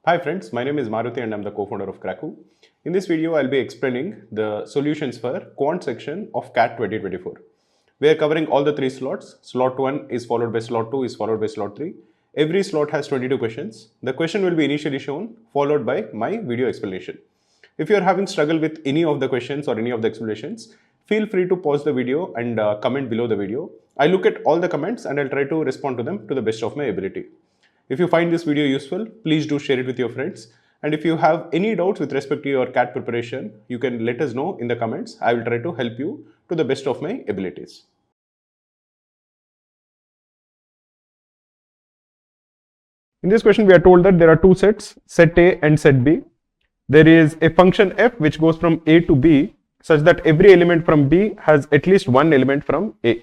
Hi friends, my name is Maruti and I'm the co-founder of Cracku. In this video, I'll be explaining the solutions for Quant Section of CAT 2024. We are covering all the three slots. Slot 1 is followed by slot 2 is followed by slot 3. Every slot has 22 questions. The question will be initially shown followed by my video explanation. If you are having struggle with any of the questions or any of the explanations, feel free to pause the video and comment below the video. I look at all the comments and I'll try to respond to them to the best of my ability. If you find this video useful, please do share it with your friends. And if you have any doubts with respect to your CAT preparation, you can let us know in the comments. I will try to help you to the best of my abilities. In this question, we are told that there are two sets, set A and set B. There is a function f which goes from A to B such that every element from B has at least one element from A.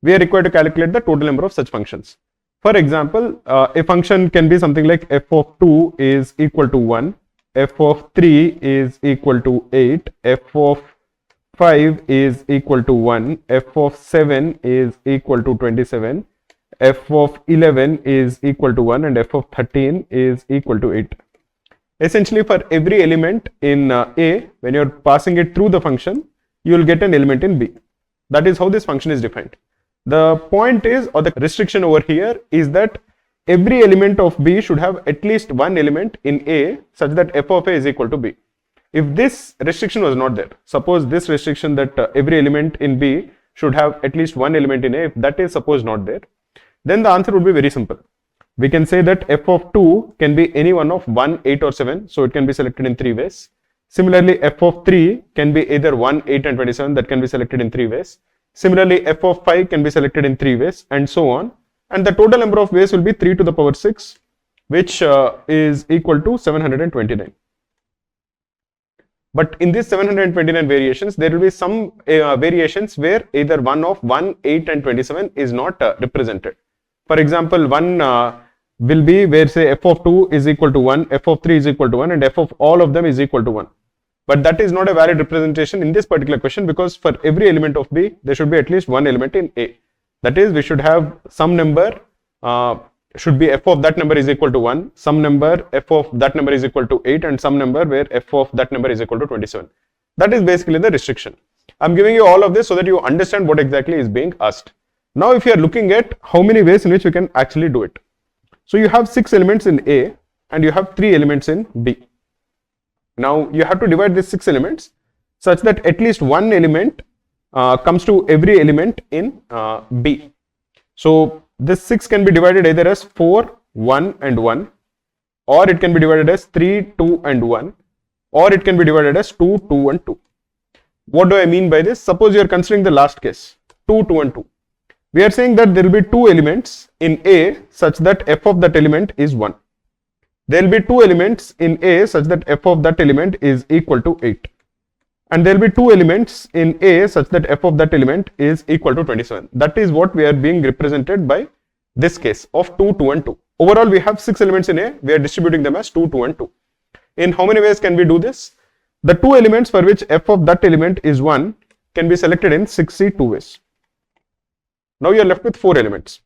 We are required to calculate the total number of such functions. For example, a function can be something like f of 2 is equal to 1, f of 3 is equal to 8, f of 5 is equal to 1, f of 7 is equal to 27, f of 11 is equal to 1 and f of 13 is equal to 8. Essentially, for every element in A, when you are passing it through the function, you will get an element in B. That is how this function is defined. The point is, or the restriction over here is that every element of B should have at least one element in A such that f of A is equal to B. If this restriction was not there, suppose this restriction that every element in B should have at least one element in A, if that is suppose not there, then the answer would be very simple. We can say that f of 2 can be any one of 1, 8 or 7, so it can be selected in 3 ways. Similarly, f of 3 can be either 1, 8 and 27, that can be selected in 3 ways. Similarly, f of 5 can be selected in 3 ways and so on. And the total number of ways will be 3 to the power 6, which is equal to 729. But in these 729 variations, there will be some variations where either one of 1, 8 and 27 is not represented. For example, one will be where say f of 2 is equal to 1, f of 3 is equal to 1 and f of all of them is equal to 1. But that is not a valid representation in this particular question because for every element of B, there should be at least one element in A. That is, we should have some number, should be f of that number is equal to 1, some number f of that number is equal to 8 and some number where f of that number is equal to 27. That is basically the restriction. I am giving you all of this so that you understand what exactly is being asked. Now, if you are looking at how many ways in which you can actually do it. So, you have 6 elements in A and you have 3 elements in B. Now, you have to divide these 6 elements such that at least one element comes to every element in B. So, this 6 can be divided either as 4, 1 and 1 or it can be divided as 3, 2 and 1 or it can be divided as 2, 2 and 2. What do I mean by this? Suppose you are considering the last case, 2, 2 and 2. We are saying that there will be 2 elements in A such that f of that element is 1. There will be 2 elements in A such that f of that element is equal to 8. And there will be 2 elements in A such that f of that element is equal to 27. That is what we are being represented by this case of 2, 2 and 2. Overall, we have 6 elements in A. We are distributing them as 2, 2 and 2. In how many ways can we do this? The 2 elements for which f of that element is 1 can be selected in 6C 2 ways. Now you are left with 4 elements.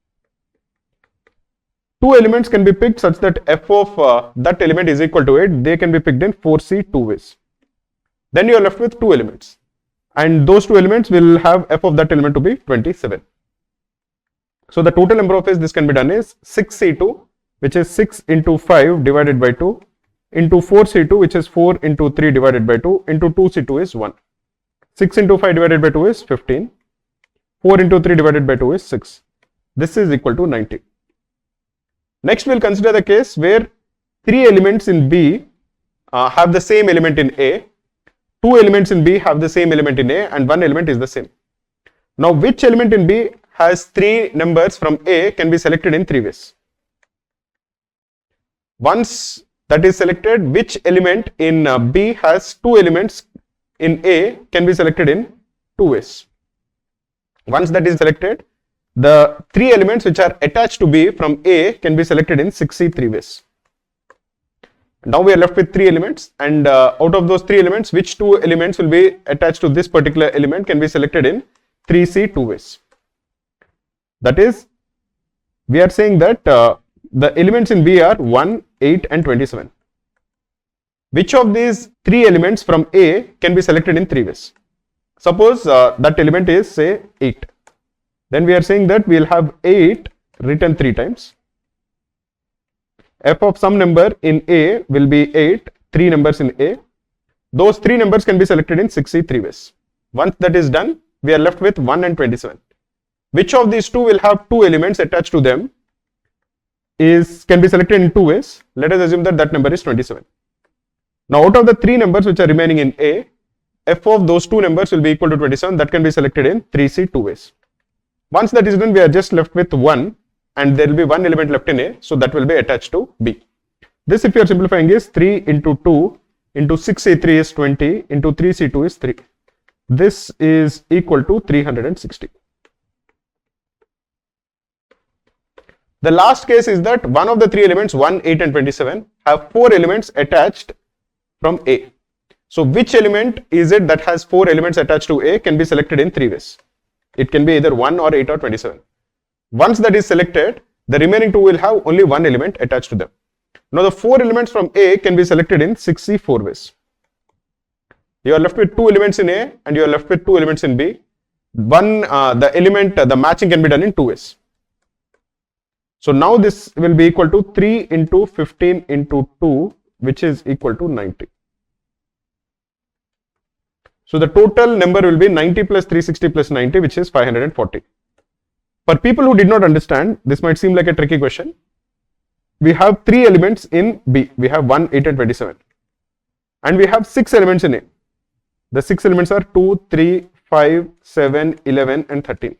2 elements can be picked such that f of that element is equal to 8. They can be picked in 4C 2 ways. Then you are left with 2 elements. And those 2 elements will have f of that element to be 27. So the total number of ways this can be done is 6C2, which is 6 into 5 divided by 2, into 4C2, which is 4 into 3 divided by 2, into 2C2 is 1. 6 into 5 divided by 2 is 15. 4 into 3 divided by 2 is 6. This is equal to 90. Next, we will consider the case where 3 elements in B have the same element in A, 2 elements in B have the same element in A and 1 element is the same. Now, which element in B has 3 numbers from A can be selected in 3 ways. Once that is selected, which element in B has 2 elements in A can be selected in 2 ways. Once that is selected, the 3 elements which are attached to B from A can be selected in 6C 3 ways. Now we are left with 3 elements and out of those 3 elements, which 2 elements will be attached to this particular element can be selected in 3C 2 ways. That is, we are saying that the elements in B are 1, 8 and 27. which of these three elements from A can be selected in three ways? Suppose that element is say 8. Then we are saying that we will have 8 written 3 times. F of some number in A will be 8, 3 numbers in A. Those 3 numbers can be selected in 63 ways. Once that is done, we are left with 1 and 27. Which of these two will have 2 elements attached to them can be selected in 2 ways. Let us assume that that number is 27. Now out of the 3 numbers which are remaining in A, f of those 2 numbers will be equal to 27. That can be selected in 3C 2 ways. Once that is done, we are just left with 1 and there will be 1 element left in A, so that will be attached to B. This, if you are simplifying, is 3 into 2 into 6C3 is 20 into 3C2 is 3. This is equal to 360. The last case is that one of the 3 elements 1, 8 and 27 have 4 elements attached from A. So which element is it that has 4 elements attached to A can be selected in 3 ways. It can be either 1 or 8 or 27. Once that is selected, the remaining 2 will have only 1 element attached to them. Now the 4 elements from A can be selected in 6C 4 ways. You are left with 2 elements in A and you are left with 2 elements in B. The matching can be done in 2 ways. So now this will be equal to 3 into 15 into 2, which is equal to 90. So the total number will be 90 plus 360 plus 90, which is 540. For people who did not understand, this might seem like a tricky question. We have 3 elements in B. We have 1, 8 and 27. And we have 6 elements in A. The 6 elements are 2, 3, 5, 7, 11 and 13.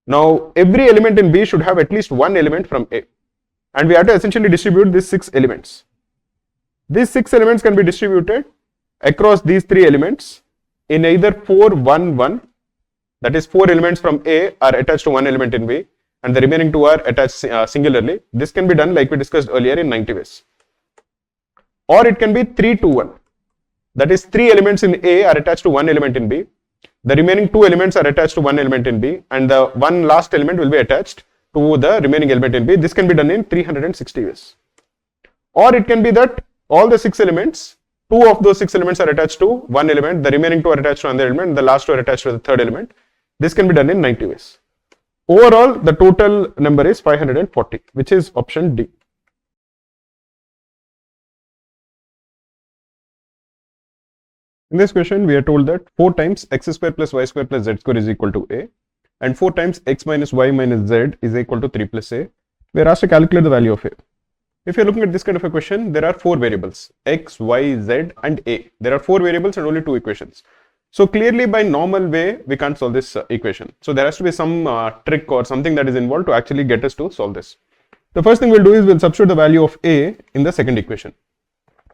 Now every element in B should have at least 1 element from A. And we have to essentially distribute these 6 elements. These 6 elements can be distributed across these 3 elements in either 4, 1, 1. That is 4 elements from A are attached to 1 element in B and the remaining 2 are attached singularly. This can be done like we discussed earlier in 90 ways. Or it can be 3, 2, 1. That is 3 elements in A are attached to 1 element in B. The remaining 2 elements are attached to 1 element in B and the one last element will be attached to the remaining element in B. This can be done in 360 ways. Or it can be that all the 6 elements, 2 of those 6 elements are attached to 1 element, the remaining 2 are attached to another element, the last 2 are attached to the third element. This can be done in 90 ways. Overall, the total number is 540, which is option D. In this question, we are told that 4 times x square plus y square plus z square is equal to A and 4 times x minus y minus z is equal to 3 plus A. We are asked to calculate the value of A. If you are looking at this kind of a question, there are 4 variables, x, y, z and A. There are 4 variables and only 2 equations. So clearly by normal way, we can't solve this equation. So there has to be some trick or something that is involved to actually get us to solve this. The first thing we'll do is we'll substitute the value of A in the second equation.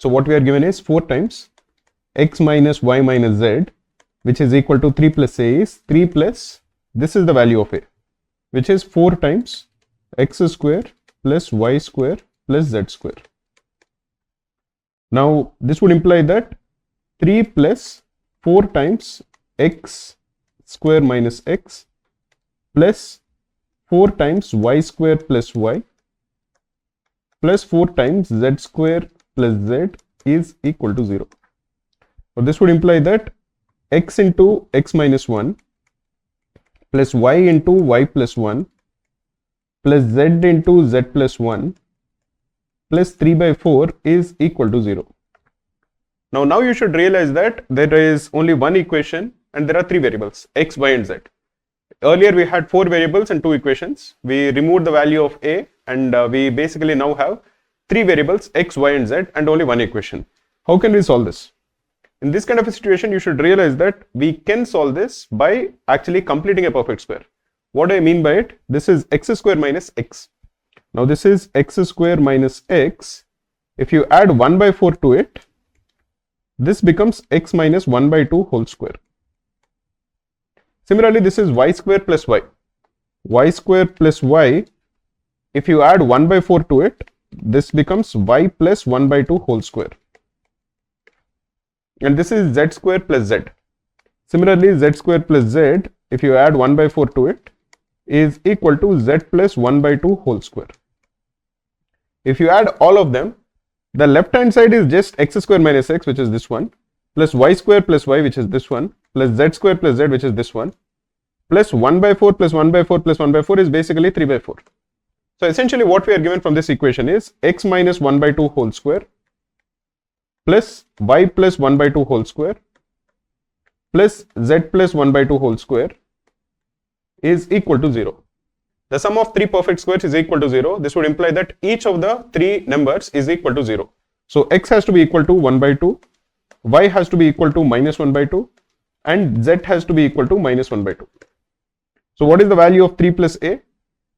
So what we are given is 4 times x minus y minus z, which is equal to 3 plus A is 3 plus, this is the value of A, which is 4 times x square plus y square plus z square. Now this would imply that 3 plus 4 times x square minus x plus 4 times y square plus y plus 4 times z square plus z is equal to 0. So this would imply that x into x minus 1 plus y into y plus 1 plus z into z plus 1 plus 3 by 4 is equal to 0. Now you should realize that there is only one equation and there are 3 variables, x, y and z. Earlier we had 4 variables and 2 equations. We removed the value of A and we basically now have 3 variables, x, y and z and only one equation. How can we solve this? In this kind of a situation, you should realize that we can solve this by actually completing a perfect square. What do I mean by it? This is x square minus x. Now this is x square minus x. If you add 1 by 4 to it, this becomes x minus 1 by 2 whole square. Similarly, this is y square plus y. Y square plus y, if you add 1 by 4 to it, this becomes y plus 1 by 2 whole square. And this is z square plus z. Similarly, z square plus z, if you add 1 by 4 to it, is equal to z plus 1 by 2 whole square. If you add all of them, The left hand side is just x square minus x, which is this one, plus y square plus y, which is this one, plus z square plus z, which is this one, plus 1 by 4 plus 1 by 4 plus 1 by 4 is basically 3 by 4. So essentially what we are given from this equation is x minus 1 by 2 whole square plus y plus 1 by 2 whole square plus z plus 1 by 2 whole square is equal to 0. The sum of three perfect squares is equal to 0. This would imply that each of the three numbers is equal to 0. So x has to be equal to 1 by 2, y has to be equal to minus 1 by 2, and z has to be equal to minus 1 by 2. So what is the value of 3 plus a?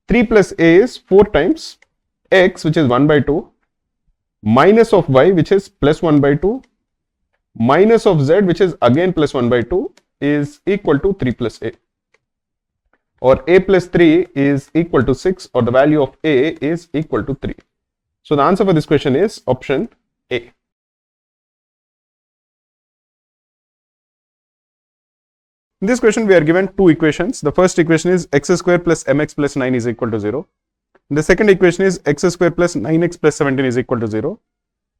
3 plus a is 4 times x, which is 1 by 2, minus of y, which is plus 1 by 2, minus of z, which is again plus 1 by 2, is equal to 3 plus a. Or a plus 3 is equal to 6, or the value of a is equal to 3. So the answer for this question is option A. In this question, we are given two equations. The first equation is x square plus mx plus 9 is equal to 0. The second equation is x square plus 9x plus 17 is equal to 0.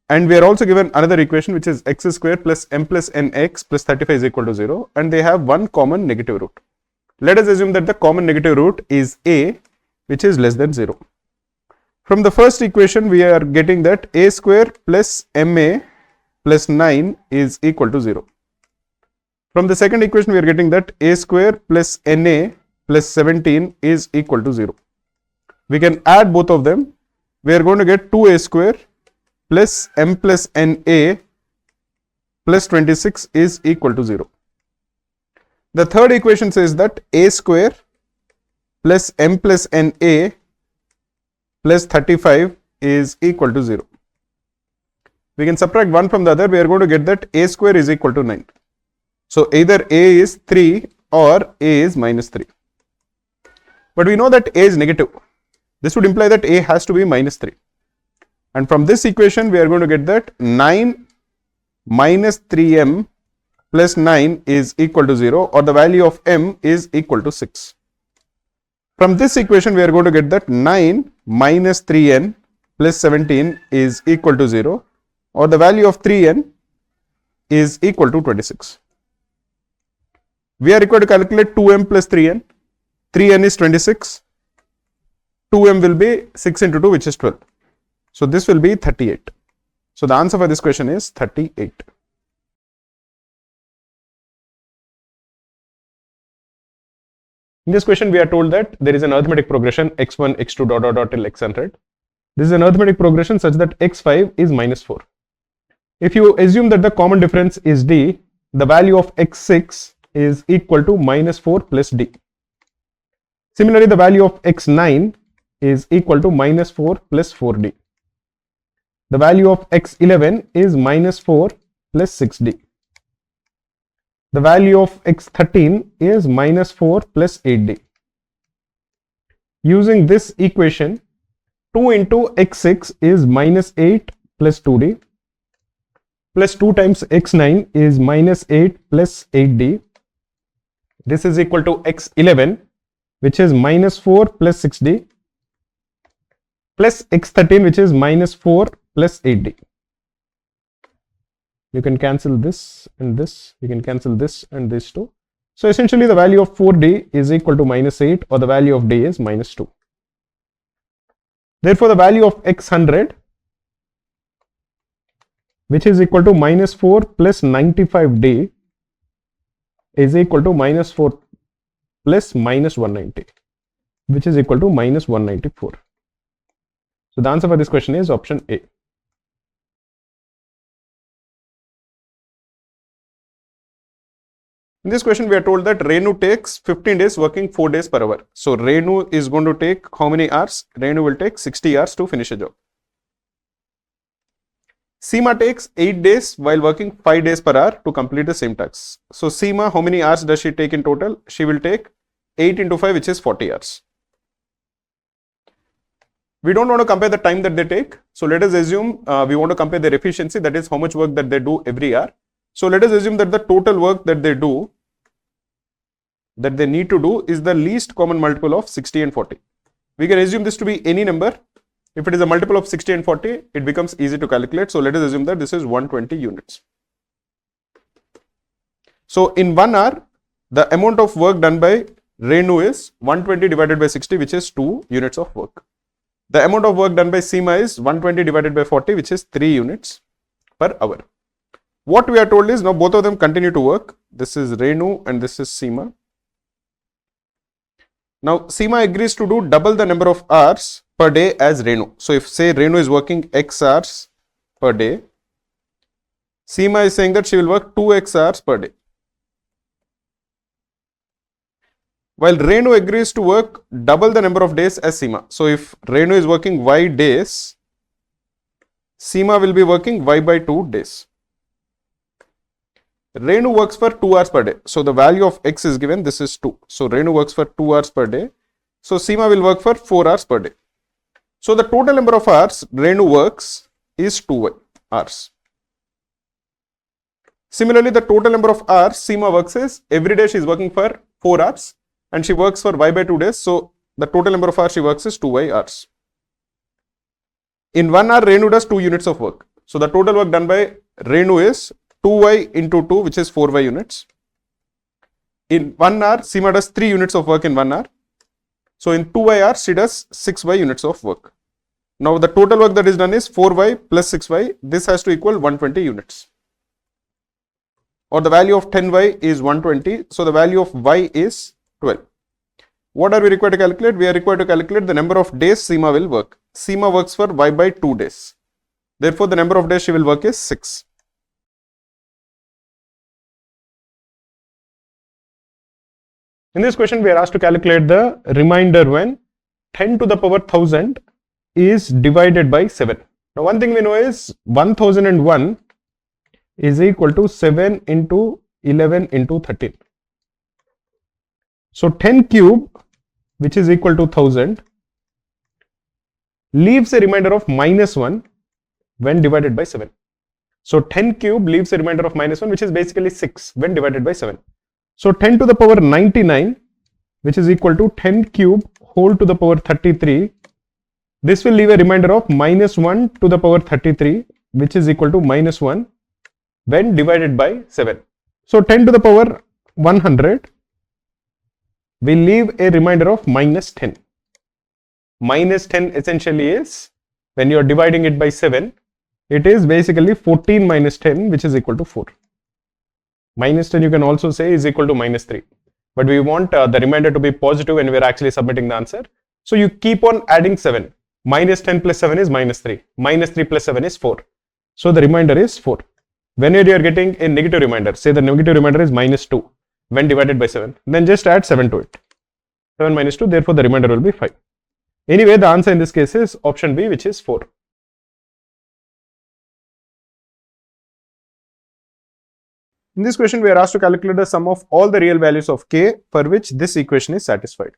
And we are also given another equation, which is x square plus m plus nx plus 35 is equal to 0. And they have one common negative root. Let us assume that the common negative root is a, which is less than 0. From the first equation, we are getting that a square plus ma plus 9 is equal to 0. From the second equation, we are getting that a square plus na plus 17 is equal to 0. We can add both of them. We are going to get 2a square plus m plus na plus 26 is equal to 0. The third equation says that a square plus m plus na plus 35 is equal to 0. We can subtract one from the other. We are going to get that a square is equal to 9. So either a is 3 or a is minus 3. But we know that a is negative. This would imply that a has to be minus 3. And from this equation, we are going to get that 9 minus 3m plus 9 is equal to 0, or the value of m is equal to 6. From this equation, we are going to get that 9 minus 3n plus 17 is equal to 0, or the value of 3n is equal to 26. We are required to calculate 2m plus 3n. 3n is 26. 2m will be 6 into 2, which is 12. So this will be 38. So the answer for this question is 38. In this question, we are told that there is an arithmetic progression x1, x2, dot, dot, dot till x100. This is an arithmetic progression such that x5 is minus 4. If you assume that the common difference is d, the value of x6 is equal to minus 4 plus d. Similarly, the value of x9 is equal to minus 4 plus 4d. The value of x11 is minus 4 plus 6d. The value of x13 is minus 4 plus 8d. Using this equation, 2 into x6 is minus 8 plus 2d, plus 2 times x9 is minus 8 plus 8d. This is equal to x11, which is minus 4 plus 6d, plus x13, which is minus 4 plus 8d. You can cancel this and this, you can cancel this and this too. So essentially the value of 4d is equal to minus 8, or the value of d is minus 2. Therefore the value of x100, which is equal to minus 4 plus 95d, is equal to minus 4 plus minus 190, which is equal to minus 194. So the answer for this question is option A. In this question, we are told that Renu takes 15 days working 4 days per hour. So Renu is going to take how many hours? Renu will take 60 hours to finish a job. Seema takes 8 days while working 5 days per hour to complete the same task. So Seema, how many hours does she take in total? She will take 8 into 5, which is 40 hours. We don't want to compare the time that they take. So let us assume we want to compare their efficiency, that is how much work that they do every hour. So let us assume that the total work that they do, that they need to do, is the least common multiple of 60 and 40. We can assume this to be any number. If it is a multiple of 60 and 40, it becomes easy to calculate. So let us assume that this is 120 units. So in 1 hour, the amount of work done by Renu is 120 divided by 60, which is 2 units of work. The amount of work done by Seema is 120 divided by 40, which is 3 units per hour. What we are told is now both of them continue to work. This is Renu and this is Seema. Now Seema agrees to do double the number of hours per day as Renu. So if say Renu is working X hours per day, Seema is saying that she will work 2x hours per day. While Renu agrees to work double the number of days as Seema. So if Renu is working Y days, Seema will be working Y by 2 days. Renu works for 2 hours per day. So the value of X is given, this is 2. So Renu works for 2 hours per day. So Seema will work for 4 hours per day. So the total number of hours Renu works is 2 hours. Similarly, the total number of hours Seema works is every day she is working for 4 hours and she works for Y by 2 days. So the total number of hours she works is 2y hours. In 1 hour, Renu does 2 units of work. So the total work done by Renu is 2y into 2, which is 4y units. In 1 hour, Seema does 3 units of work in 1 hour. So in 2y hours, she does 6y units of work. Now the total work that is done is 4y plus 6y. This has to equal 120 units. Or the value of 10y is 120. So the value of y is 12. What are we required to calculate? We are required to calculate the number of days Seema will work. Seema works for y by 2 days. Therefore, the number of days she will work is 6. In this question, we are asked to calculate the remainder when 10 to the power 1000 is divided by 7. Now, one thing we know is 1001 is equal to 7 into 11 into 13. So 10 cube, which is equal to 1000, leaves a remainder of -1 when divided by 7. So 10 cube leaves a remainder of -1, which is basically 6 when divided by 7. So 10 to the power 99, which is equal to 10 cube whole to the power 33. This will leave a remainder of -1 to the power 33, which is equal to -1 when divided by 7. So 10 to the power 100 will leave a remainder of -10. -10 essentially is, when you are dividing it by 7, it is basically 14 minus 10, which is equal to 4. -10 you can also say is equal to -3. But we want the remainder to be positive when we are actually submitting the answer. So you keep on adding 7. -10 plus 7 is -3. -3 plus 7 is 4. So the remainder is 4. Whenever you are getting a negative remainder, say the negative remainder is -2 when divided by 7, then just add 7 to it. 7 minus 2, therefore the remainder will be 5. Anyway, the answer in this case is option B, which is 4. In this question, we are asked to calculate the sum of all the real values of k for which this equation is satisfied.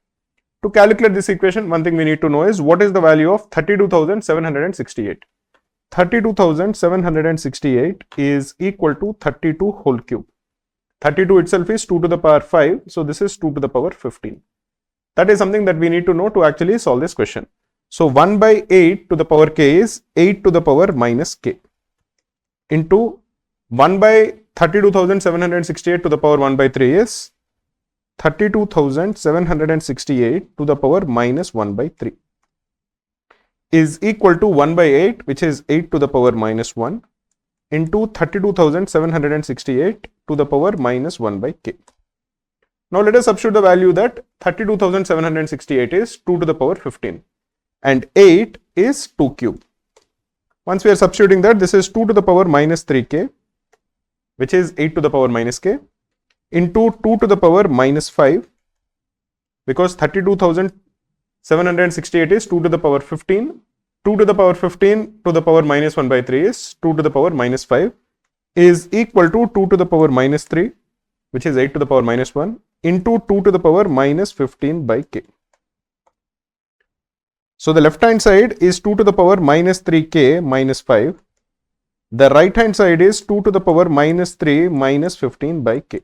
To calculate this equation, one thing we need to know is what is the value of 32,768. 32,768 is equal to 32 whole cube. 32 itself is 2 to the power 5, so this is 2 to the power 15. That is something that we need to know to actually solve this question. So 1 by 8 to the power k is 8 to the power minus k into 1 by 32,768 to the power 1 by 3 is 32,768 to the power minus 1 by 3 is equal to 1 by 8, which is 8 to the power minus 1 into 32,768 to the power minus 1 by k. Now let us substitute the value that 32,768 is 2 to the power 15 and 8 is 2 cube. Once we are substituting that, this is 2 to the power minus 3k, which is 8 to the power minus k, into 2 to the power minus 5, because 32,768 is 2 to the power 15. 2 to the power 15 to the power minus 1 by 3 is 2 to the power minus 5 is equal to 2 to the power minus 3, which is 8 to the power minus 1, into 2 to the power minus 15 by k. So the left hand side is 2 to the power minus 3k minus 5. The right hand side is 2 to the power minus 3 minus 15 by k.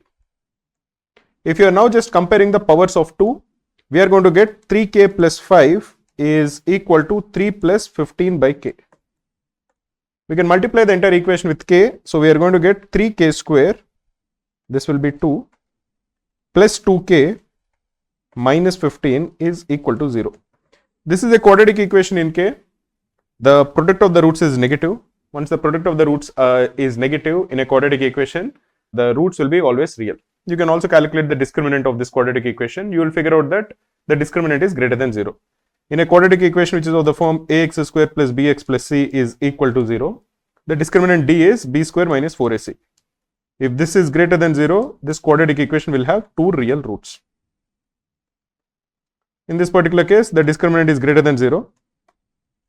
If you are now just comparing the powers of 2, we are going to get 3k plus 5 is equal to 3 plus 15 by k. We can multiply the entire equation with k. So we are going to get 3k square. This will be 2 plus 2k minus 15 is equal to 0. This is a quadratic equation in k. The product of the roots is negative. Once the product of the roots is negative in a quadratic equation, the roots will be always real. You can also calculate the discriminant of this quadratic equation. You will figure out that the discriminant is greater than 0. In a quadratic equation which is of the form ax square plus bx plus c is equal to 0, the discriminant d is b square minus 4ac. If this is greater than 0, this quadratic equation will have two real roots. In this particular case, the discriminant is greater than 0.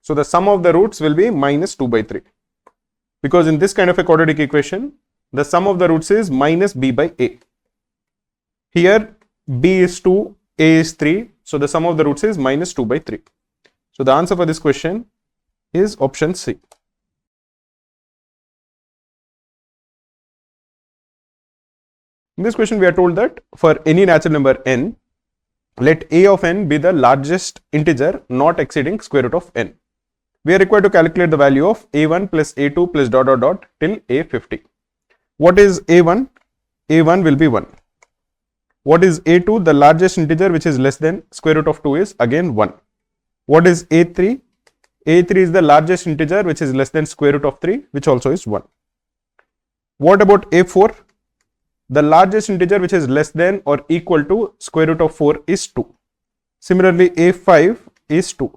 So the sum of the roots will be minus 2 by 3. Because in this kind of a quadratic equation, the sum of the roots is minus b by a. Here, b is 2, a is 3. So the sum of the roots is minus 2 by 3. So the answer for this question is option C. In this question, we are told that for any natural number n, let a of n be the largest integer not exceeding square root of n. We are required to calculate the value of a1 plus a2 plus dot dot dot till a50. What is a1? a1 will be 1. What is a2? The largest integer which is less than square root of 2 is again 1. What is a3? a3 is the largest integer which is less than square root of 3, which also is 1. What about a4? The largest integer which is less than or equal to square root of 4 is 2. Similarly, a5 is 2.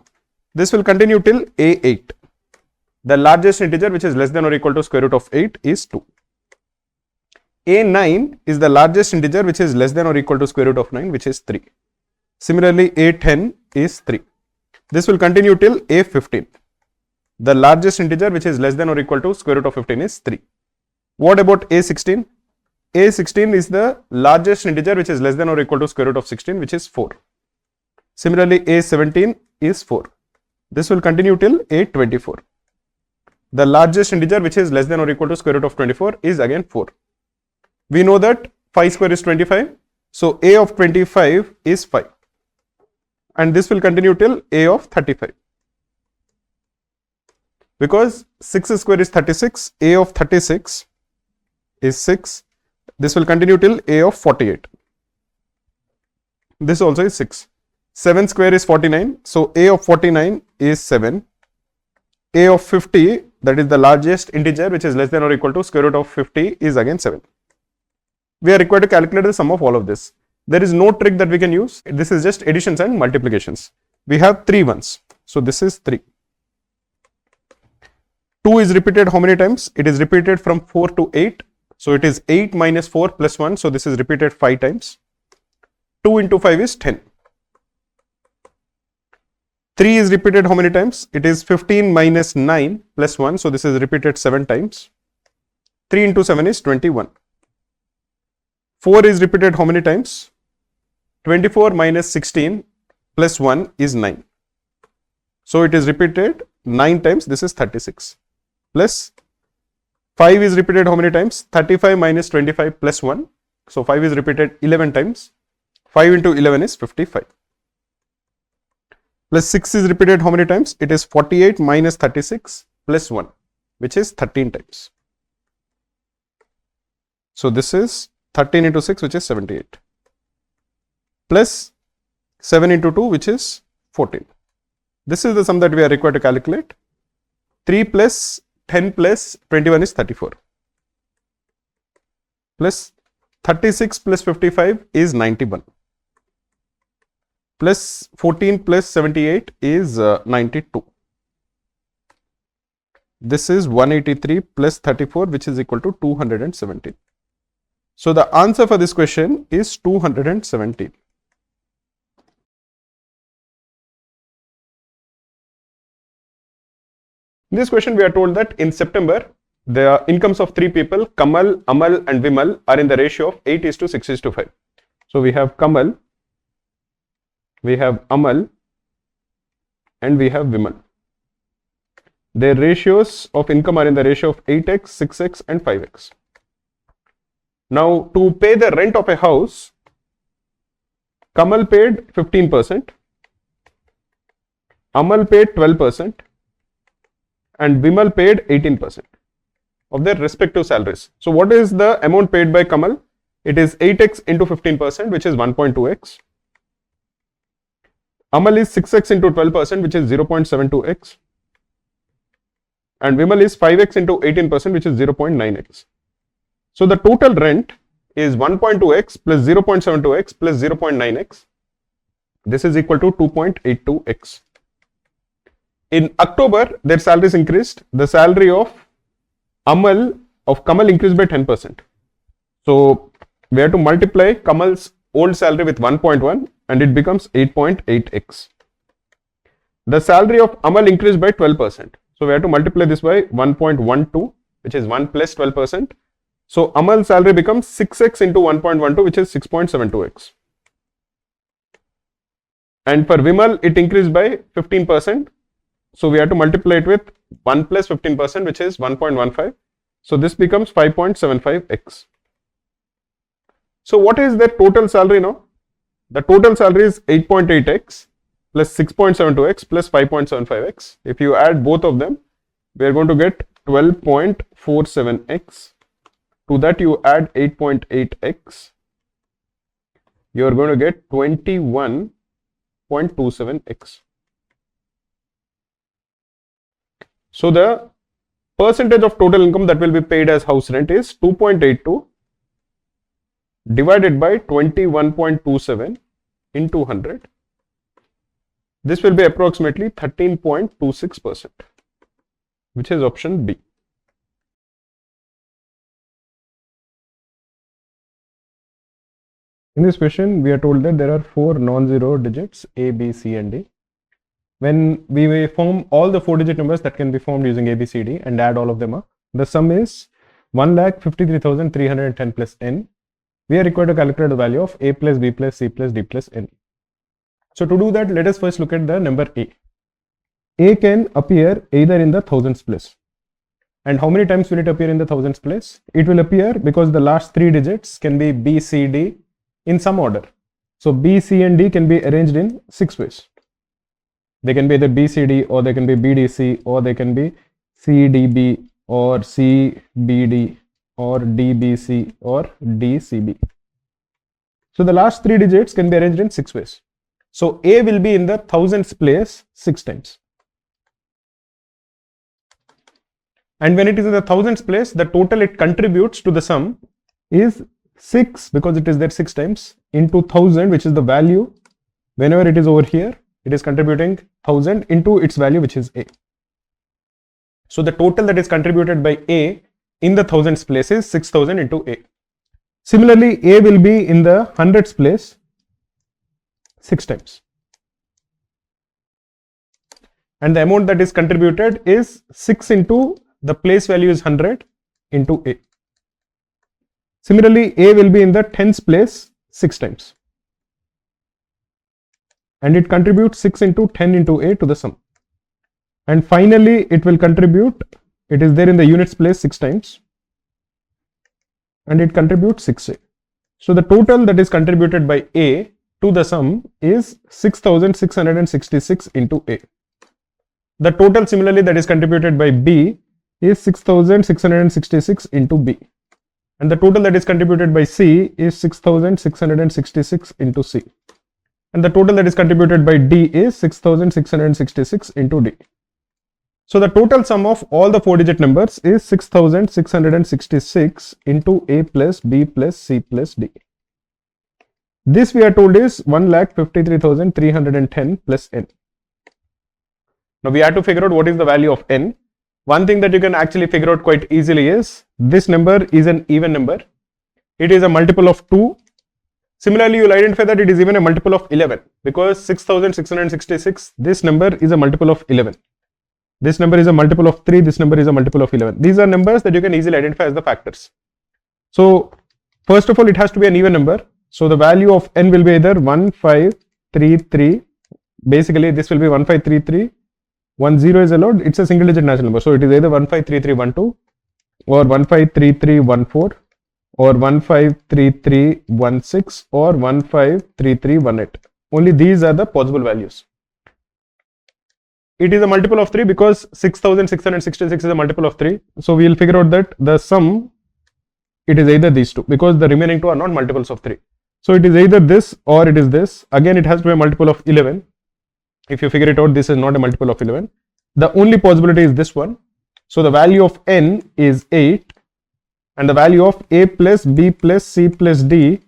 This will continue till a8. The largest integer which is less than or equal to square root of 8 is 2. a9 is the largest integer which is less than or equal to square root of 9, which is 3. Similarly, a10 is 3. This will continue till a15. The largest integer which is less than or equal to square root of 15 is 3. What about a16? a16 is the largest integer which is less than or equal to square root of 16, which is 4. Similarly, a17 is 4. This will continue till a24. The largest integer which is less than or equal to square root of 24 is again 4. We know that 5 square is 25. So a of 25 is 5. And this will continue till a of 35. Because 6 square is 36, a of 36 is 6. This will continue till a of 48. This also is 6. 7 square is 49. So a of 49 is 7. A of 50, that is the largest integer which is less than or equal to square root of 50, is again 7. We are required to calculate the sum of all of this. There is no trick that we can use. This is just additions and multiplications. We have 3 ones. So this is 3. 2 is repeated how many times? It is repeated from 4 to 8. So it is 8 minus 4 plus 1. So this is repeated 5 times. 2 into 5 is 10. 3 is repeated how many times? It is 15 minus 9 plus 1. So this is repeated 7 times. 3 into 7 is 21. 4 is repeated how many times? 24 minus 16 plus 1 is 9. So it is repeated 9 times. This is 36. Plus 5 is repeated how many times? 35 minus 25 plus 1. So 5 is repeated 11 times. 5 into 11 is 55. Plus 6 is repeated how many times? It is 48 minus 36 plus 1, which is 13 times. So this is 13 into 6, which is 78. Plus 7 into 2, which is 14. This is the sum that we are required to calculate. 3 plus 10 plus 21 is 34. Plus 36 plus 55 is 91. Plus 14 plus 78 is 92. This is 183 plus 34, which is equal to 217. So the answer for this question is 217. In this question, we are told that in September, the incomes of 3 people, Kamal, Amal and Vimal, are in the ratio of 8:6:5. So we have Kamal, we have Amal and we have Vimal. Their ratios of income are in the ratio of 8x, 6x and 5x. Now to pay the rent of a house, Kamal paid 15%, Amal paid 12% and Vimal paid 18% of their respective salaries. So what is the amount paid by Kamal? It is 8x into 15%, which is 1.2x. Amal is 6x into 12%, which is 0.72x. And Vimal is 5x into 18%, which is 0.9x. So the total rent is 1.2x plus 0.72x plus 0.9x. This is equal to 2.82x. In October, their salaries increased. The salary of Kamal increased by 10%. So we have to multiply Kamal's old salary with 1.1 and it becomes 8.8x. The salary of Amal increased by 12%. So we have to multiply this by 1.12, which is 1 plus 12%. So Amal's salary becomes 6x into 1.12, which is 6.72x. And for Vimal, it increased by 15%. So we have to multiply it with 1 plus 15%, which is 1.15. So this becomes 5.75x. So what is their total salary now? The total salary is 8.8x plus 6.72x plus 5.75x. If you add both of them, we are going to get 12.47x. To that you add 8.8x. You are going to get 21.27x. So the percentage of total income that will be paid as house rent is 2.82 divided by 21.27 into 100. This will be approximately 13.26%, which is option B. In this question, we are told that there are 4 non-zero digits A, B, C and D. When we form all the 4-digit numbers that can be formed using A, B, C, D and add all of them up, the sum is 1,53,310 plus N. We are required to calculate the value of A plus B plus C plus D plus N. So to do that, let us first look at the number A. A can appear either in the thousands place. And how many times will it appear in the thousands place? It will appear because the last 3 digits can be B, C, D in some order. So B, C and D can be arranged in 6 ways. They can be either BCD or they can be BDC or they can be CDB or CBD or DBC or DCB. So the last 3 digits can be arranged in 6 ways. So A will be in the thousands place 6 times. And when it is in the thousands place, the total it contributes to the sum is 6 because it is there 6 times into 1000, which is the value. Whenever it is over here, it is contributing 1000 into its value, which is A. So the total that is contributed by A in the thousands place is 6000 into A. Similarly, A will be in the hundreds place 6 times. And the amount that is contributed is 6 into the place value is 100 into A. Similarly, A will be in the tens place 6 times. And it contributes 6 into 10 into A to the sum. And finally, it will contribute, it is there in the units place 6 times. And it contributes 6A. So the total that is contributed by A to the sum is 6666 into A. The total similarly that is contributed by B is 6666 into B. And the total that is contributed by C is 6666 into C. And the total that is contributed by D is 6666 into D. So the total sum of all the 4-digit numbers is 6666 into A plus B plus C plus D. This we are told is 1,53,310 plus N. Now we have to figure out what is the value of N. One thing that you can actually figure out quite easily is this number is an even number. It is a multiple of 2. Similarly, you will identify that it is even a multiple of 11 because 6666, this number is a multiple of 11. This number is a multiple of 3, this number is a multiple of 11. These are numbers that you can easily identify as the factors. So, first of all, it has to be an even number. So, the value of N will be either 1533, basically this will be 1533, 10 is allowed, it's a single digit natural number. So, it is either 153312 or 153314. Or 153316 or 153318. Only these are the possible values. It is a multiple of 3 because 6666 is a multiple of 3. So we will figure out that the sum, it is either these two because the remaining two are not multiples of 3. So it is either this or it is this. Again, it has to be a multiple of 11. If you figure it out, this is not a multiple of 11. The only possibility is this one. So the value of n is 8 and the value of a plus b plus c plus d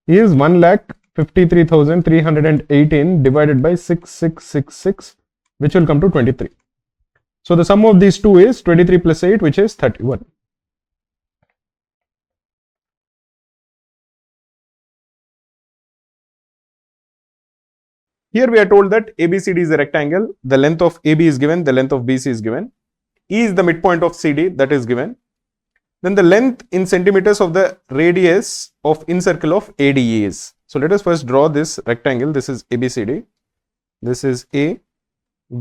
is 1,53,318 divided by 6666, which will come to 23. So the sum of these two is 23 plus 8, which is 31. Here we are told that ABCD is a rectangle, the length of AB is given, the length of BC is given, E is the midpoint of CD, that is given. Then the length in centimeters of the radius of incircle of ADE is. So let us first draw this rectangle. This is ABCD. This is A,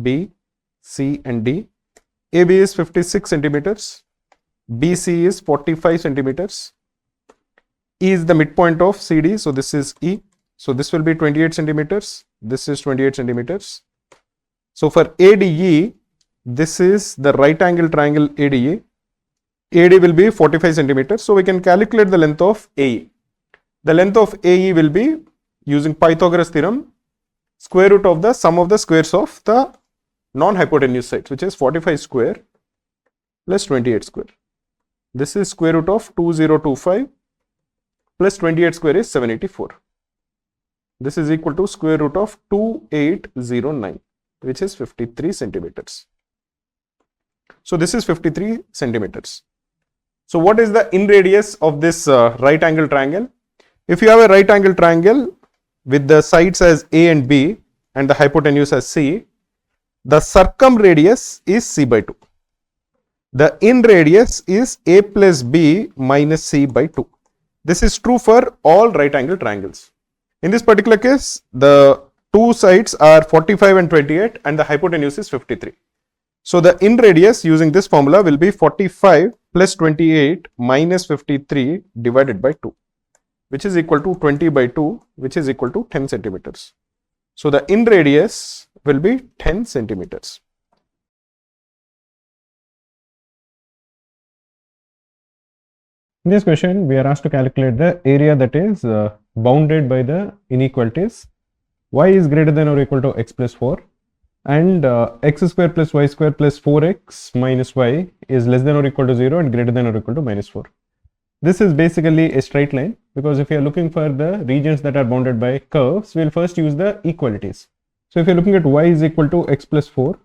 B, C and D. AB is 56 centimeters. BC is 45 centimeters. E is the midpoint of CD. So this is E. So this will be 28 centimeters. This is 28 centimeters. So for ADE, this is the right angle triangle ADE. AD will be 45 centimeters. So we can calculate the length of AE. The length of AE will be, using Pythagoras theorem, square root of the sum of the squares of the non-hypotenuse sides, which is 45 square plus 28 square. This is square root of 2025 plus 28 square is 784. This is equal to square root of 2809, which is 53 centimeters. So this is 53 centimeters. So what is the in radius of this right angle triangle? If you have a right angle triangle with the sides as A and B and the hypotenuse as C, the circumradius is C by 2. The in radius is A plus B minus C by 2. This is true for all right angle triangles. In this particular case, the two sides are 45 and 28 and the hypotenuse is 53. So the in radius using this formula will be 45 plus 28 minus 53 divided by 2, which is equal to 20 by 2, which is equal to 10 centimeters. So the in radius will be 10 centimeters. In this question, we are asked to calculate the area that is bounded by the inequalities. Y is greater than or equal to x plus 4. And x square plus y square plus 4x minus y is less than or equal to 0 and greater than or equal to minus 4. This is basically a straight line, because if you are looking for the regions that are bounded by curves, we will first use the equalities. So if you are looking at y is equal to x plus 4,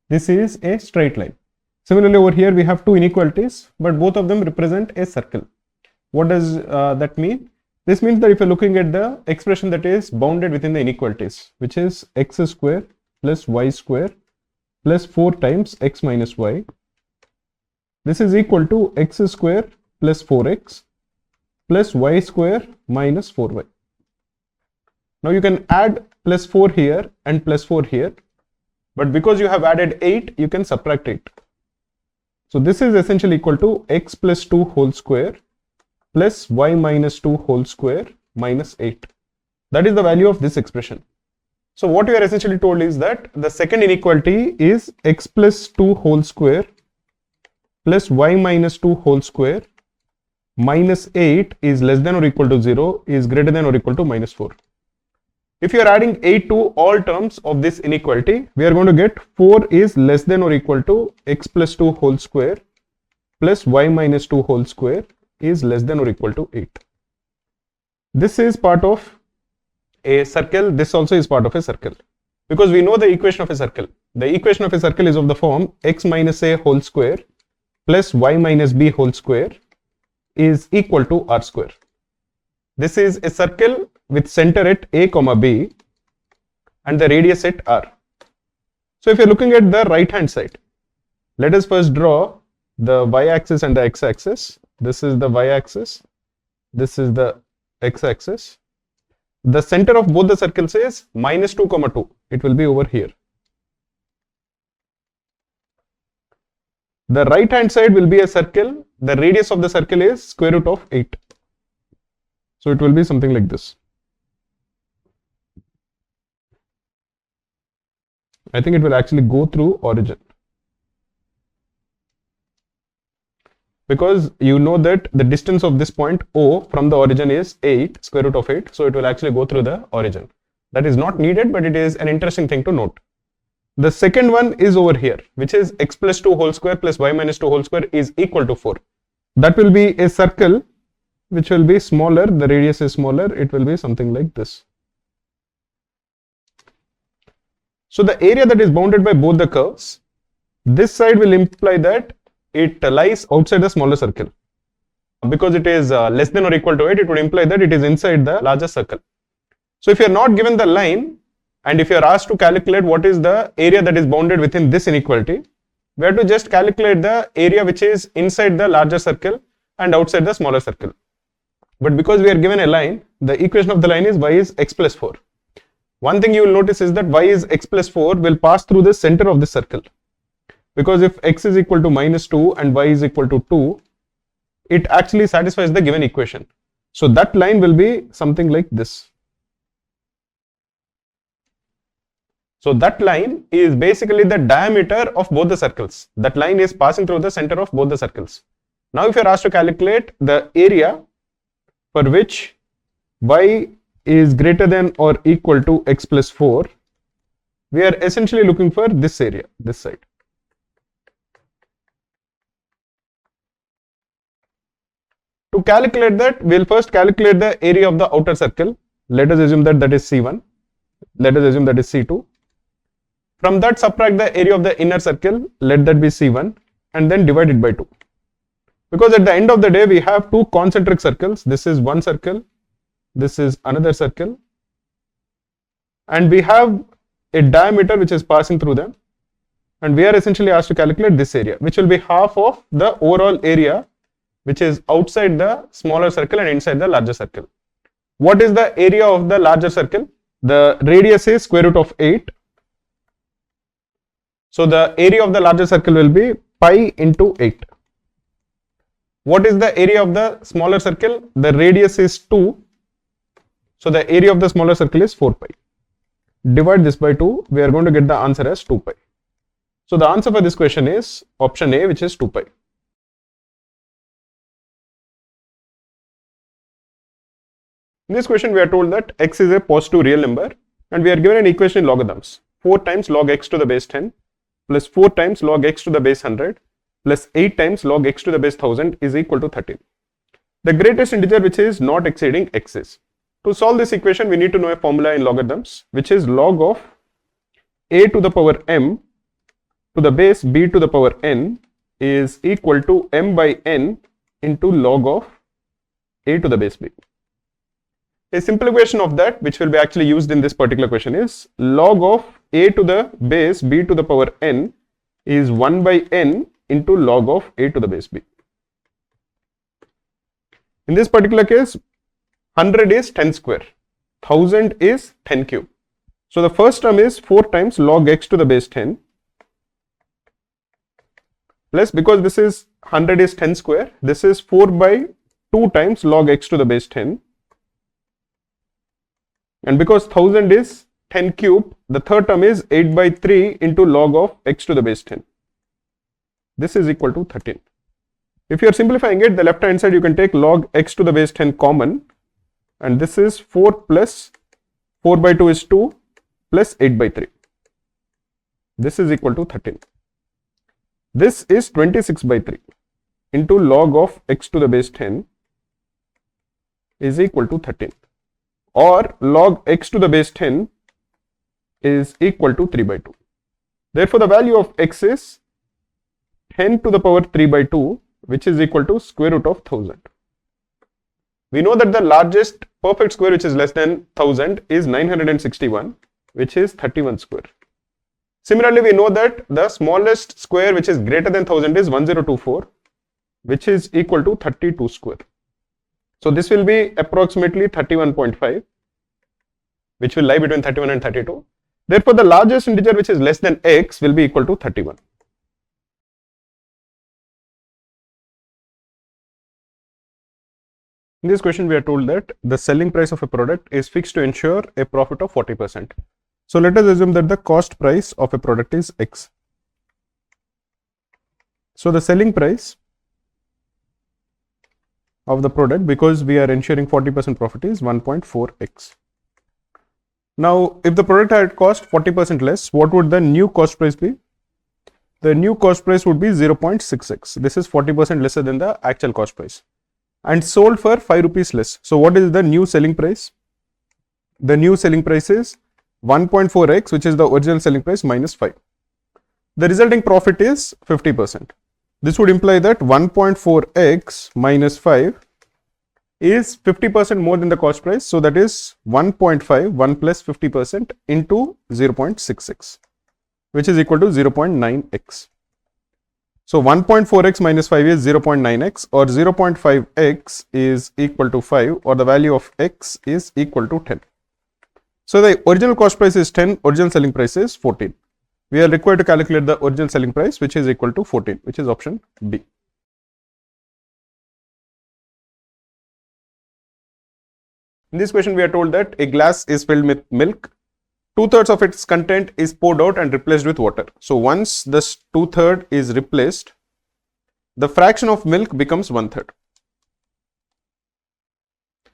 this is a straight line. Similarly, over here we have two inequalities, but both of them represent a circle. What does that mean? This means that if you are looking at the expression that is bounded within the inequalities, which is x square plus y square plus 4 times x minus y. This is equal to x square plus 4x plus y square minus 4y. Now you can add plus 4 here and plus 4 here, but because you have added 8, you can subtract 8. So this is essentially equal to x plus 2 whole square plus y minus 2 whole square minus 8. That is the value of this expression. So what we are essentially told is that the second inequality is x plus 2 whole square plus y minus 2 whole square minus 8 is less than or equal to 0 is greater than or equal to minus 4. If you are adding 8 to all terms of this inequality, we are going to get 4 is less than or equal to x plus 2 whole square plus y minus 2 whole square is less than or equal to 8. This is part of a circle. This also is part of a circle, because we know the equation of a circle. The equation of a circle is of the form x minus a whole square plus y minus b whole square is equal to r square. This is a circle with center at a comma b and the radius at r. So if you are looking at the right hand side, let us first draw the y-axis and the x-axis. This is the y-axis, this is the x-axis. The center of both the circles is minus 2 comma 2. It will be over here. The right hand side will be a circle. The radius of the circle is square root of 8. So it will be something like this. I think it will actually go through origin. Because you know that the distance of this point O from the origin is 8, square root of 8. So it will actually go through the origin. That is not needed, but it is an interesting thing to note. The second one is over here, which is x plus 2 whole square plus y minus 2 whole square is equal to 4. That will be a circle which will be smaller. The radius is smaller. It will be something like this. So the area that is bounded by both the curves, this side will imply that it lies outside the smaller circle. Because it is less than or equal to 8, it would imply that it is inside the larger circle. So if you are not given the line, and if you are asked to calculate what is the area that is bounded within this inequality, we have to just calculate the area which is inside the larger circle and outside the smaller circle. But because we are given a line, the equation of the line is y is x plus 4. One thing you will notice is that y is x plus 4 will pass through the center of this circle. Because if x is equal to minus 2 and y is equal to 2, it actually satisfies the given equation. So that line will be something like this. So that line is basically the diameter of both the circles. That line is passing through the center of both the circles. Now if you are asked to calculate the area for which y is greater than or equal to x plus 4, we are essentially looking for this area, this side. To calculate that, we will first calculate the area of the outer circle. Let us assume that that is C1. Let us assume that is C2. From that, subtract the area of the inner circle. Let that be C1 and then divide it by 2. Because at the end of the day, we have two concentric circles. This is one circle. This is another circle. And we have a diameter which is passing through them. And we are essentially asked to calculate this area, which will be half of the overall area which is outside the smaller circle and inside the larger circle. What is the area of the larger circle? The radius is square root of 8. So the area of the larger circle will be pi into 8. What is the area of the smaller circle? The radius is 2. So the area of the smaller circle is 4 pi. Divide this by 2. We are going to get the answer as 2 pi. So the answer for this question is option A, which is 2 pi. In this question, we are told that x is a positive real number and we are given an equation in logarithms. 4 times log x to the base 10 plus 4 times log x to the base 100 plus 8 times log x to the base 1000 is equal to 13. The greatest integer which is not exceeding x is. To solve this equation, we need to know a formula in logarithms, which is log of a to the power m to the base b to the power n is equal to m by n into log of a to the base b. A simplification of that, which will be actually used in this particular question, is log of a to the base b to the power n is 1 by n into log of a to the base b. In this particular case, 100 is 10 square, 1000 is 10 cube. So the first term is 4 times log x to the base 10 plus, because this is 100 is 10 square, this is 4 by 2 times log x to the base 10. And because 1000 is 10 cube, the third term is 8 by 3 into log of x to the base 10. This is equal to 13. If you are simplifying it, the left hand side you can take log x to the base 10 common, and this is 4 plus 4 by 2 is 2 plus 8 by 3. This is equal to 13. This is 26 by 3 into log of x to the base 10 is equal to 13. Or log x to the base 10 is equal to 3 by 2. Therefore, the value of x is 10 to the power 3 by 2, which is equal to square root of 1000. We know that the largest perfect square which is less than 1000 is 961, which is 31 square. Similarly, we know that the smallest square which is greater than 1000 is 1024, which is equal to 32 square. So this will be approximately 31.5, which will lie between 31 and 32. Therefore, the largest integer which is less than x will be equal to 31. In this question, we are told that the selling price of a product is fixed to ensure a profit of 40%. So let us assume that the cost price of a product is X. So the selling price of the product, because we are ensuring 40% profit, is 1.4x. Now, if the product had cost 40% less, what would the new cost price be? The new cost price would be 0.6x. This is 40% lesser than the actual cost price and sold for 5 rupees less. So what is the new selling price? The new selling price is 1.4x, which is the original selling price minus 5. The resulting profit is 50%. This would imply that 1.4x minus 5 is 50% more than the cost price. So that is 1.5, 1 plus 50% into 0.66, which is equal to 0.9x. So 1.4x minus 5 is 0.9x, or 0.5x is equal to 5, or the value of x is equal to 10. So the original cost price is 10, original selling price is 14. We are required to calculate the original selling price, which is equal to 14, which is option B. In this question, we are told that a glass is filled with milk. 2/3 of its content is poured out and replaced with water. So once this 2/3 is replaced, the fraction of milk becomes 1/3.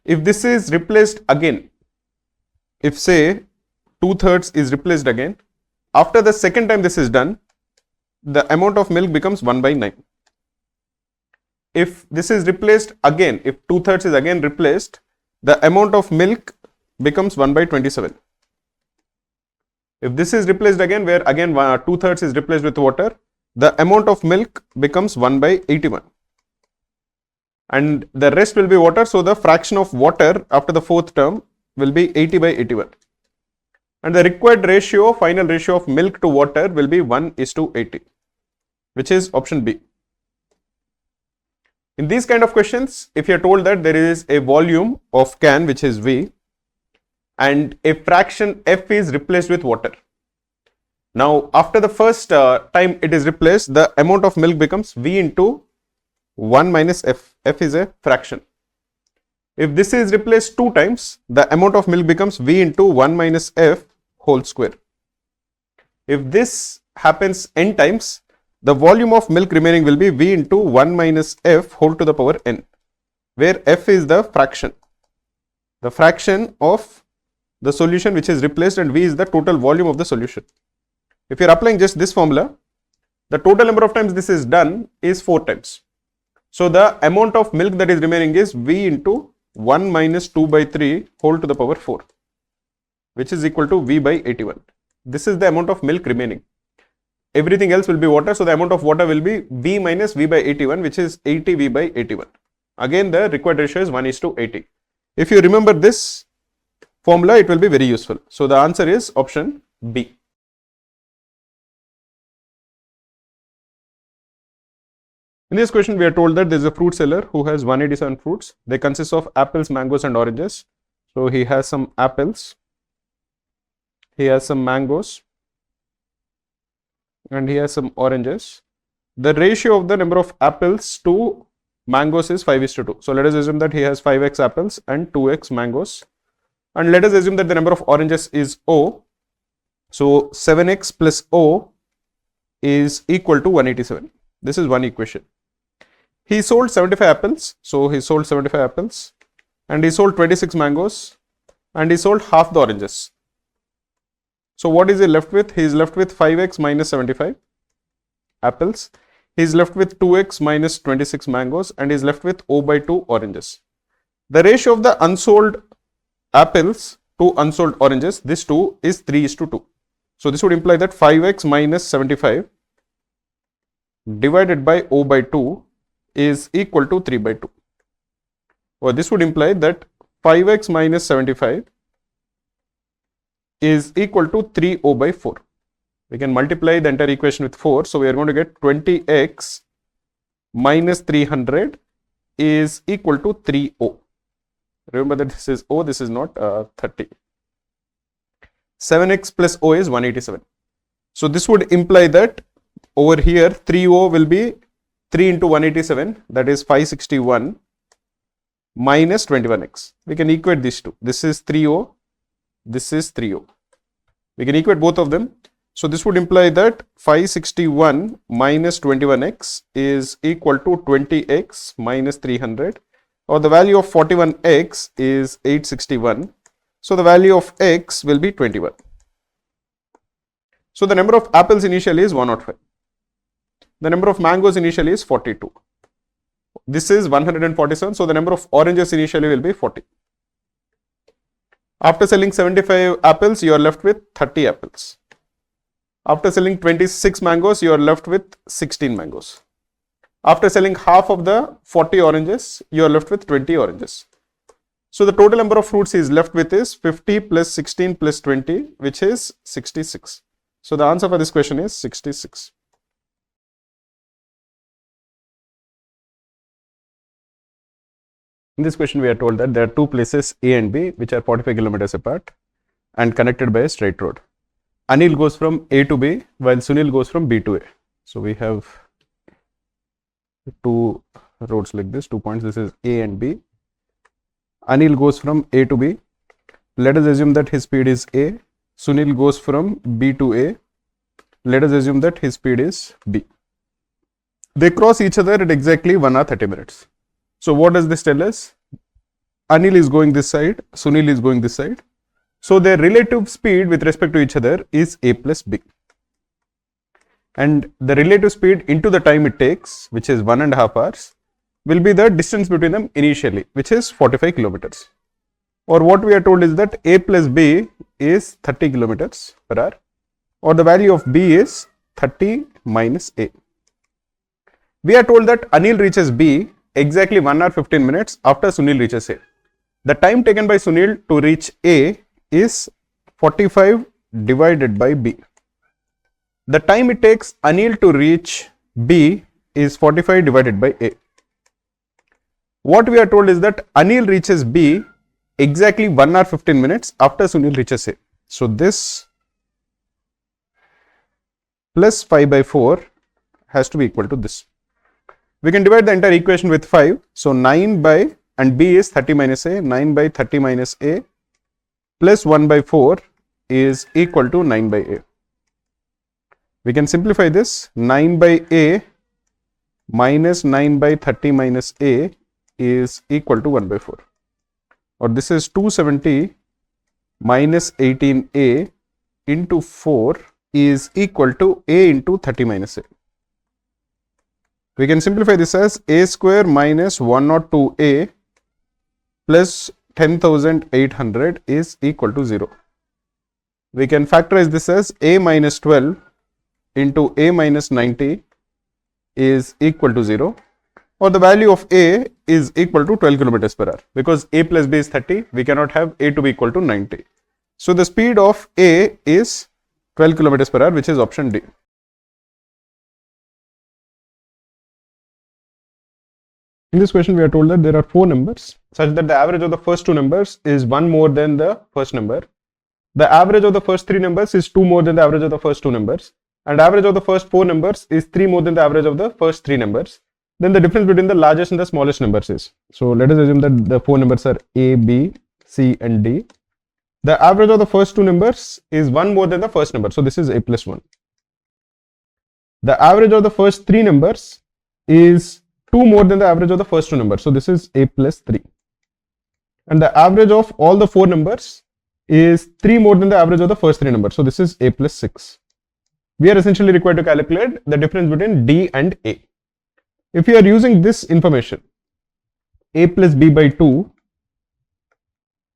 If this is replaced again, if say 2/3 is replaced again, after the second time this is done, the amount of milk becomes 1/9. If this is replaced again, if 2/3 is again replaced, the amount of milk becomes 1/27. If this is replaced again, where again 2/3 is replaced with water, the amount of milk becomes 1/81. And the rest will be water. So the fraction of water after the fourth term will be 80/81. And the required ratio, final ratio of milk to water will be 1:80, which is option B. In these kind of questions, if you are told that there is a volume of can, which is V, and a fraction F is replaced with water. Now, after the first time it is replaced, the amount of milk becomes V into 1 minus F. F is a fraction. If this is replaced 2 times, the amount of milk becomes V into 1 minus F whole square. If this happens n times, the volume of milk remaining will be V into 1 minus F whole to the power n, where F is the fraction of the solution which is replaced, and V is the total volume of the solution. If you are applying just this formula, the total number of times this is done is 4 times. So the amount of milk that is remaining is V into 1 minus 2/3 whole to the power 4, which is equal to V/81. This is the amount of milk remaining. Everything else will be water. So the amount of water will be V minus V/81, which is 80 V/81. Again, the required ratio is 1:80. If you remember this formula, it will be very useful. So the answer is option B. In this question, we are told that there is a fruit seller who has 187 fruits. They consist of apples, mangoes, and oranges. So he has some apples, he has some mangoes, and he has some oranges. The ratio of the number of apples to mangoes is 5:2. So let us assume that he has 5x apples and 2x mangoes. And let us assume that the number of oranges is O. So 7x plus O is equal to 187. This is one equation. He sold 75 apples. So he sold 75 apples, and he sold 26 mangoes, and he sold half the oranges. So what is he left with? He is left with 5x minus 75 apples. He is left with 2x minus 26 mangoes, and he is left with O/2 oranges. The ratio of the unsold apples to unsold oranges, this two, is 3:2. So this would imply that 5x minus 75 divided by O/2 is equal to 3/2. Or this would imply that 5x minus 75 is equal to 3O/4. We can multiply the entire equation with 4. So we are going to get 20x minus 300 is equal to 3O. Remember that this is O, this is not 30. 7x plus O is 187. So this would imply that over here 3O will be 3 into 187, that is 561 minus 21x. We can equate these two. This is 3O, this is 3O. We can equate both of them. So this would imply that 561 minus 21x is equal to 20x minus 300, or the value of 41x is 861. So the value of x will be 21. So the number of apples initially is 105. The number of mangoes initially is 42. This is 147. So the number of oranges initially will be 40. After selling 75 apples, you are left with 30 apples. After selling 26 mangoes, you are left with 16 mangoes. After selling half of the 40 oranges, you are left with 20 oranges. So the total number of fruits he is left with is 50 plus 16 plus 20, which is 66. So the answer for this question is 66. In this question, we are told that there are two places A and B which are 45 kilometers apart and connected by a straight road. Anil goes from A to B while Sunil goes from B to A. So we have two roads like this, 2 points. This is A and B. Anil goes from A to B. Let us assume that his speed is A. Sunil goes from B to A. Let us assume that his speed is B. They cross each other at exactly 1 hour 30 minutes. So what does this tell us? Anil is going this side, Sunil is going this side. So their relative speed with respect to each other is A plus B. And the relative speed into the time it takes, which is 1.5 hours, will be the distance between them initially, which is 45 kilometers. Or what we are told is that A plus B is 30 kilometers per hour, or the value of B is 30 minus A. We are told that Anil reaches B exactly 1 hour 15 minutes after Sunil reaches A. The time taken by Sunil to reach A is 45 divided by B. The time it takes Anil to reach B is 45 divided by A. What we are told is that Anil reaches B exactly 1 hour 15 minutes after Sunil reaches A. So this plus 5 by 4 has to be equal to this. We can divide the entire equation with 5. So 9 by, and B is 30 minus A, 9 by 30 minus A plus 1 by 4 is equal to 9 by A. We can simplify this. 9 by A minus 9 by 30 minus A is equal to 1 by 4. Or this is 270 minus 18A into 4 is equal to A into 30 minus A. We can simplify this as A square minus 102A plus 10,800 is equal to 0. We can factorize this as A minus 12 into A minus 90 is equal to 0, or the value of A is equal to 12 kilometers per hour. Because A plus B is 30, we cannot have A to be equal to 90. So the speed of A is 12 kilometers per hour, which is option D. In this question, we are told that there are 4 numbers such that the average of the first 2 numbers is 1 more than the first number. The average of the first 3 numbers is 2 more than the average of the first 2 numbers. And average of the first 4 numbers is 3 more than the average of the first 3 numbers. Then the difference between the largest and the smallest numbers is. So let us assume that the 4 numbers are A, B, C and D. The average of the first 2 numbers is 1 more than the first number. So this is A plus 1. The average of the first 3 numbers is 2 more than the average of the first 2 numbers. So this is A plus 3. And the average of all the 4 numbers is 3 more than the average of the first 3 numbers. So this is A plus 6. We are essentially required to calculate the difference between D and A. If you are using this information, A plus B by 2,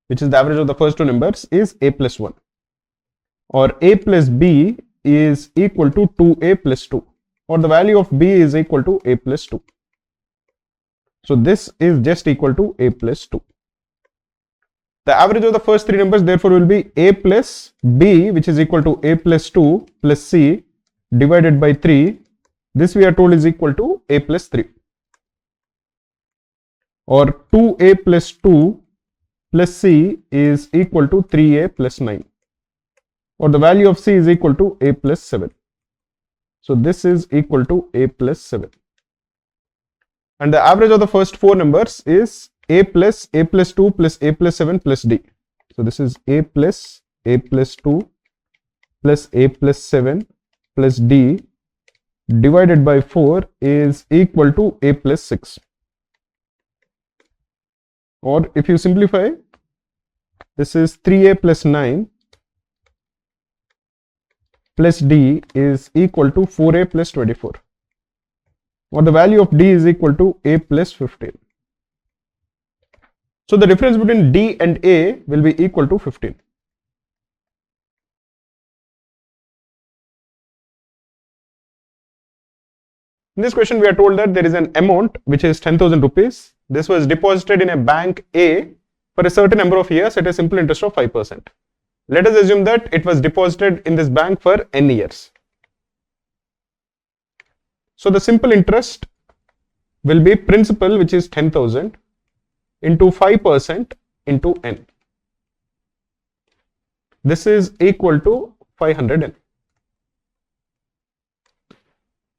which is the average of the first 2 numbers, is A plus 1. Or A plus B is equal to 2A plus 2. Or the value of B is equal to A plus 2. So this is just equal to A plus 2. The average of the first 3 numbers therefore will be A plus B, which is equal to A plus 2 plus C divided by 3. This we are told is equal to A plus 3. Or 2A plus 2 plus C is equal to 3A plus 9. Or the value of C is equal to A plus 7. So this is equal to A plus 7. And the average of the first 4 numbers is A plus 2 plus A plus 7 plus D. So this is A plus 2 plus a plus 7 plus d divided by 4 is equal to a plus 6. Or if you simplify, this is 3a plus 9 plus d is equal to 4a plus 24. Or the value of d is equal to a plus 15. So the difference between d and a will be equal to 15. In this question, we are told that there is an amount which is 10,000 rupees. This was deposited in a bank A for a certain number of years at a simple interest of 5%. Let us assume that it was deposited in this bank for n years. So the simple interest will be principal, which is 10,000 into 5% into n. This is equal to 500n.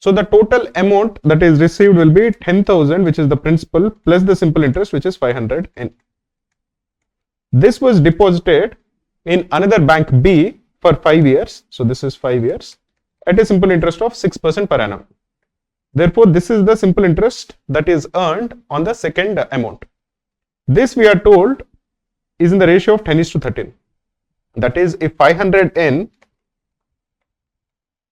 So the total amount that is received will be 10,000, which is the principal, plus the simple interest, which is 500n. This was deposited in another bank B for 5 years. So this is 5 years at a simple interest of 6% per annum. Therefore, this is the simple interest that is earned on the second amount. This, we are told, is in the ratio of 10:13. That is, if 500n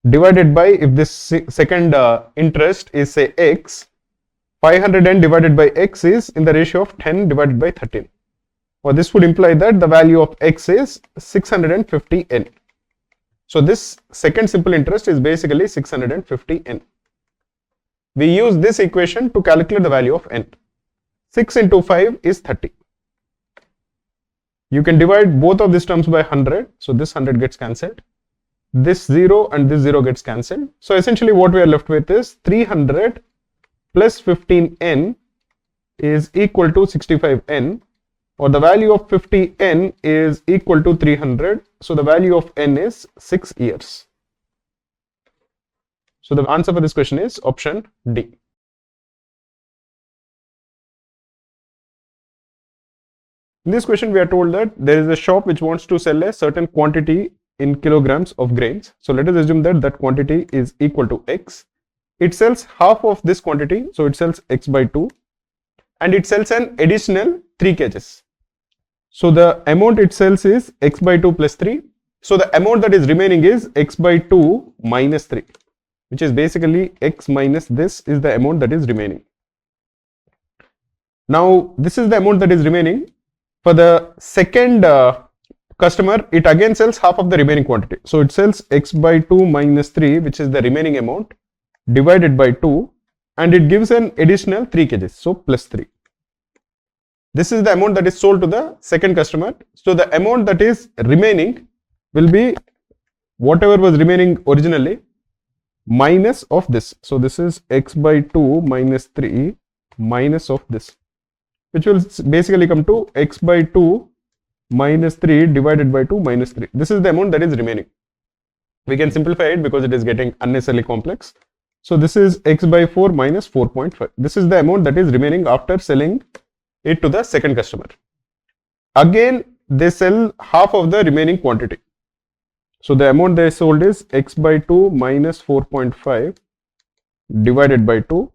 divided by, if this second interest is say x, 500n divided by x is in the ratio of 10 divided by 13. Or this would imply that the value of x is 650n. So this second simple interest is basically 650n. We use this equation to calculate the value of n. 6 into 5 is 30. You can divide both of these terms by 100. So this 100 gets cancelled. This 0 and this 0 gets cancelled. So essentially what we are left with is 300 plus 15n is equal to 65n, or the value of 50n is equal to 300. So the value of n is 6 years. So the answer for this question is option D. In this question, we are told that there is a shop which wants to sell a certain quantity in kilograms of grains. So let us assume that that quantity is equal to x. It sells half of this quantity, so it sells x by 2, and it sells an additional 3 kgs. So the amount it sells is x by 2 plus 3. So the amount that is remaining is x by 2 minus 3, which is basically x minus this is the amount that is remaining. Now this is the amount that is remaining. For the second customer, it again sells half of the remaining quantity. So it sells x by 2 minus 3, which is the remaining amount, divided by 2, and it gives an additional 3 kgs, so plus 3. This is the amount that is sold to the second customer. So the amount that is remaining will be whatever was remaining originally minus of this. So this is x by 2 minus 3 minus of this, which will basically come to x by 2 minus 3 divided by 2 minus 3. This is the amount that is remaining. We can simplify it because it is getting unnecessarily complex. So this is x by 4 minus 4.5. This is the amount that is remaining after selling it to the second customer. Again, they sell half of the remaining quantity. So the amount they sold is x by 2 minus 4.5 divided by 2,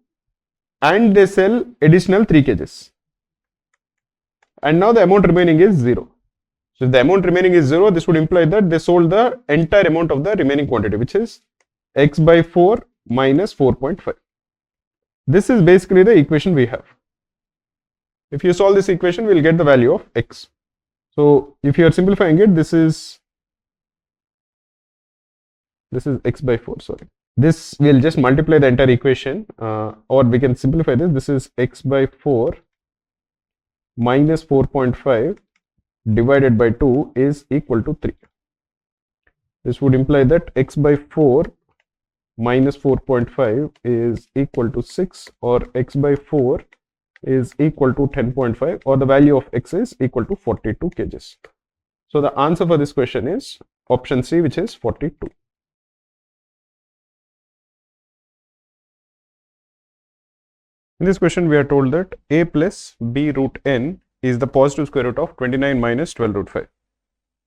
and they sell additional 3 kgs. And now the amount remaining is 0. So if the amount remaining is 0, this would imply that they sold the entire amount of the remaining quantity, which is x by 4 minus 4.5. This is basically the equation we have. If you solve this equation, we will get the value of x. So if you are simplifying it, this is x by 4, sorry. This will just multiply the entire equation, or we can simplify this. This is x by 4 minus 4.5 divided by 2 is equal to 3. This would imply that x by 4 minus 4.5 is equal to 6, or x by 4 is equal to 10.5, or the value of x is equal to 42 kgs. So the answer for this question is option C, which is 42. In this question, we are told that a plus b root n is the positive square root of 29 minus 12 root 5.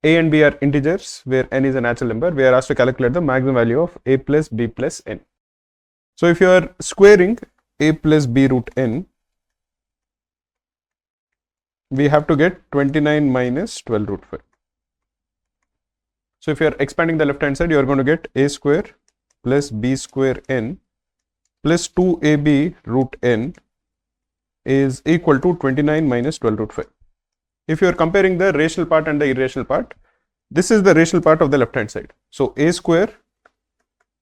A and B are integers where n is a natural number. We are asked to calculate the maximum value of a plus b plus n. So if you are squaring a plus b root n, we have to get 29 minus 12 root 5. So if you are expanding the left hand side, you are going to get a square plus b square n plus 2ab root n is equal to 29 minus 12 root 5. If you are comparing the rational part and the irrational part, this is the rational part of the left hand side. So a square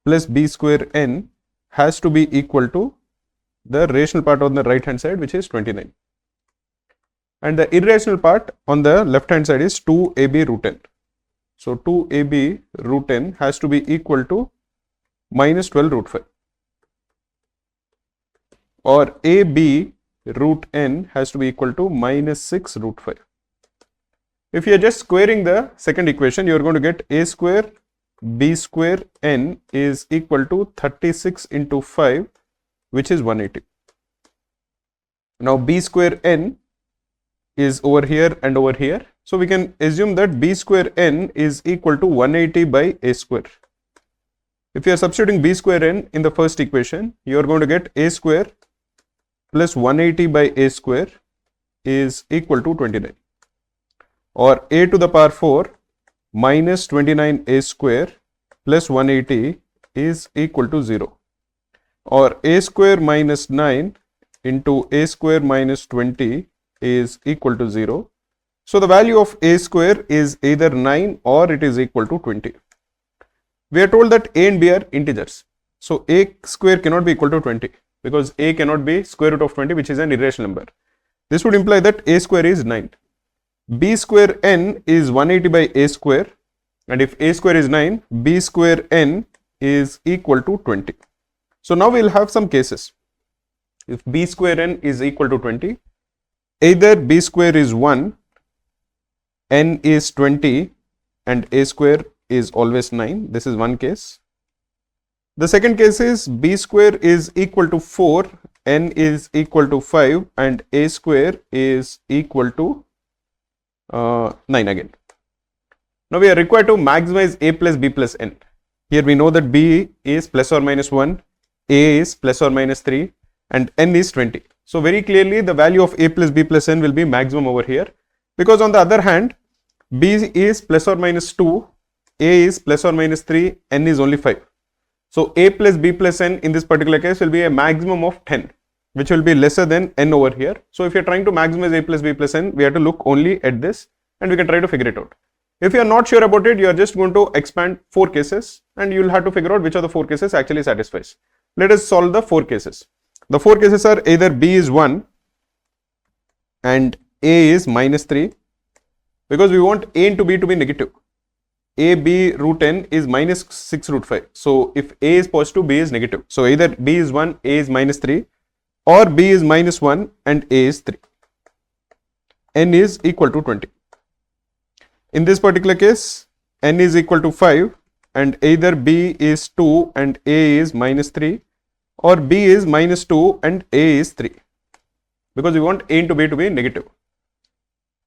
plus b square n has to be equal to the rational part on the right hand side, which is 29. And the irrational part on the left hand side is 2ab root n. So 2ab root n has to be equal to minus 12 root 5. Or ab root n has to be equal to minus 6 root 5. If you are just squaring the second equation, you are going to get a square b square n is equal to 36 into 5, which is 180. Now b square n is over here and over here. So we can assume that b square n is equal to 180 by a square. If you are substituting b square n in the first equation, you are going to get a square plus 180 by a square is equal to 29. Or a to the power 4 minus 29a square plus 180 is equal to 0. Or a square minus 9 into a square minus 20 is equal to 0. So the value of a square is either 9 or it is equal to 20. We are told that a and b are integers. So a square cannot be equal to 20 because a cannot be square root of 20, which is an irrational number. This would imply that a square is 9. B square n is 180 by a square, and if a square is 9, b square n is equal to 20. So now we will have some cases. If b square n is equal to 20, either b square is 1, n is 20, and a square is always 9. This is one case. The second case is b square is equal to 4, n is equal to 5, and a square is equal to 9 again. Now we are required to maximize a plus b plus n. Here we know that b is plus or minus 1, a is plus or minus 3, and n is 20. So very clearly the value of a plus b plus n will be maximum over here, because on the other hand b is plus or minus 2, a is plus or minus 3, n is only 5. So a plus b plus n in this particular case will be a maximum of 10, which will be lesser than n over here. So if you are trying to maximize a plus b plus n, we have to look only at this and we can try to figure it out. If you are not sure about it, you are just going to expand 4 cases and you will have to figure out which of the 4 cases actually satisfies. Let us solve the 4 cases. The 4 cases are either b is 1 and a is minus 3, because we want a into b to be negative. A b root n is minus 6 root 5. So if a is positive, b is negative. So either b is 1, a is minus 3, or b is minus 1 and a is 3. N is equal to 20. In this particular case, n is equal to 5 and either b is 2 and a is minus 3, or b is minus 2 and a is 3, because we want a into b to be negative.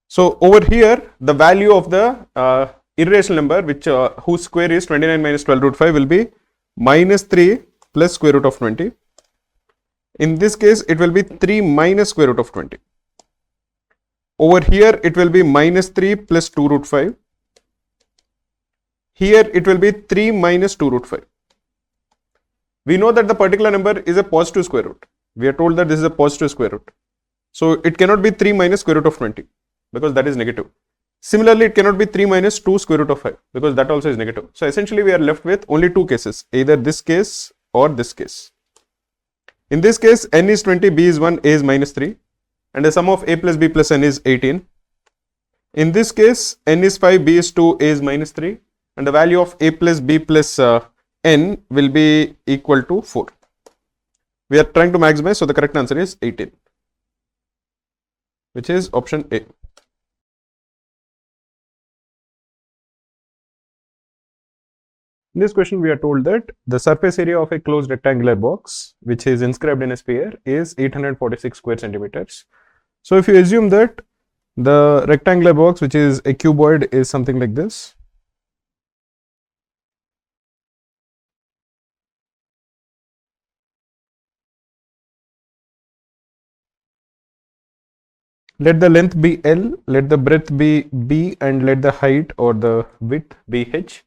So over here the value of the irrational number which whose square is 29 minus 12 root 5 will be minus 3 plus square root of 20. In this case it will be 3 minus square root of 20. Over here it will be minus 3 plus 2 root 5. Here it will be 3 minus 2 root 5. We know that the particular number is a positive square root. We are told that this is a positive square root. So it cannot be 3 minus square root of 20, because that is negative. Similarly, it cannot be 3 minus 2 square root of 5, because that also is negative. So essentially we are left with only 2 cases, either this case or this case. In this case, n is 20, b is 1, a is minus 3, and the sum of a plus b plus n is 18. In this case, n is 5, b is 2, a is minus 3, and the value of a plus b plus n will be equal to 4. We are trying to maximize, so the correct answer is 18, which is option A. In this question, we are told that the surface area of a closed rectangular box, which is inscribed in a sphere, is 846 square centimeters. So if you assume that The rectangular box, which is a cuboid, is something like this. Let the length be L, let the breadth be B, and let the height or the width be H.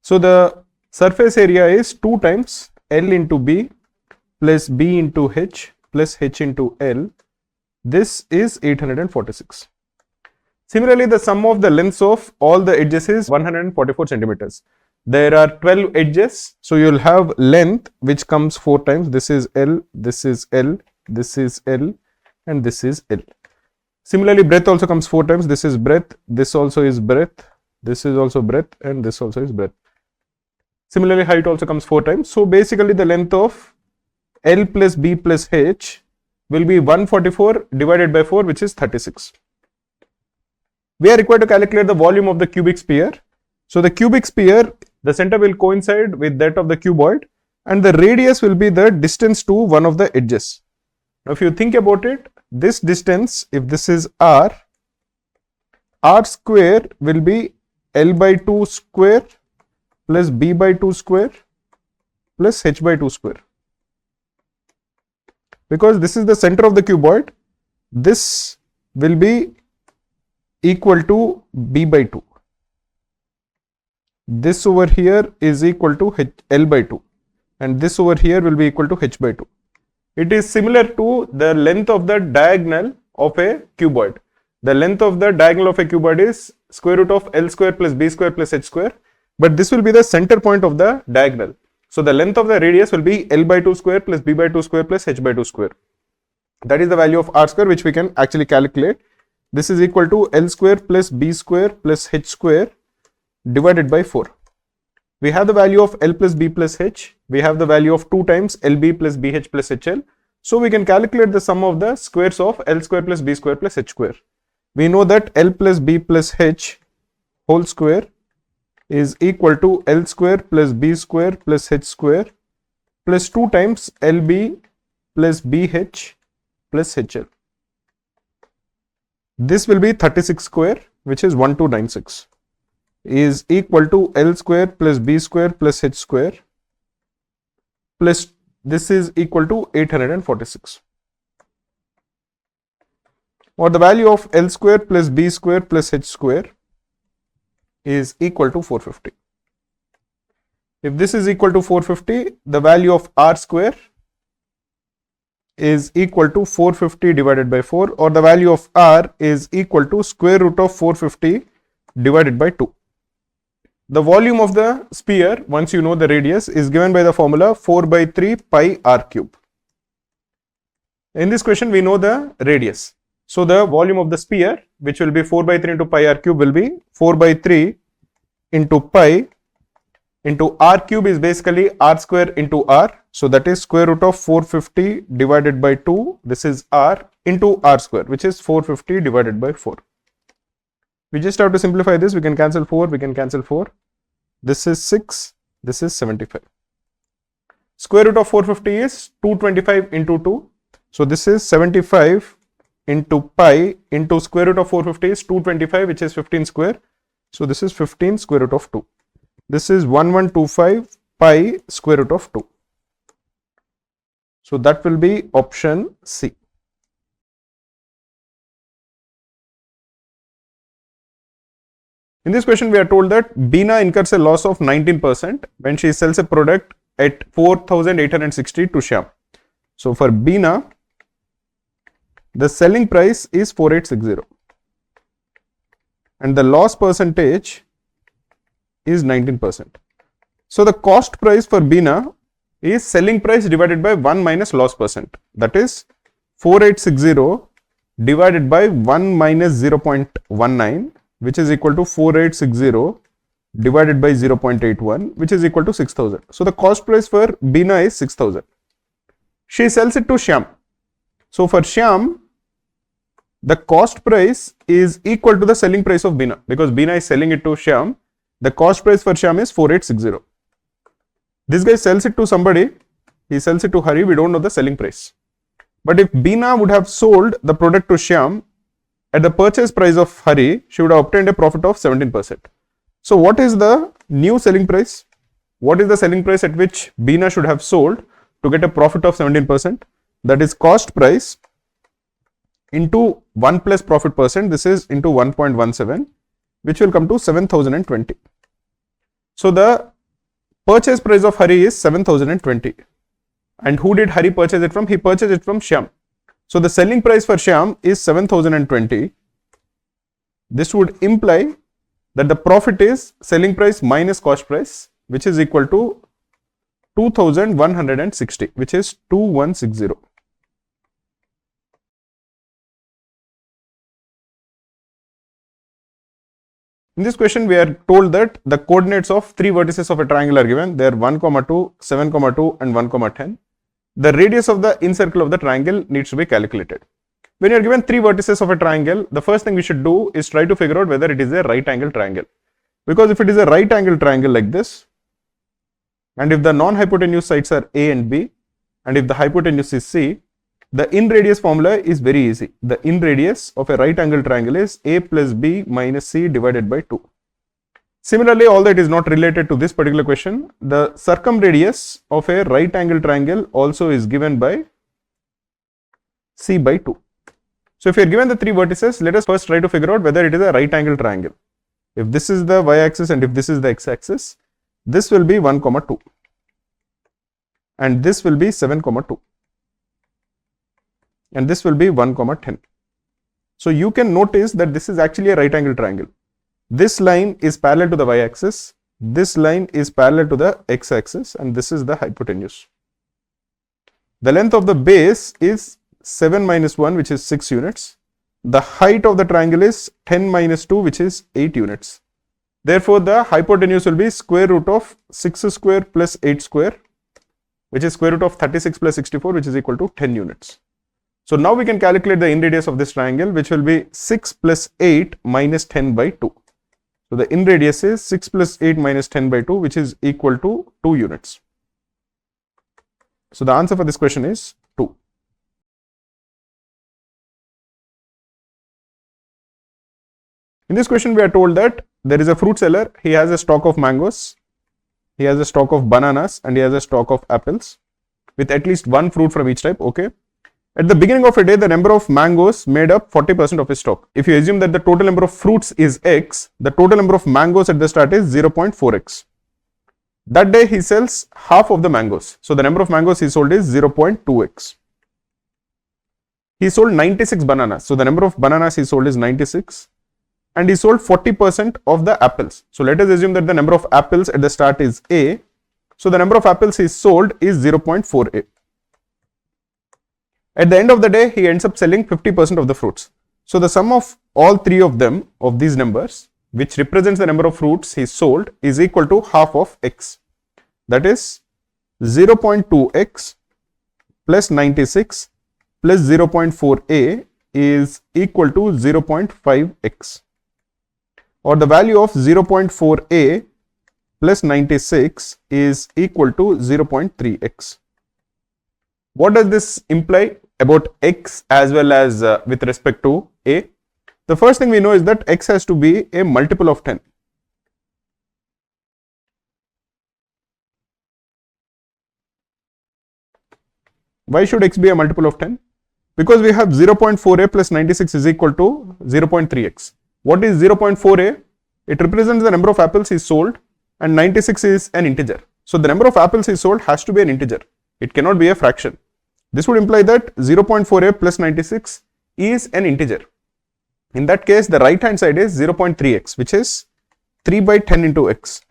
So the surface area is 2 times L into B plus B into H plus H into L. This is 846. Similarly, the sum of the lengths of all the edges is 144 centimeters. There are 12 edges, so you will have length which comes 4 times. This is L, this is L, this is L, and this is L. Similarly, breadth also comes 4 times. This is breadth, this also is breadth, this is also breadth, and this also is breadth. Similarly, height also comes 4 times. So basically, the length of L plus B plus H will be 144 divided by 4, which is 36. We are required to calculate the volume of the cubic sphere. So the cubic sphere, the center will coincide with that of the cuboid, and the radius will be the distance to one of the edges. Now, if you think about it, this distance, if this is R square will be L by 2 square plus B by 2 square plus H by 2 square. Because this is the center of the cuboid, this will be equal to B by 2. This over here is equal to L by 2, and this over here will be equal to H by 2. It is similar to the length of the diagonal of a cuboid. The length of the diagonal of a cuboid is square root of L square plus B square plus H square, but this will be the center point of the diagonal. So the length of the radius will be L by 2 square plus B by 2 square plus H by 2 square. That is the value of R square, which we can actually calculate. This is equal to L square plus B square plus H square divided by 4. We have the value of L plus B plus H. We have the value of 2 times LB plus BH plus HL. So we can calculate the sum of the squares of L square plus B square plus H square. We know that L plus B plus H whole square is equal to L square plus B square plus H square plus 2 times LB plus BH plus HL. This will be 36 square, which is 1296. Is equal to L square plus B square plus H square plus this is equal to 846. Or the value of L square plus B square plus H square is equal to 450. If this is equal to 450, the value of R square is equal to 450 divided by 4, or the value of R is equal to square root of 450 divided by 2. The volume of the sphere, once you know the radius, is given by the formula 4 by 3 pi r cube. In this question, we know the radius. So the volume of the sphere, which will be 4 by 3 into pi r cube, will be 4 by 3 into pi into r cube is basically r square into r. So that is square root of 450 divided by 2. This is r into r square, which is 450 divided by 4. We just have to simplify this. We can cancel 4, we can cancel 4. This is 6, this is 75. Square root of 450 is 225 into 2. So this is 75 into pi into square root of 450 is 225, which is 15 square. So this is 15 square root of 2. This is 1125 pi square root of 2. So that will be option C. In this question, we are told that Bina incurs a loss of 19% when she sells a product at 4,860 to Shyam. So for Bina, the selling price is 4860 and the loss percentage is 19%. So the cost price for Bina is selling price divided by 1 minus loss percent. That is 4860 divided by 1 minus 0.19, which is equal to 4860 divided by 0.81, which is equal to 6000. So the cost price for Bina is 6000. She sells it to Shyam. So for Shyam, the cost price is equal to the selling price of Bina, because Bina is selling it to Shyam. The cost price for Shyam is 4860. This guy sells it to somebody, he sells it to Hari, we don't know the selling price. But if Bina would have sold the product to Shyam at the purchase price of Hari, she would have obtained a profit of 17%. So what is the new selling price? What is the selling price at which Beena should have sold to get a profit of 17%? That is cost price into 1 plus profit percent. This is into 1.17, which will come to 7020. So the purchase price of Hari is 7020. And who did Hari purchase it from? He purchased it from Shyam. So the selling price for Shyam is 7020. This would imply that the profit is selling price minus cost price, which is equal to 2160, which is 2160. In this question, we are told that the coordinates of three vertices of a triangle are given. They are 1, 2, 7, 2 and 1, 10. The radius of the incircle of the triangle needs to be calculated. When you are given three vertices of a triangle, the first thing we should do is try to figure out whether it is a right angle triangle. Because if it is a right angle triangle like this, and if the non-hypotenuse sides are A and B, and if the hypotenuse is C, the in radius formula is very easy. The in radius of a right angle triangle is A plus B minus C divided by 2. Similarly, although it is not related to this particular question, the circumradius of a right angle triangle also is given by C by 2. So if you are given the three vertices, let us first try to figure out whether it is a right angle triangle. If this is the y-axis and if this is the x-axis, this will be 1, 2 and this will be 7, 2 and this will be 1, 10. So you can notice that this is actually a right angle triangle. This line is parallel to the y-axis, this line is parallel to the x-axis, and this is the hypotenuse. The length of the base is 7 minus 1, which is 6 units. The height of the triangle is 10 minus 2, which is 8 units. Therefore, the hypotenuse will be square root of 6 square plus 8 square, which is square root of 36 plus 64, which is equal to 10 units. So now we can calculate the in radius of this triangle, which will be 6 plus 8 minus 10 by 2. So the in radius is 6 plus 8 minus 10 by 2, which is equal to 2 units. So the answer for this question is 2. In this question, we are told that there is a fruit seller. He has a stock of mangoes, he has a stock of bananas, and he has a stock of apples with at least one fruit from each type. Okay. At the beginning of a day, the number of mangoes made up 40% of his stock. If you assume that the total number of fruits is x, the total number of mangoes at the start is 0.4x. That day, he sells half of the mangoes. So the number of mangoes he sold is 0.2x. He sold 96 bananas. So the number of bananas he sold is 96. And he sold 40% of the apples. So let us assume that the number of apples at the start is A. So the number of apples he sold is 0.4A. At the end of the day, he ends up selling 50% of the fruits. So the sum of all three of them, of these numbers, which represents the number of fruits he sold, is equal to half of x. That is 0.2x plus 96 plus 0.4a is equal to 0.5x. Or the value of 0.4a plus 96 is equal to 0.3x. What does this imply about x as well as with respect to a? The first thing we know is that x has to be a multiple of 10. Why should x be a multiple of 10? Because we have 0.4a plus 96 is equal to 0.3x. What is 0.4a? It represents the number of apples he sold, and 96 is an integer. So the number of apples he sold has to be an integer. It cannot be a fraction. This would imply that 0.4a plus 96 is an integer. In that case, the right hand side is 0.3x, which is 3 by 10 into x.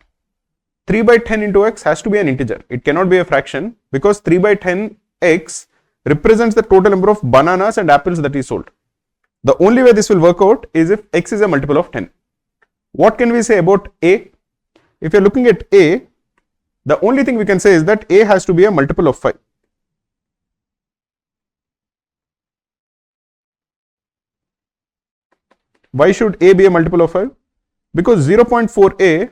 3 by 10 into x has to be an integer. It cannot be a fraction because 3 by 10x represents the total number of bananas and apples that he sold. The only way this will work out is if x is a multiple of 10. What can we say about a? If you're looking at a, the only thing we can say is that a has to be a multiple of 5. Why should a be a multiple of 5? Because 0.4a,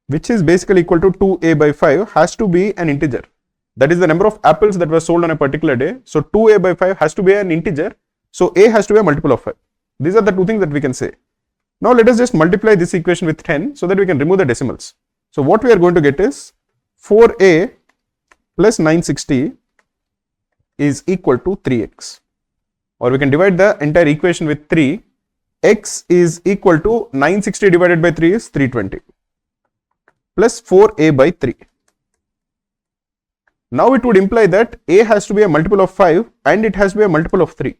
which is basically equal to 2a by 5, has to be an integer. That is the number of apples that were sold on a particular day. So 2a by 5 has to be an integer So A has to be a multiple of 5. These are the two things that we can say. Now let us just multiply this equation with 10 so that we can remove the decimals. So what we are going to get is 4A plus 960 is equal to 3x. Or we can divide the entire equation with 3. X is equal to 960 divided by 3 is 320 plus 4A by 3. Now it would imply that A has to be a multiple of 5 and it has to be a multiple of 3.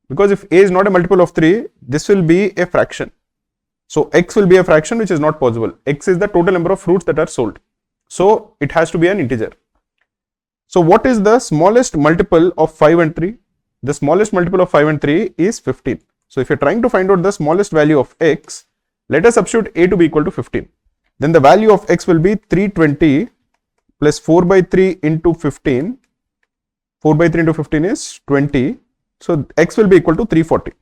Because if A is not a multiple of 3, this will be a fraction. So X will be a fraction, which is not possible. X is the total number of fruits that are sold. So it has to be an integer. So what is the smallest multiple of 5 and 3? The smallest multiple of 5 and 3 is 15. So if you're trying to find out the smallest value of X, let us substitute A to be equal to 15. Then the value of X will be 320 plus 4 by 3 into 15. 4 by 3 into 15 is 20. So X will be equal to 340.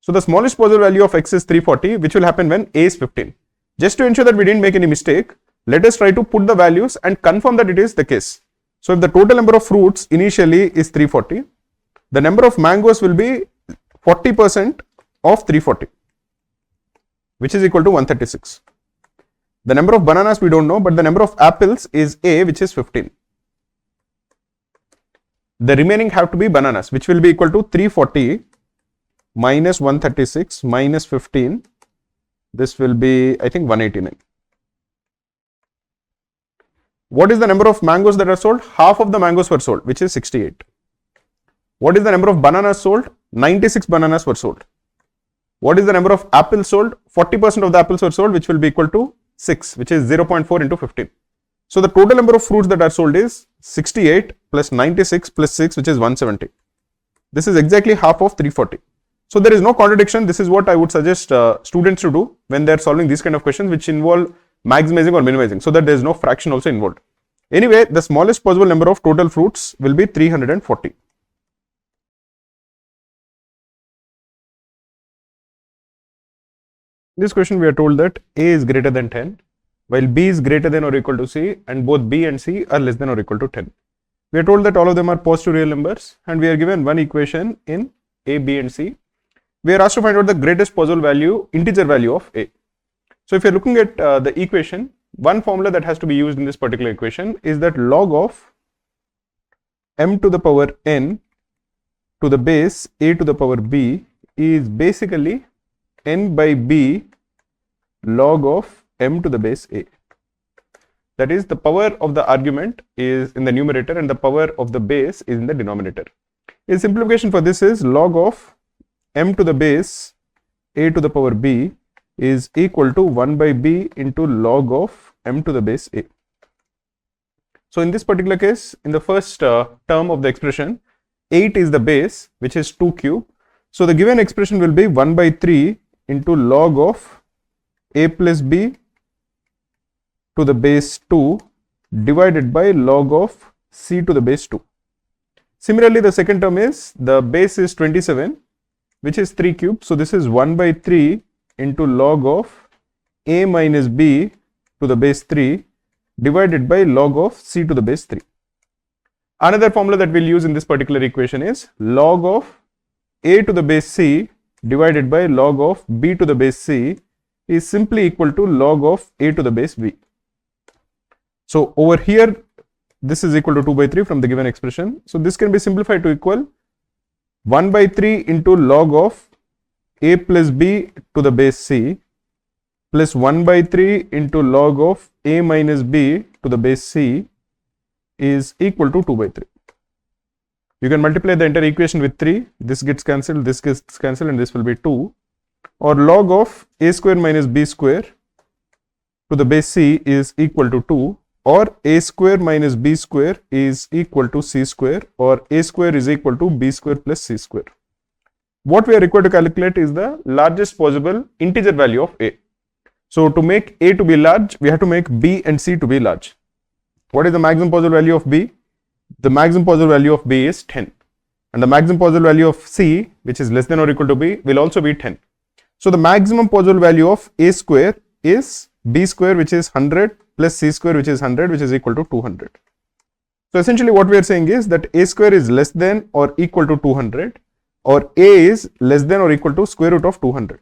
So the smallest possible value of X is 340, which will happen when A is 15. Just to ensure that we didn't make any mistake, let us try to put the values and confirm that it is the case. So if the total number of fruits initially is 340, the number of mangoes will be 40% of 340, which is equal to 136. The number of bananas we don't know, but the number of apples is A, which is 15. The remaining have to be bananas, which will be equal to 340 minus 136 minus 15. This will be, I think, 189. What is the number of mangoes that are sold? Half of the mangoes were sold, which is 68. What is the number of bananas sold? 96 bananas were sold. What is the number of apples sold? 40% of the apples were sold, which will be equal to 6, which is 0.4 into 15. So the total number of fruits that are sold is 68 plus 96 plus 6, which is 170. This is exactly half of 340. So there is no contradiction. This is what I would suggest students to do when they are solving these kind of questions which involve maximizing or minimizing, so that there is no fraction also involved. Anyway, the smallest possible number of total fruits will be 340. In this question, we are told that A is greater than 10, while B is greater than or equal to C, and both B and C are less than or equal to 10. We are told that all of them are positive real numbers, and we are given one equation in A, B, and C. We are asked to find out the greatest possible value, integer value of A. So if you are looking at the equation, one formula that has to be used in this particular equation is that log of m to the power n to the base a to the power b is basically n by b log of m to the base a. That is, the power of the argument is in the numerator and the power of the base is in the denominator. A simplification for this is log of m to the base a to the power b is equal to 1 by b into log of m to the base a. So in this particular case, in the first term of the expression, 8 is the base, which is 2 cube. So the given expression will be 1 by 3 into log of a plus b to the base 2 divided by log of c to the base 2. Similarly, the second term is the base is 27, which is 3 cube. So this is 1 by 3 into log of a minus b to the base 3 divided by log of c to the base 3. Another formula that we'll use in this particular equation is log of a to the base c divided by log of b to the base c is simply equal to log of a to the base b. So over here, this is equal to 2 by 3 from the given expression. So this can be simplified to equal 1 by 3 into log of a plus b to the base c plus 1 by 3 into log of a minus b to the base c is equal to 2 by 3. You can multiply the entire equation with 3. This gets cancelled, this gets cancelled, and this will be 2. Or log of a square minus b square to the base c is equal to 2. Or a square minus b square is equal to c square, or a square is equal to b square plus c square. What we are required to calculate is the largest possible integer value of a. So to make a to be large, we have to make b and c to be large. What is the maximum possible value of b? The maximum possible value of b is 10. And the maximum possible value of c, which is less than or equal to b, will also be 10. So the maximum possible value of a square is b square, which is 100, plus c square, which is 100, which is equal to 200. So essentially what we are saying is that a square is less than or equal to 200, or a is less than or equal to square root of 200.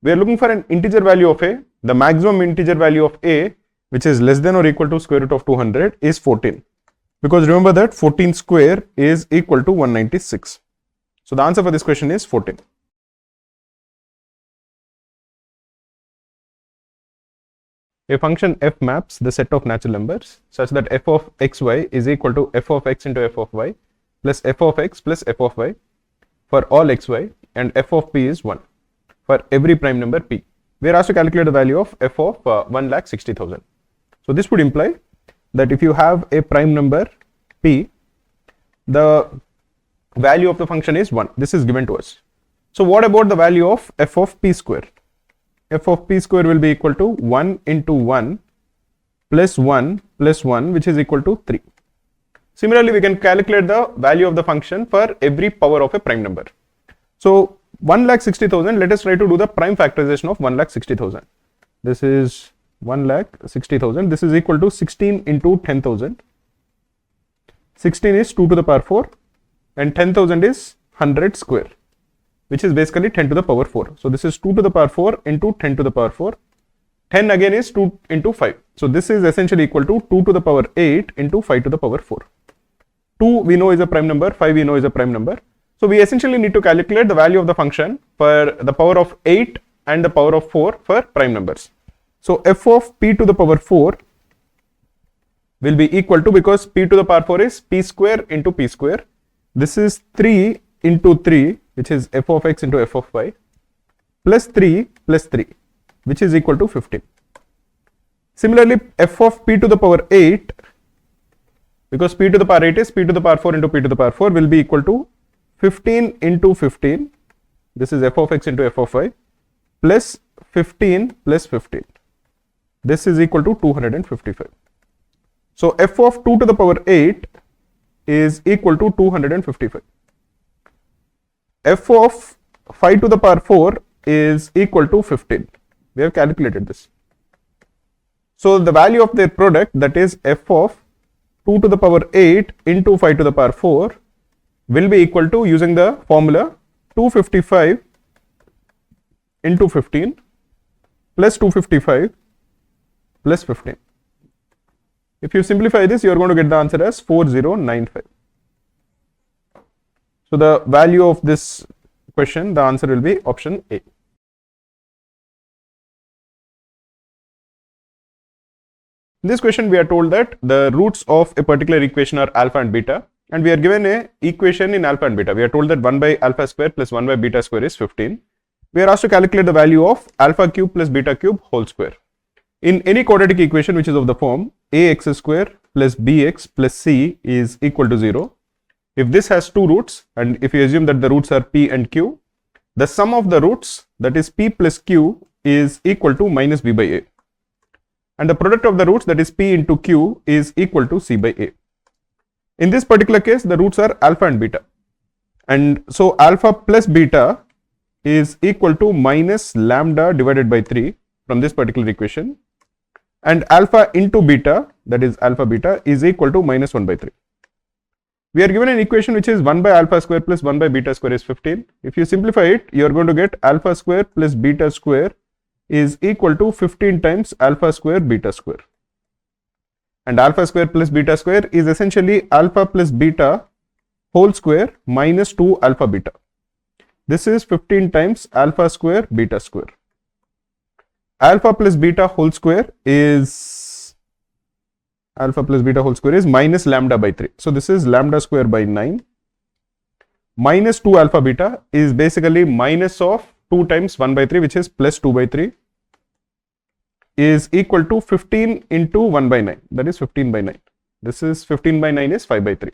We are looking for an integer value of a. The maximum integer value of a, which is less than or equal to square root of 200, is 14. Because remember that 14 square is equal to 196. So the answer for this question is 14. A function f maps the set of natural numbers such that f of xy is equal to f of x into f of y plus f of x plus f of y for all xy, and f of p is 1 for every prime number p. We are asked to calculate the value of f of 1,60,000. So this would imply that if you have a prime number p, the value of the function is 1. This is given to us. So what about the value of f of p square? F of p square will be equal to 1 into 1 plus 1 plus 1, which is equal to 3. Similarly, we can calculate the value of the function for every power of a prime number. So 1,60,000, let us try to do the prime factorization of 1,60,000. This is 1,60,000. This is equal to 16 into 10,000. 16 is 2 to the power 4 and 10,000 is 100 square, which is basically 10 to the power 4. So this is 2 to the power 4 into 10 to the power 4. 10 again is 2 into 5. So this is essentially equal to 2 to the power 8 into 5 to the power 4. 2 we know is a prime number, 5 we know is a prime number. So we essentially need to calculate the value of the function for the power of 8 and the power of 4 for prime numbers. So f of p to the power 4 will be equal to, because p to the power 4 is p square into p square. This is 3 into 3, which is f of x into f of y, plus 3, which is equal to 15. Similarly, f of p to the power 8, because p to the power 8 is p to the power 4 into p to the power 4, will be equal to 15 into 15. This is f of x into f of y, plus 15 plus 15. This is equal to 255. So f of 2 to the power 8 is equal to 255. F of 5 to the power 4 is equal to 15. We have calculated this. So the value of their product, that is f of 2 to the power 8 into 5 to the power 4, will be equal to, using the formula, 255 into 15 plus 255 plus 15. If you simplify this, you are going to get the answer as 4095. So the value of this question, the answer will be option A. In this question, we are told that the roots of a particular equation are alpha and beta, and we are given a equation in alpha and beta. We are told that 1 by alpha square plus 1 by beta square is 15. We are asked to calculate the value of alpha cube plus beta cube whole square. In any quadratic equation which is of the form ax square plus bx plus c is equal to 0, if this has two roots, and if you assume that the roots are p and q, the sum of the roots, that is p plus q, is equal to minus b by a. And the product of the roots, that is p into q, is equal to c by a. In this particular case, the roots are alpha and beta. And so alpha plus beta is equal to minus lambda divided by 3 from this particular equation. And alpha into beta, that is alpha beta, is equal to minus 1 by 3. We are given an equation which is 1 by alpha square plus 1 by beta square is 15. If you simplify it, you are going to get alpha square plus beta square is equal to 15 times alpha square beta square. And alpha square plus beta square is essentially alpha plus beta whole square minus 2 alpha beta. This is 15 times alpha square beta square. Alpha plus beta whole square is minus lambda by 3. So this is lambda square by 9. Minus 2 alpha beta is basically minus of 2 times 1 by 3, which is plus 2 by 3, is equal to 15 into 1 by 9, that is 15 by 9. This is 15 by 9 is 5 by 3.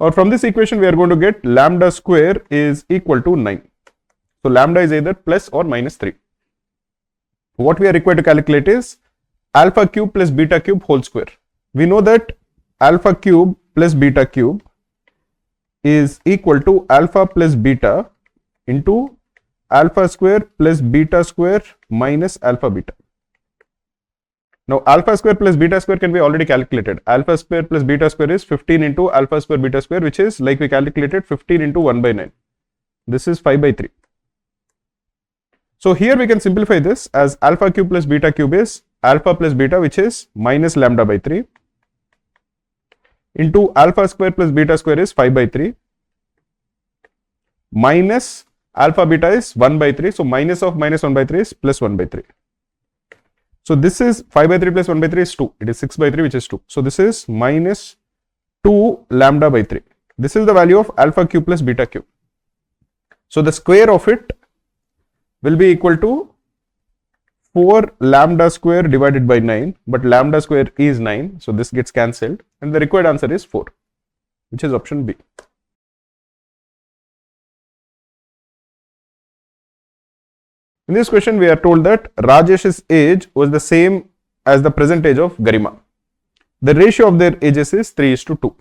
Or from this equation, we are going to get lambda square is equal to 9. So lambda is either plus or minus 3. What we are required to calculate is alpha cube plus beta cube whole square. We know that alpha cube plus beta cube is equal to alpha plus beta into alpha square plus beta square minus alpha beta. Now alpha square plus beta square can be already calculated. Alpha square plus beta square is 15 into alpha square beta square, which is like we calculated 15 into 1 by 9. This is 5 by 3. So here we can simplify this as alpha cube plus beta cube is alpha plus beta, which is minus lambda by 3, into alpha square plus beta square is 5 by 3, minus alpha beta is 1 by 3. So minus of minus 1 by 3 is plus 1 by 3. So this is 5 by 3 plus 1 by 3 is 2. It is 6 by 3, which is 2. So this is minus 2 lambda by 3. This is the value of alpha cube plus beta cube. So the square of it will be equal to 4 lambda square divided by 9, but lambda square is 9. So this gets cancelled and the required answer is 4, which is option B. In this question, we are told that Rajesh's age was the same as the present age of Garima. The ratio of their ages is 3:2.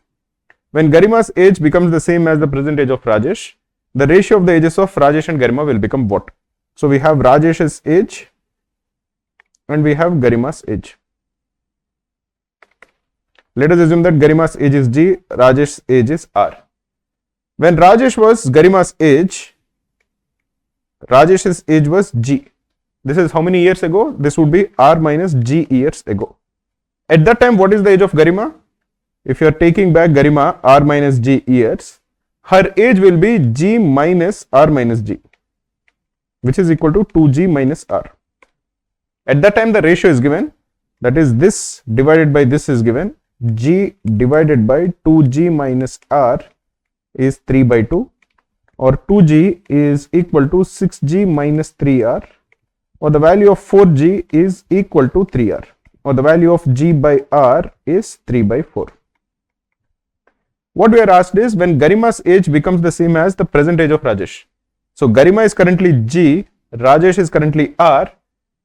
When Garima's age becomes the same as the present age of Rajesh, the ratio of the ages of Rajesh and Garima will become what? So we have Rajesh's age and we have Garima's age. Let us assume that Garima's age is G, Rajesh's age is R. When Rajesh was Garima's age, Rajesh's age was G. This is how many years ago? This would be R minus G years ago. At that time, what is the age of Garima? If you are taking back Garima R minus G years, her age will be G minus R minus G, which is equal to 2G minus R. At that time, the ratio is given, that is this divided by this is given. G divided by 2G minus R is 3 by 2. Or 2G is equal to 6G minus 3R, or the value of 4G is equal to 3R, or the value of G by R is 3 by 4. What we are asked is when Garima's age becomes the same as the present age of Rajesh. So Garima is currently G, Rajesh is currently R.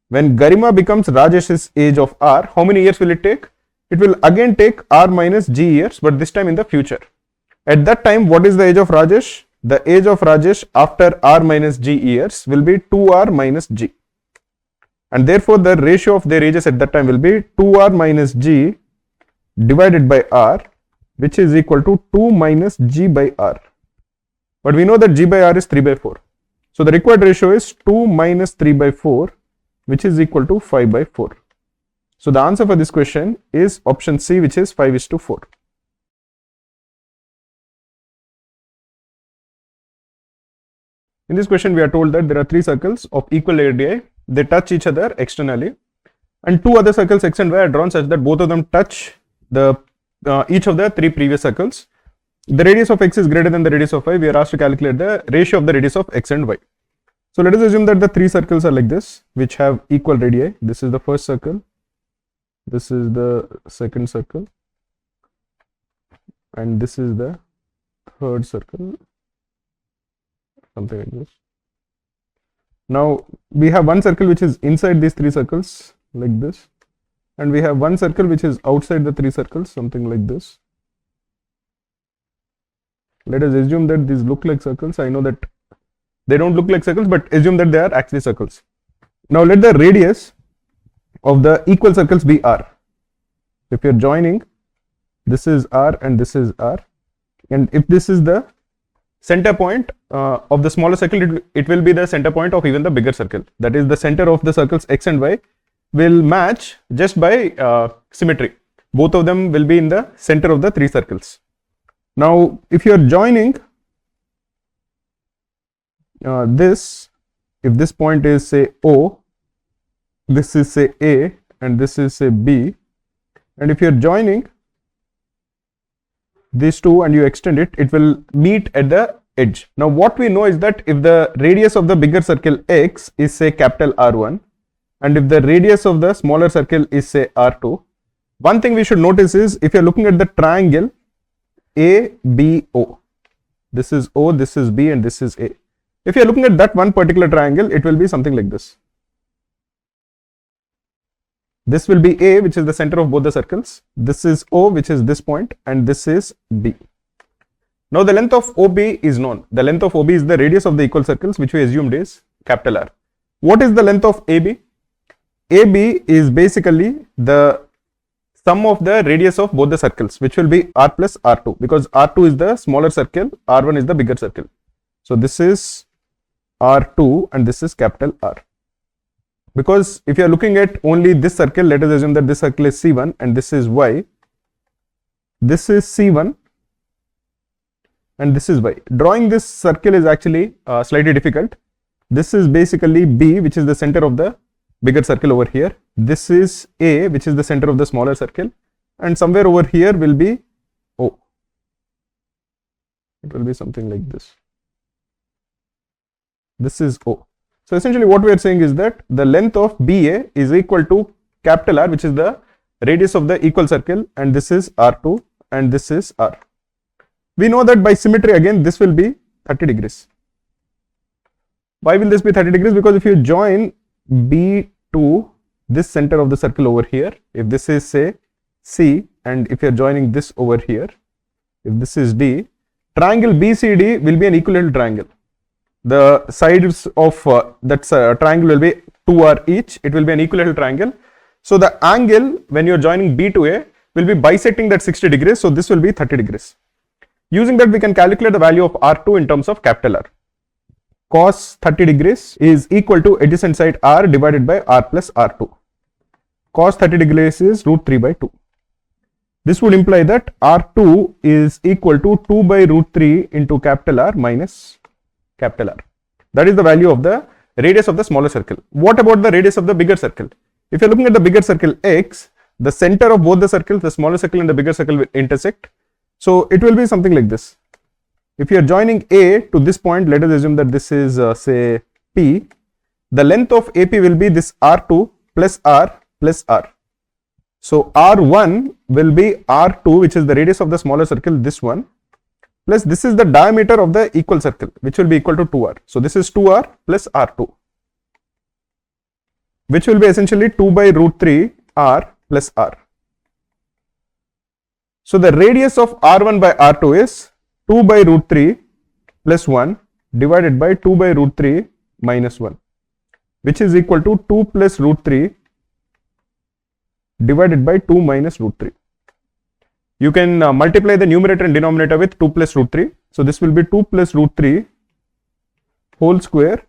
When Garima becomes Rajesh's age of R, how many years will it take? It will again take R minus G years, but this time in the future. At that time, what is the age of Rajesh? The age of Rajesh after R minus G years will be 2R minus G. And therefore, the ratio of their ages at that time will be 2R minus G divided by R, which is equal to 2 minus G by R. But we know that G by R is 3 by 4. So the required ratio is 2 minus 3 by 4, which is equal to 5 by 4. So the answer for this question is option C, which is 5:4. In this question, we are told that there are 3 circles of equal radii. They touch each other externally, and 2 other circles X and Y are drawn such that both of them touch each of the 3 previous circles. The radius of X is greater than the radius of Y. We are asked to calculate the ratio of the radius of X and Y. So let us assume that the 3 circles are like this, which have equal radii. This is the first circle, this is the second circle, and this is the third circle. Something like this. Now we have one circle which is inside these 3 circles like this, and we have one circle which is outside the 3 circles, something like this. Let us assume that these look like circles. I know that they don't look like circles, but assume that they are actually circles. Now let the radius of the equal circles be R. If you are joining, this is R and this is R, and if this is the center point of the smaller circle, it will be the center point of even the bigger circle. That is, the center of the circles X and Y will match just by symmetry. Both of them will be in the center of the 3 circles. Now, if you are joining if this point is say O, this is say A, and this is say B, and if you are joining these two and you extend it, it will meet at the edge. Now what we know is that if the radius of the bigger circle X is say capital R1, and if the radius of the smaller circle is say R2, one thing we should notice is if you are looking at the triangle ABO, this is O, this is B, and this is A. If you are looking at that one particular triangle, it will be something like this. This will be A, which is the center of both the circles. This is O, which is this point, and this is B. Now the length of OB is known. The length of OB is the radius of the equal circles, which we assumed is capital R. What is the length of AB? AB is basically the sum of the radius of both the circles, which will be R plus R2, because R2 is the smaller circle, R1 is the bigger circle. So this is R2 and this is capital R. Because if you are looking at only this circle, let us assume that this circle is C1 and this is Y. This is C1 and this is Y. Drawing this circle is actually slightly difficult. This is basically B, which is the center of the bigger circle over here. This is A, which is the center of the smaller circle, and somewhere over here will be O. It will be something like this. This is O. So essentially what we are saying is that the length of BA is equal to capital R, which is the radius of the equal circle, and this is R2 and this is R. We know that by symmetry again this will be 30 degrees. Why will this be 30 degrees? Because if you join B to this center of the circle over here, if this is say C and if you are joining this over here, if this is D, triangle BCD will be an equilateral triangle. The sides of that triangle will be 2R each. It will be an equilateral triangle. So the angle when you are joining B to A will be bisecting that 60 degrees. So this will be 30 degrees. Using that, we can calculate the value of R2 in terms of capital R. Cos 30 degrees is equal to adjacent side R divided by R plus R2. Cos 30 degrees is root 3 by 2. This would imply that R2 is equal to 2 by root 3 into capital R minus capital R. That is the value of the radius of the smaller circle. What about the radius of the bigger circle? If you are looking at the bigger circle X, the center of both the circles, the smaller circle and the bigger circle will intersect. So it will be something like this. If you are joining A to this point, let us assume that this is say P, the length of AP will be this R2 plus R plus R. So R1 will be R2, which is the radius of the smaller circle, this one, plus this is the diameter of the equal circle, which will be equal to 2R. So this is 2R plus R2, which will be essentially 2 by root 3 R plus R. So the radius of R1 by R2 is 2 by root 3 plus 1 divided by 2 by root 3 minus 1, which is equal to 2 plus root 3 divided by 2 minus root 3. You can multiply the numerator and denominator with 2 plus root 3. So this will be 2 plus root 3 whole square.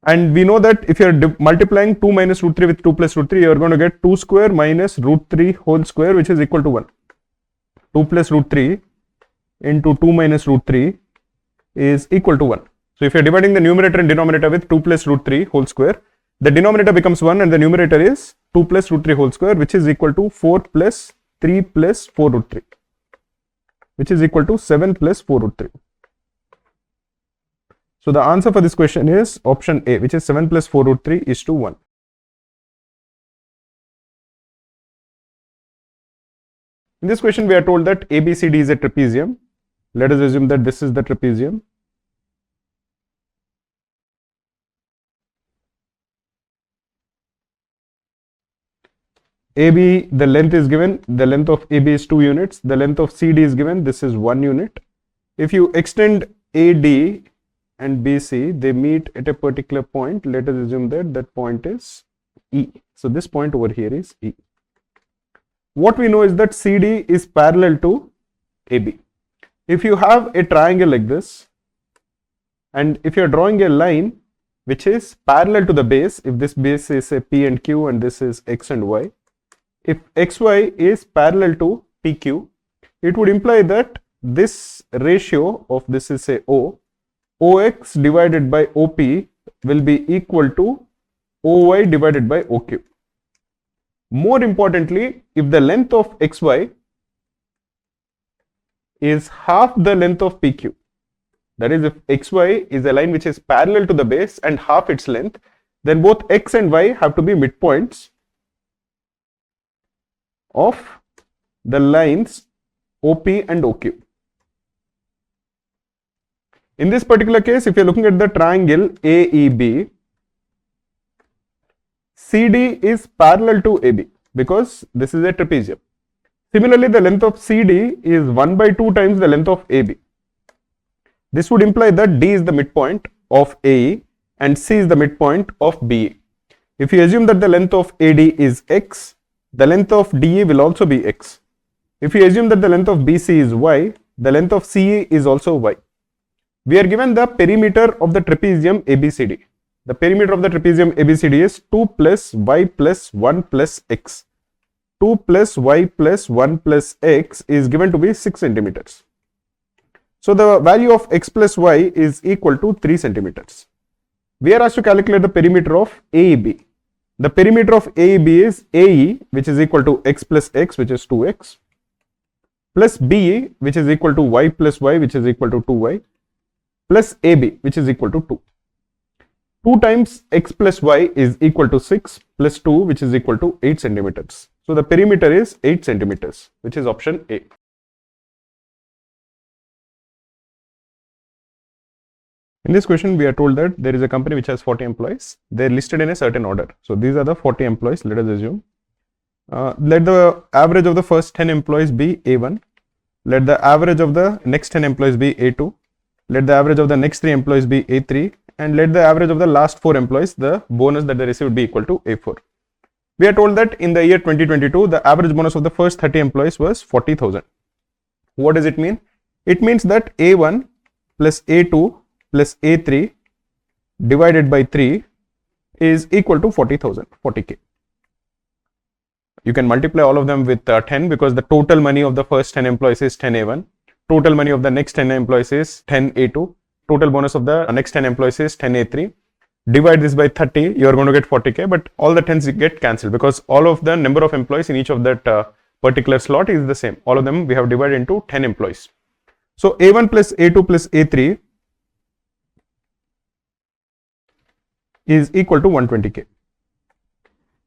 And we know that if you are multiplying 2 minus root 3 with 2 plus root 3, you are going to get 2 square minus root 3 whole square, which is equal to 1. 2 plus root 3 into 2 minus root 3 is equal to 1. So if you are dividing the numerator and denominator with 2 plus root 3 whole square, the denominator becomes 1 and the numerator is 2 plus root 3 whole square, which is equal to 4 plus 3 plus 4 root 3, which is equal to 7 plus 4 root 3. So the answer for this question is option A, which is 7 plus 4 root 3 is to 1. In this question, we are told that ABCD is a trapezium. Let us assume that this is the trapezium. AB, the length is given, the length of AB is 2 units, the length of CD is given, this is 1 unit. If you extend AD and BC, they meet at a particular point. Let us assume that that point is E. So this point over here is E. What we know is that CD is parallel to AB. If you have a triangle like this, and if you are drawing a line which is parallel to the base, if this base is a P and Q and this is X and Y, if XY is parallel to PQ, it would imply that this ratio of this is say O, OX divided by OP will be equal to OY divided by OQ. More importantly, if the length of XY is half the length of PQ, that is if XY is a line which is parallel to the base and half its length, then both X and Y have to be midpoints of the lines OP and OQ. In this particular case, if you are looking at the triangle AEB, CD is parallel to AB because this is a trapezium. Similarly, the length of CD is 1 by 2 times the length of AB. This would imply that D is the midpoint of AE and C is the midpoint of BE. If you assume that the length of AD is X, the length of DE will also be X. If you assume that the length of BC is Y, the length of CE is also Y. We are given the perimeter of the trapezium ABCD. The perimeter of the trapezium ABCD is 2 plus Y plus 1 plus X. 2 plus Y plus 1 plus X is given to be 6 centimeters. So the value of X plus Y is equal to 3 centimeters. We are asked to calculate the perimeter of AEB. The perimeter of AEB is AE, which is equal to X plus X, which is 2X, plus BE, which is equal to Y plus Y, which is equal to 2Y, plus AB, which is equal to 2. 2 times X plus Y is equal to 6 plus 2, which is equal to 8 centimeters. So the perimeter is 8 centimeters, which is option A. In this question, we are told that there is a company which has 40 employees. They are listed in a certain order. So these are the 40 employees, let us assume. Let the average of the first 10 employees be A1. Let the average of the next 10 employees be A2. Let the average of the next 3 employees be A3. And let the average of the last 4 employees, the bonus that they received, be equal to A4. We are told that in the year 2022, the average bonus of the first 30 employees was 40,000. What does it mean? It means that A1 plus A2 plus A3 divided by 3 is equal to 40,000, 40K. You can multiply all of them with 10 because the total money of the first 10 employees is 10A1. Total money of the next 10 employees is 10A2. Total bonus of the next 10 employees is 10A3. Divide this by 30, you are going to get 40K, but all the 10s get cancelled because all of the number of employees in each of that particular slot is the same. All of them we have divided into 10 employees. So A1 plus A2 plus A3 is equal to 120K.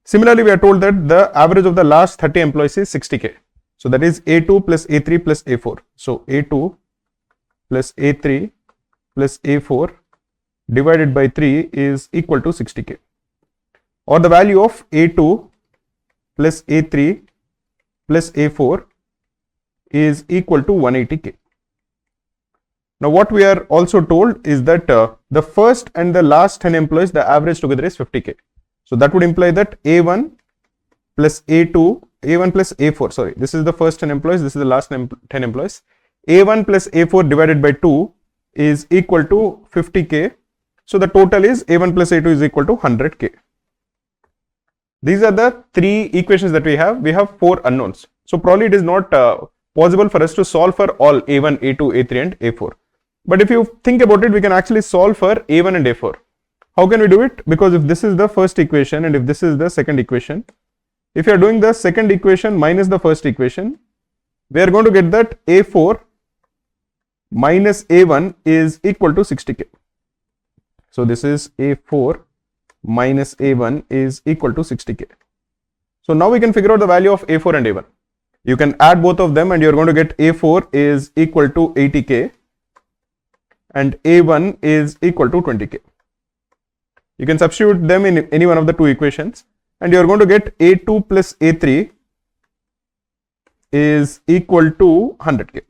Similarly, we are told that the average of the last 30 employees is 60K. So that is A2 plus A3 plus A4. So A2 plus A3 plus A4 divided by 3 is equal to 60K. Or the value of A2 plus A3 plus A4 is equal to 180K. Now what we are also told is that the first and the last 10 employees, the average together is 50K. So that would imply that A1 plus A2, A1 plus A4, sorry, this is the first 10 employees, this is the last 10 employees. A1 plus A4 divided by 2 is equal to 50K. So the total is A1 plus A2 is equal to 100K. These are the 3 equations that we have. We have 4 unknowns. So probably it is not possible for us to solve for all A1, A2, A3 and A4. But if you think about it, we can actually solve for A1 and A4. How can we do it? Because if this is the first equation and if this is the second equation, if you are doing the second equation minus the first equation, we are going to get that A4 minus A1 is equal to 60K. So this is A4 minus A1 is equal to 60K. So now we can figure out the value of A4 and A1. You can add both of them and you're going to get A4 is equal to 80K and A1 is equal to 20K. You can substitute them in any one of the 2 equations and you're going to get A2 plus A3 is equal to 100K.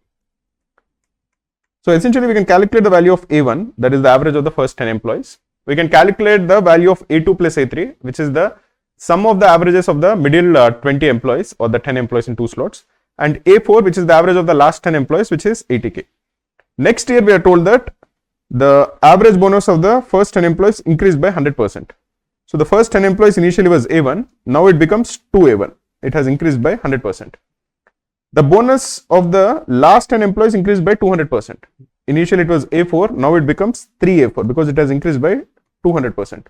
So essentially we can calculate the value of A1, that is the average of the first 10 employees. We can calculate the value of A2 plus A3, which is the sum of the averages of the middle 20 employees or the 10 employees in 2 slots, and A4, which is the average of the last 10 employees, which is 80K. Next year we are told that the average bonus of the first 10 employees increased by 100%. So the first 10 employees initially was A1, now it becomes 2A1. It has increased by 100%. The bonus of the last 10 employees increased by 200%. Initially it was A4, now it becomes 3A4 because it has increased by 200%.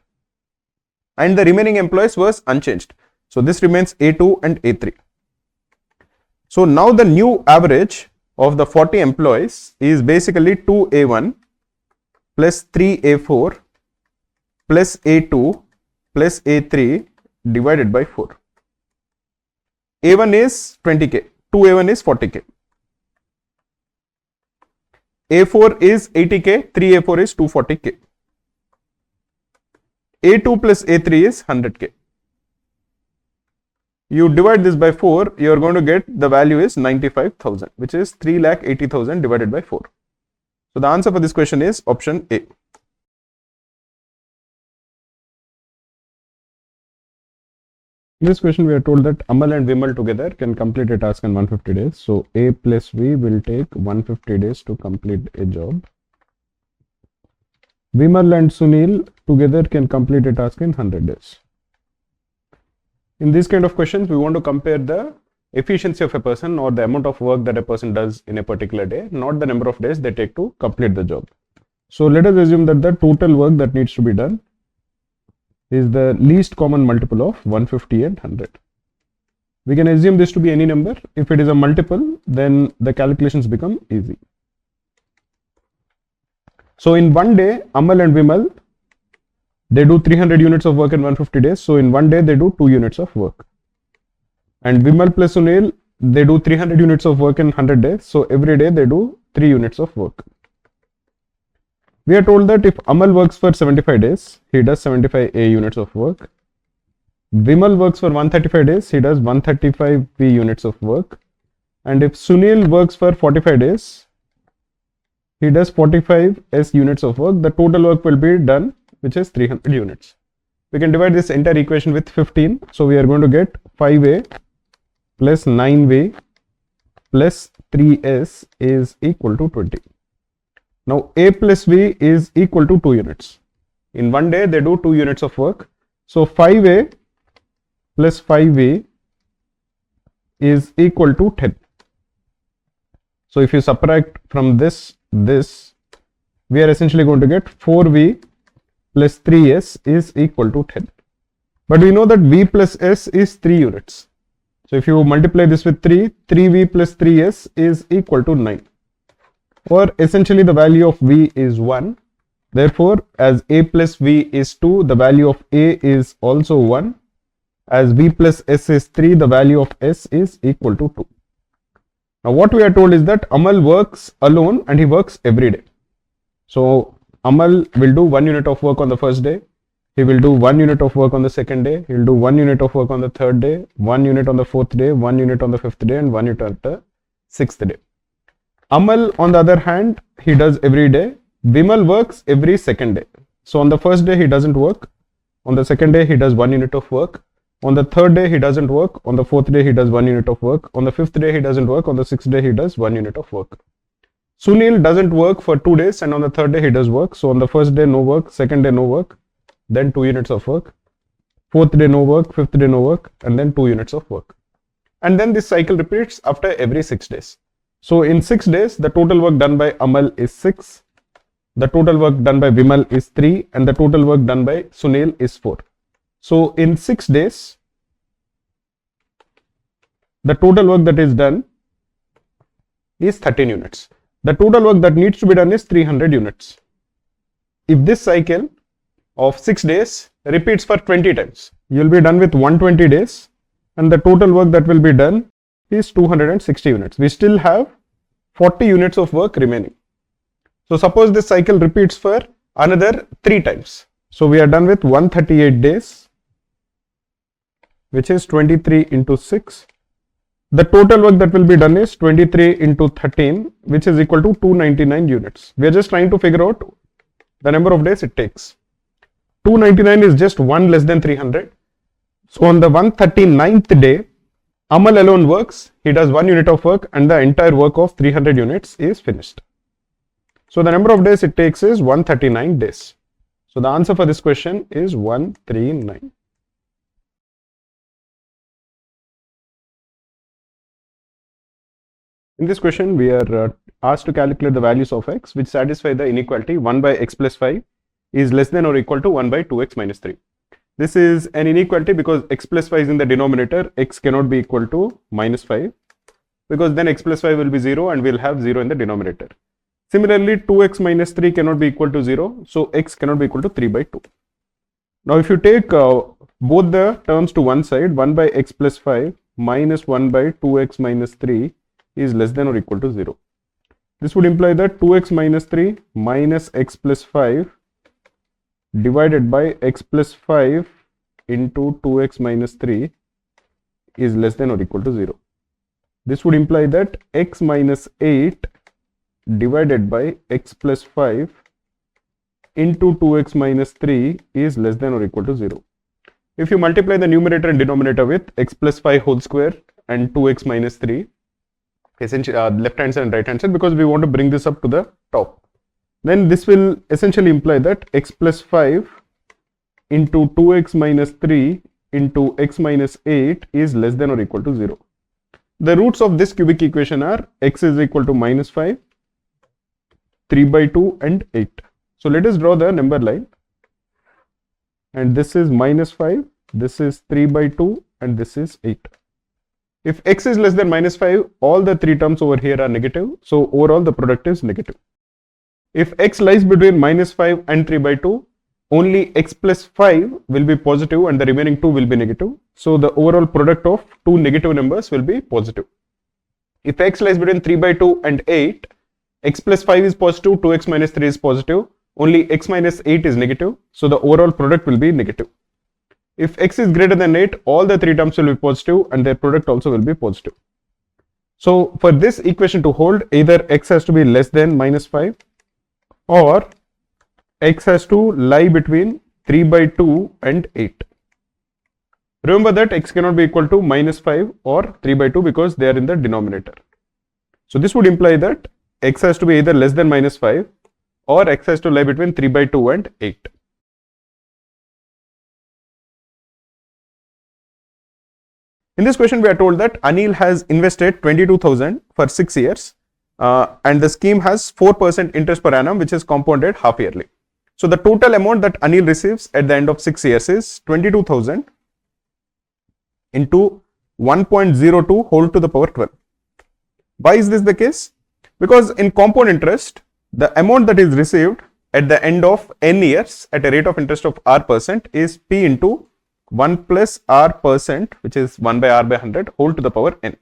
And the remaining employees was unchanged. So this remains A2 and A3. So now the new average of the 40 employees is basically 2A1 plus 3A4 plus A2 plus A3 divided by 4. A1 is 20K. 2A1 is 40K. A4 is 80K, 3A4 is 240K. A2 plus A3 is 100K. You divide this by 4, you are going to get the value is 95,000, which is 3,80,000 divided by 4. So the answer for this question is option A. In this question, we are told that Amal and Vimal together can complete a task in 150 days. So A plus V will take 150 days to complete a job. Vimal and Sunil together can complete a task in 100 days. In these kind of questions, we want to compare the efficiency of a person or the amount of work that a person does in a particular day, not the number of days they take to complete the job. So let us assume that the total work that needs to be done is the least common multiple of 150 and 100. We can assume this to be any number. If it is a multiple, then the calculations become easy. So in one day, Amal and Vimal, they do 300 units of work in 150 days. So in one day, they do 2 units of work. And Vimal plus Sunil, they do 300 units of work in 100 days. So every day, they do 3 units of work. We are told that if Amal works for 75 days, he does 75 A units of work. Vimal works for 135 days, he does 135 B units of work. And if Sunil works for 45 days, he does 45 S units of work. The total work will be done, which is 300 units. We can divide this entire equation with 15. So we are going to get 5A plus 9V plus 3S is equal to 20. Now A plus V is equal to 2 units. In one day, they do 2 units of work. So 5A plus 5V is equal to 10. So if you subtract from this, we are essentially going to get 4V plus 3S is equal to 10. But we know that V plus S is 3 units. So if you multiply this with 3, 3V plus 3S is equal to 9. Or essentially the value of V is 1. Therefore, as A plus V is 2, the value of A is also 1. As V plus S is 3, the value of S is equal to 2. Now what we are told is that Amal works alone and he works every day. So Amal will do 1 unit of work on the first day. He will do 1 unit of work on the second day. He will do 1 unit of work on the third day, 1 unit on the fourth day, 1 unit on the fifth day, and 1 unit on the sixth day. Amal, on the other hand, he does every day. Vimal works every second day. So on the first day, he doesn't work. On the second day, he does 1 unit of work. On the third day, he doesn't work. On the fourth day, he does 1 unit of work. On the fifth day, he doesn't work. On the sixth day, he does 1 unit of work. Sunil doesn't work for 2 days, and on the third day, he does work. So on the first day, no work. Second day, no work. Then 2 units of work. Fourth day, no work. Fifth day, no work. And then 2 units of work. And then this cycle repeats after every 6 days. So in 6 days, the total work done by Amal is 6, the total work done by Vimal is 3, and the total work done by Sunil is 4. So in 6 days, the total work that is done is 13 units. The total work that needs to be done is 300 units. If this cycle of 6 days repeats for 20 times, you will be done with 120 days, and the total work that will be done is 260 units. We still have 40 units of work remaining. So suppose this cycle repeats for another 3 times. So we are done with 138 days, which is 23 into 6. The total work that will be done is 23 into 13, which is equal to 299 units. We are just trying to figure out the number of days it takes. 299 is just 1 less than 300. So on the 139th day, Amal alone works, he does 1 unit of work, and the entire work of 300 units is finished. So the number of days it takes is 139 days. So the answer for this question is 139. In this question, we are asked to calculate the values of x which satisfy the inequality 1 by x plus 5 is less than or equal to 1 by 2x minus 3. This is an inequality because x plus 5 is in the denominator, x cannot be equal to minus 5 because then x plus 5 will be 0 and we'll have 0 in the denominator. Similarly, 2x minus 3 cannot be equal to 0, so x cannot be equal to 3 by 2. Now if you take both the terms to one side, 1 by x plus 5 minus 1 by 2x minus 3 is less than or equal to 0. This would imply that 2x minus 3 minus x plus 5 divided by x plus 5 into 2x minus 3 is less than or equal to 0. This would imply that x minus 8 divided by x plus 5 into 2x minus 3 is less than or equal to 0. If you multiply the numerator and denominator with x plus 5 whole square and 2x minus 3, essentially left hand side and right hand side, because we want to bring this up to the top, then this will essentially imply that x plus 5 into 2x minus 3 into x minus 8 is less than or equal to 0. The roots of this cubic equation are x is equal to minus 5, 3 by 2 and 8. So let us draw the number line, and this is minus 5, this is 3 by 2 and this is 8. If x is less than minus 5, all the three terms over here are negative, so overall the product is negative. If x lies between minus 5 and 3 by 2, only x plus 5 will be positive and the remaining 2 will be negative. So the overall product of two negative numbers will be positive. If x lies between 3 by 2 and 8, x plus 5 is positive, 2x minus 3 is positive, only x minus 8 is negative. So the overall product will be negative. If x is greater than 8, all the three terms will be positive and their product also will be positive. So for this equation to hold, either x has to be less than minus 5 or x has to lie between 3 by 2 and 8. Remember that x cannot be equal to minus 5 or 3 by 2 because they are in the denominator. So this would imply that x has to be either less than minus 5 or x has to lie between 3 by 2 and 8. In this question, we are told that Anil has invested 22,000 for 6 years and the scheme has 4% interest per annum, which is compounded half yearly. So the total amount that Anil receives at the end of 6 years is 22,000 into 1.02 whole to the power 12. Why is this the case? Because in compound interest, the amount that is received at the end of n years at a rate of interest of r% is p into 1 plus r%, which is 1 by r by 100 whole to the power n.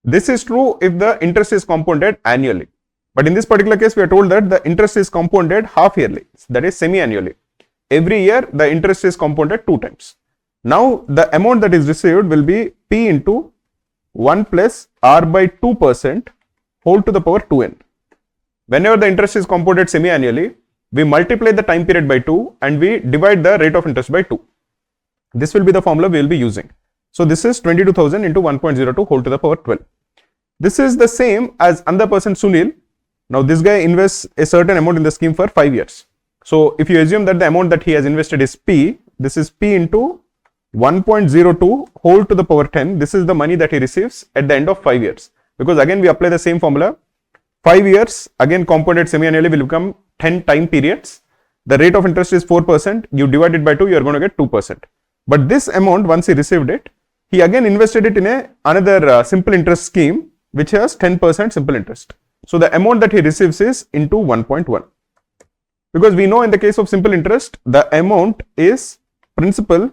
This is true if the interest is compounded annually. But in this particular case, we are told that the interest is compounded half yearly, that is semi-annually. Every year, the interest is compounded 2 times. Now, the amount that is received will be p into 1 plus r by 2% whole to the power 2n. Whenever the interest is compounded semi-annually, we multiply the time period by 2 and we divide the rate of interest by 2. This will be the formula we will be using. So this is 22,000 into 1.02 whole to the power 12. This is the same as another person, Sunil. Now this guy invests a certain amount in the scheme for 5 years. So if you assume that the amount that he has invested is p, this is p into 1.02 whole to the power 10. This is the money that he receives at the end of 5 years. Because again we apply the same formula. 5 years, again compounded semi-annually, will become 10 time periods. The rate of interest is 4%. You divide it by 2, you are going to get 2%. But this amount, once he received it, he again invested it in another simple interest scheme which has 10% simple interest. So the amount that he receives is into 1.1. Because we know in the case of simple interest, the amount is principal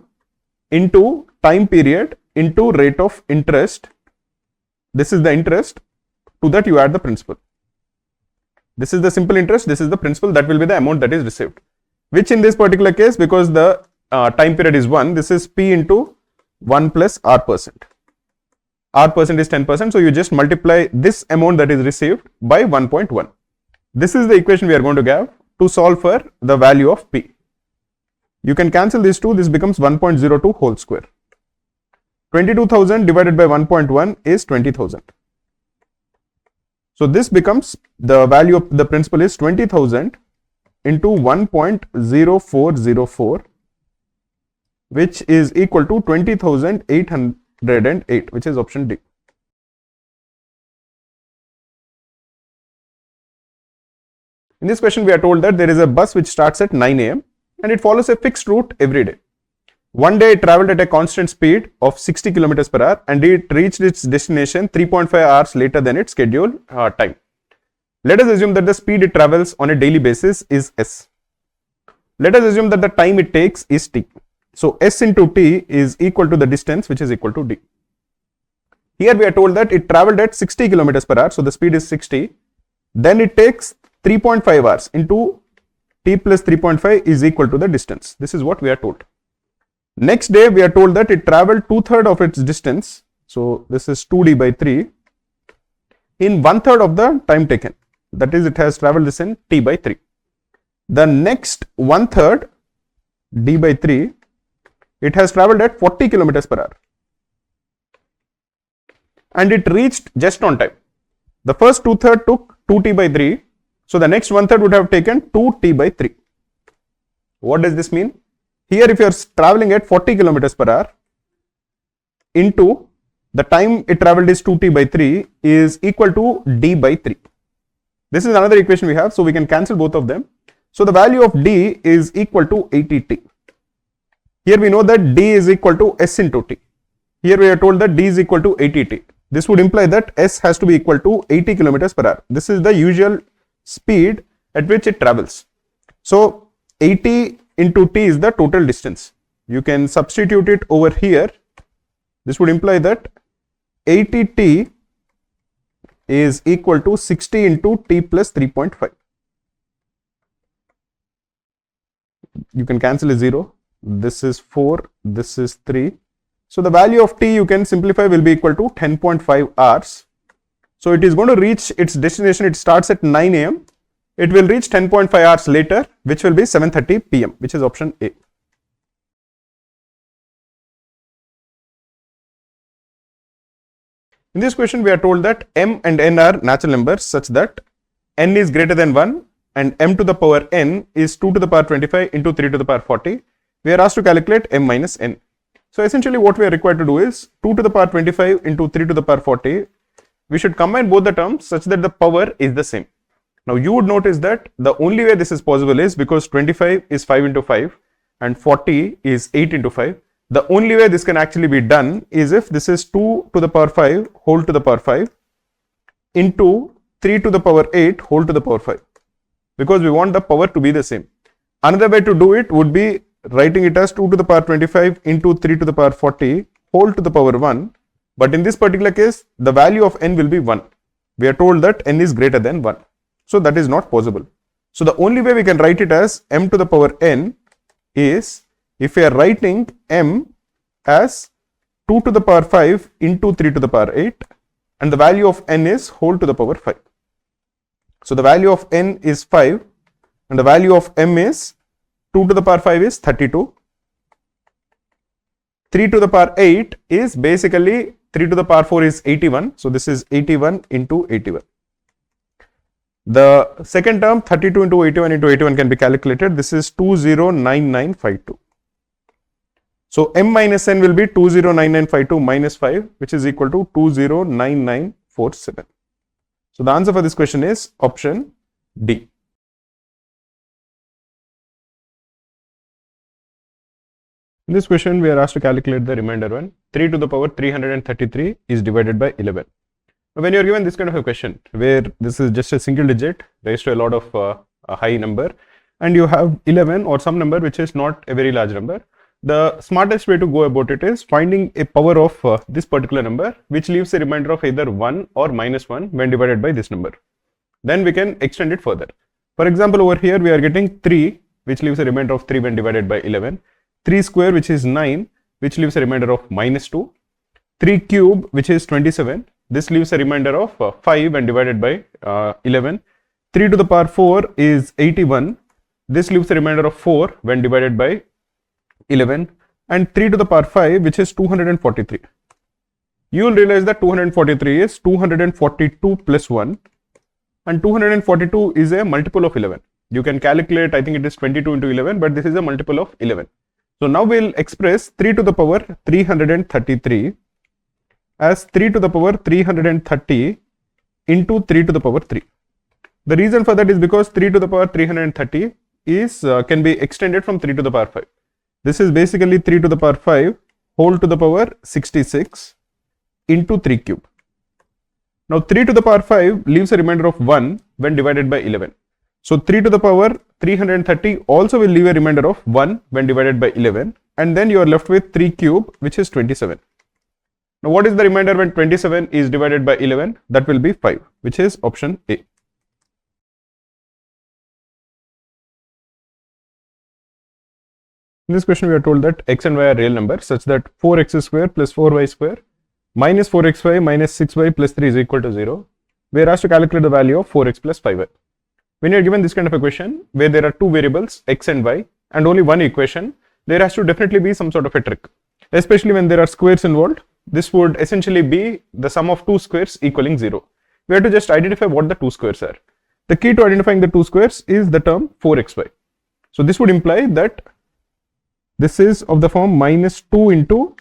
into time period into rate of interest. This is the interest, to that you add the principal. This is the simple interest, this is the principal, that will be the amount that is received. Which in this particular case, because the time period is 1, this is p into 1 plus r%. R% is 10%, so you just multiply this amount that is received by 1.1. This is the equation we are going to have to solve for the value of p. You can cancel these two, this becomes 1.02 whole square. 22,000 divided by 1.1 is 20,000. So this becomes, the value of the principal is 20,000 into 1.0404, which is equal to 20,808, which is option D. In this question, we are told that there is a bus which starts at 9 a.m. and it follows a fixed route every day. One day it traveled at a constant speed of 60 km per hour and it reached its destination 3.5 hours later than its scheduled time. Let us assume that the speed it travels on a daily basis is s. Let us assume that the time it takes is t. So s into t is equal to the distance, which is equal to d. Here we are told that it traveled at 60 km per hour, so the speed is 60. Then it takes 3.5 hours into t plus 3.5 is equal to the distance. This is what we are told. Next day we are told that it traveled 2/3 of its distance, so this is 2d by 3, in 1/3 of the time taken. That is, it has traveled this in t by 3. The next 1/3 d by 3 It has traveled at 40 kilometers per hour. And it reached just on time. The first 2/3 took 2t by 3. So the next 1/3 would have taken 2t by 3. What does this mean? Here, if you are traveling at 40 kilometers per hour into the time it traveled is 2t by 3 is equal to d by 3. This is another equation we have, so we can cancel both of them. So the value of d is equal to 80t. Here we know that d is equal to s into t. Here we are told that d is equal to 80t. This would imply that s has to be equal to 80 kilometers per hour. This is the usual speed at which it travels. So 80 into t is the total distance. You can substitute it over here. This would imply that 80t is equal to 60 into t plus 3.5. You can cancel a 0. This is 4. This is 3. So the value of t you can simplify will be equal to 10.5 hours. So it is going to reach its destination. It starts at 9 a.m. It will reach 10.5 hours later, which will be 7:30 p.m., which is option A. In this question, we are told that m and n are natural numbers such that n is greater than 1 and m to the power n is 2 to the power 25 into 3 to the power 40. We are asked to calculate m minus n. So essentially what we are required to do is 2 to the power 25 into 3 to the power 40. We should combine both the terms such that the power is the same. Now you would notice that the only way this is possible is because 25 is 5 into 5 and 40 is 8 into 5. The only way this can actually be done is if this is 2 to the power 5 whole to the power 5 into 3 to the power 8 whole to the power 5, because we want the power to be the same. Another way to do it would be writing it as 2 to the power 25 into 3 to the power 40 whole to the power 1. But in this particular case, the value of n will be 1. We are told that n is greater than 1. So that is not possible. So the only way we can write it as m to the power n is if we are writing m as 2 to the power 5 into 3 to the power 8 and the value of n is whole to the power 5. So the value of n is 5 and the value of m is 2 to the power 5 is 32. 3 to the power 8 is basically 3 to the power 4 is 81. So this is 81 into 81. The second term 32 into 81 can be calculated. This is 209952. So m minus n will be 209952 minus 5, which is equal to 209947. So the answer for this question is option D. In this question, we are asked to calculate the remainder one. 3 to the power 333 is divided by 11. Now, when you are given this kind of a question, where this is just a single digit raised to a lot of a high number, and you have 11 or some number which is not a very large number, the smartest way to go about it is finding a power of this particular number, which leaves a remainder of either 1 or minus 1 when divided by this number. Then we can extend it further. For example, over here we are getting 3, which leaves a remainder of 3 when divided by 11. 3 square, which is 9, which leaves a remainder of minus 2. 3 cube, which is 27. This leaves a remainder of 5 when divided by 11. 3 to the power 4 is 81. This leaves a remainder of 4 when divided by 11. And 3 to the power 5, which is 243. You will realize that 243 is 242 plus 1. And 242 is a multiple of 11. You can calculate, I think it is 22 into 11, but this is a multiple of 11. So now we'll express 3 to the power 333 as 3 to the power 330 into 3 to the power 3. The reason for that is because 3 to the power 330 is can be extended from 3 to the power 5. This is basically 3 to the power 5 whole to the power 66 into 3 cube. Now 3 to the power 5 leaves a remainder of 1 when divided by 11. So 3 to the power 330 also will leave a remainder of 1 when divided by 11, and then you are left with 3 cube, which is 27. Now what is the remainder when 27 is divided by 11? That will be 5, which is option A. In this question, we are told that x and y are real numbers such that 4x square plus 4y square minus 4xy minus 6y plus 3 is equal to 0. We are asked to calculate the value of 4x plus 5y. When you are given this kind of a question where there are two variables x and y and only one equation, there has to definitely be some sort of a trick. Especially when there are squares involved, this would essentially be the sum of two squares equaling 0. We have to just identify what the two squares are. The key to identifying the two squares is the term 4xy. So this would imply that this is of the form minus 2 into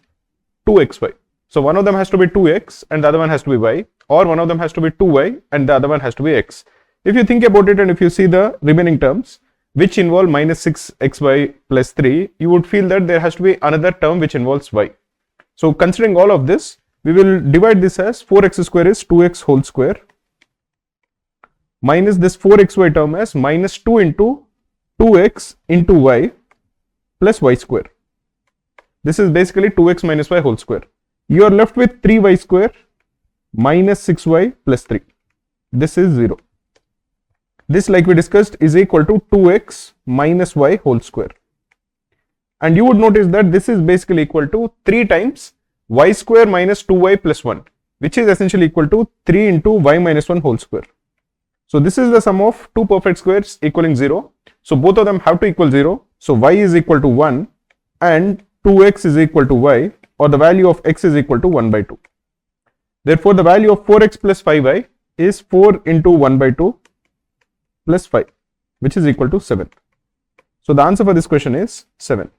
2xy. So one of them has to be 2x and the other one has to be y, or one of them has to be 2y and the other one has to be x. If you think about it and if you see the remaining terms which involve minus 6xy plus 3, you would feel that there has to be another term which involves y. So considering all of this, we will divide this as 4x square is 2x whole square minus this 4xy term as minus 2 into 2x into y plus y square. This is basically 2x minus y whole square. You are left with 3y square minus 6y plus 3. This is 0. This, like we discussed, is equal to 2x minus y whole square. And you would notice that this is basically equal to 3 times y square minus 2y plus 1, which is essentially equal to 3 into y minus 1 whole square. So this is the sum of two perfect squares equaling 0. So both of them have to equal 0. So y is equal to 1 and 2x is equal to y, or the value of x is equal to 1 by 2. Therefore, the value of 4x plus 5y is 4 into 1 by 2 plus 5, which is equal to 7. So the answer for this question is 7.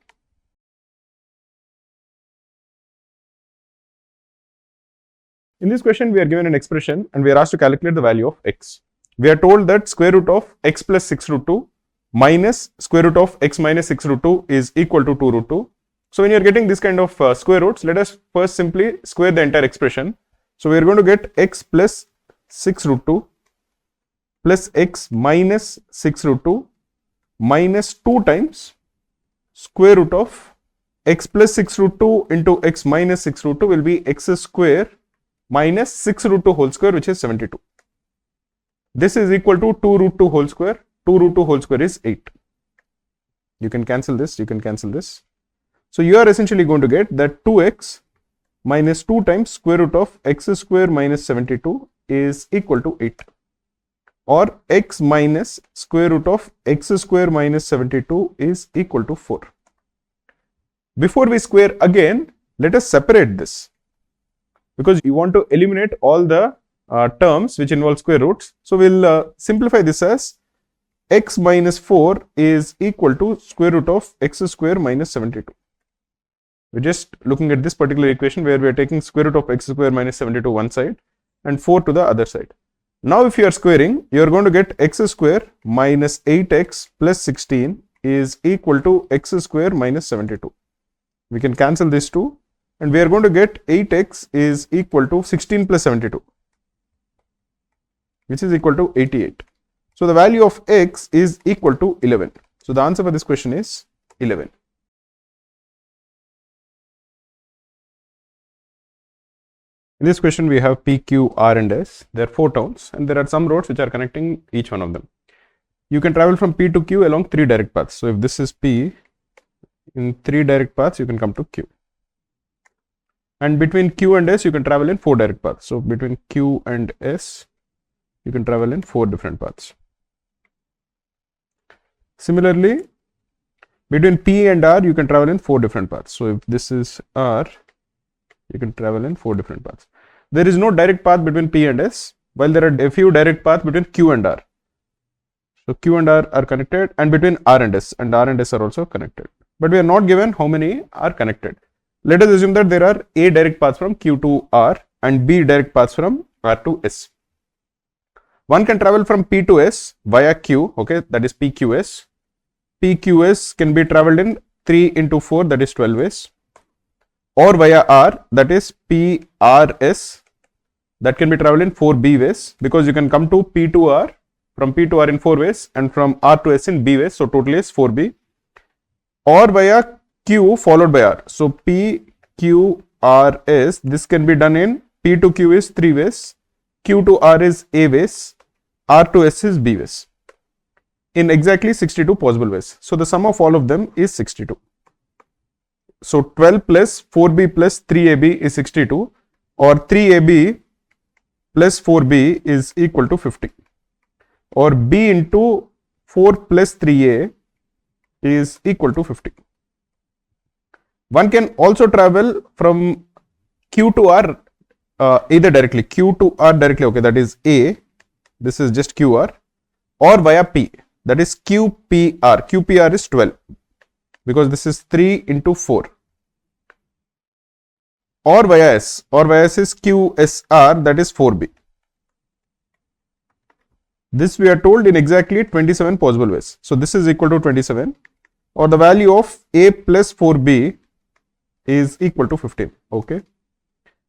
In this question, we are given an expression and we are asked to calculate the value of x. We are told that square root of x plus 6 root 2 minus square root of x minus 6 root 2 is equal to 2 root 2. So when you are getting this kind of square roots, let us first simply square the entire expression. So we are going to get x plus 6 root 2 plus x minus 6 root 2 minus 2 times square root of x plus 6 root 2 into x minus 6 root 2 will be x square minus 6 root 2 whole square, which is 72. This is equal to 2 root 2 whole square. 2 root 2 whole square is 8. You can cancel this, you can cancel this. So you are essentially going to get that 2x minus 2 times square root of x square minus 72 is equal to 8. Or x minus square root of x square minus 72 is equal to 4. Before we square again, let us separate this, because you want to eliminate all the terms which involve square roots. So we'll simplify this as x minus 4 is equal to square root of x square minus 72. We're just looking at this particular equation where we are taking square root of x square minus 72 one side and 4 to the other side. Now if you are squaring, you are going to get x square minus 8x plus 16 is equal to x square minus 72. We can cancel this too, and we are going to get 8x is equal to 16 plus 72, which is equal to 88. So the value of x is equal to 11. So the answer for this question is 11. In this question, we have P, Q, R and S. There are 4 towns and there are some roads which are connecting each one of them. You can travel from P to Q along 3 direct paths. So if this is P, in 3 direct paths, you can come to Q. And between Q and S, you can travel in 4 direct paths. So between Q and S, you can travel in 4 different paths. Similarly, between P and R, you can travel in 4 different paths. So if this is R, you can travel in 4 different paths. There is no direct path between P and S, while there are a few direct paths between Q and R. So Q and R are connected, and between R and S are also connected. But we are not given how many are connected. Let us assume that there are A direct paths from Q to R and B direct paths from R to S. One can travel from P to S via Q, okay, that is PQS. PQS can be traveled in 3 into 4, that is 12 ways. Or via R, that is PRS, that can be traveled in 4 B ways, because you can come to P to R, from P to R in 4 ways, and from R to S in B ways, so total is 4B. Or via Q followed by R, so PQRS, this can be done in P to Q is 3 ways, Q to R is A ways, R to S is B ways, in exactly 62 possible ways. So the sum of all of them is 62. So 12 plus 4B plus 3AB is 62, or 3AB plus 4B is equal to 50, or B into 4 plus 3A is equal to 50. One can also travel from Q to R either directly, Q to R directly, okay, that is A, this is just QR, or via P, that is QPR. QPR is 12 because this is 3 into 4. Or via S is QSR, that is 4B. This we are told in exactly 27 possible ways. So this is equal to 27, or the value of A plus 4B is equal to 15. Okay.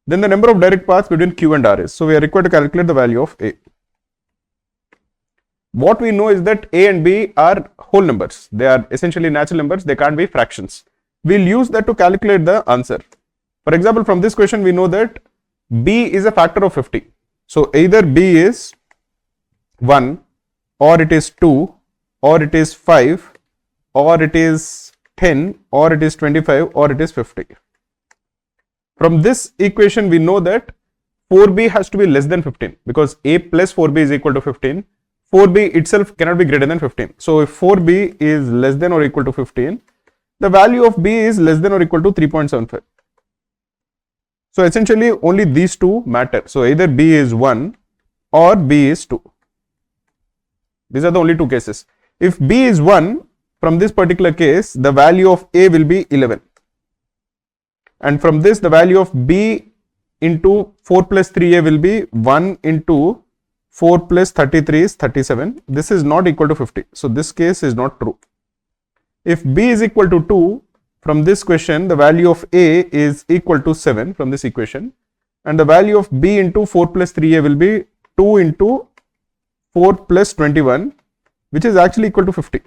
Then the number of direct paths between Q and R is. So we are required to calculate the value of A. What we know is that A and B are whole numbers. They are essentially natural numbers. They can't be fractions. We'll use that to calculate the answer. For example, from this question, we know that B is a factor of 50. So either B is 1, or it is 2, or it is 5, or it is 10, or it is 25, or it is 50. From this equation, we know that 4B has to be less than 15 because A plus 4B is equal to 15. 4B itself cannot be greater than 15. So if 4B is less than or equal to 15, the value of B is less than or equal to 3.75. So essentially only these two matter. So either B is 1 or B is 2. These are the only two cases. If B is 1, from this particular case, the value of A will be 11. And from this, the value of B into 4 plus 3A will be 1 into 4 plus 33 is 37. This is not equal to 50. So this case is not true. If B is equal to 2, from this question, the value of A is equal to 7 from this equation. And the value of B into 4 plus 3A will be 2 into 4 plus 21, which is actually equal to 50.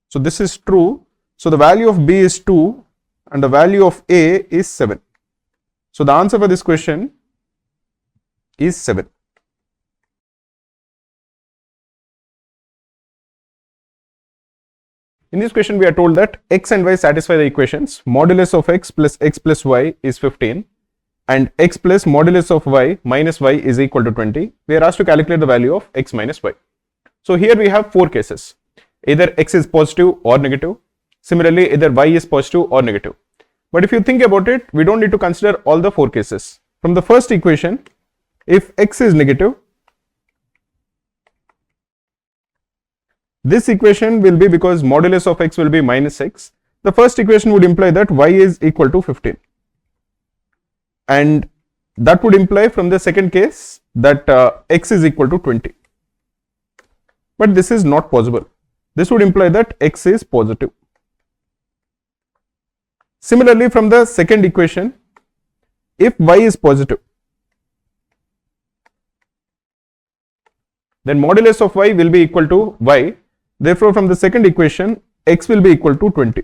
So this is true. So the value of B is 2 and the value of A is 7. So the answer for this question is 7. In this question, we are told that x and y satisfy the equations modulus of x plus y is 15 and x plus modulus of y minus y is equal to 20. We are asked to calculate the value of x minus y. So here we have 4 cases. Either x is positive or negative. Similarly, either y is positive or negative. But if you think about it, we don't need to consider all the 4 cases. From the first equation, if x is negative, this equation will be because modulus of x will be minus x. The first equation would imply that y is equal to 15. And that would imply from the second case that x is equal to 20. But this is not possible. This would imply that x is positive. Similarly, from the second equation, if y is positive, then modulus of y will be equal to y. Therefore, from the second equation, x will be equal to 20.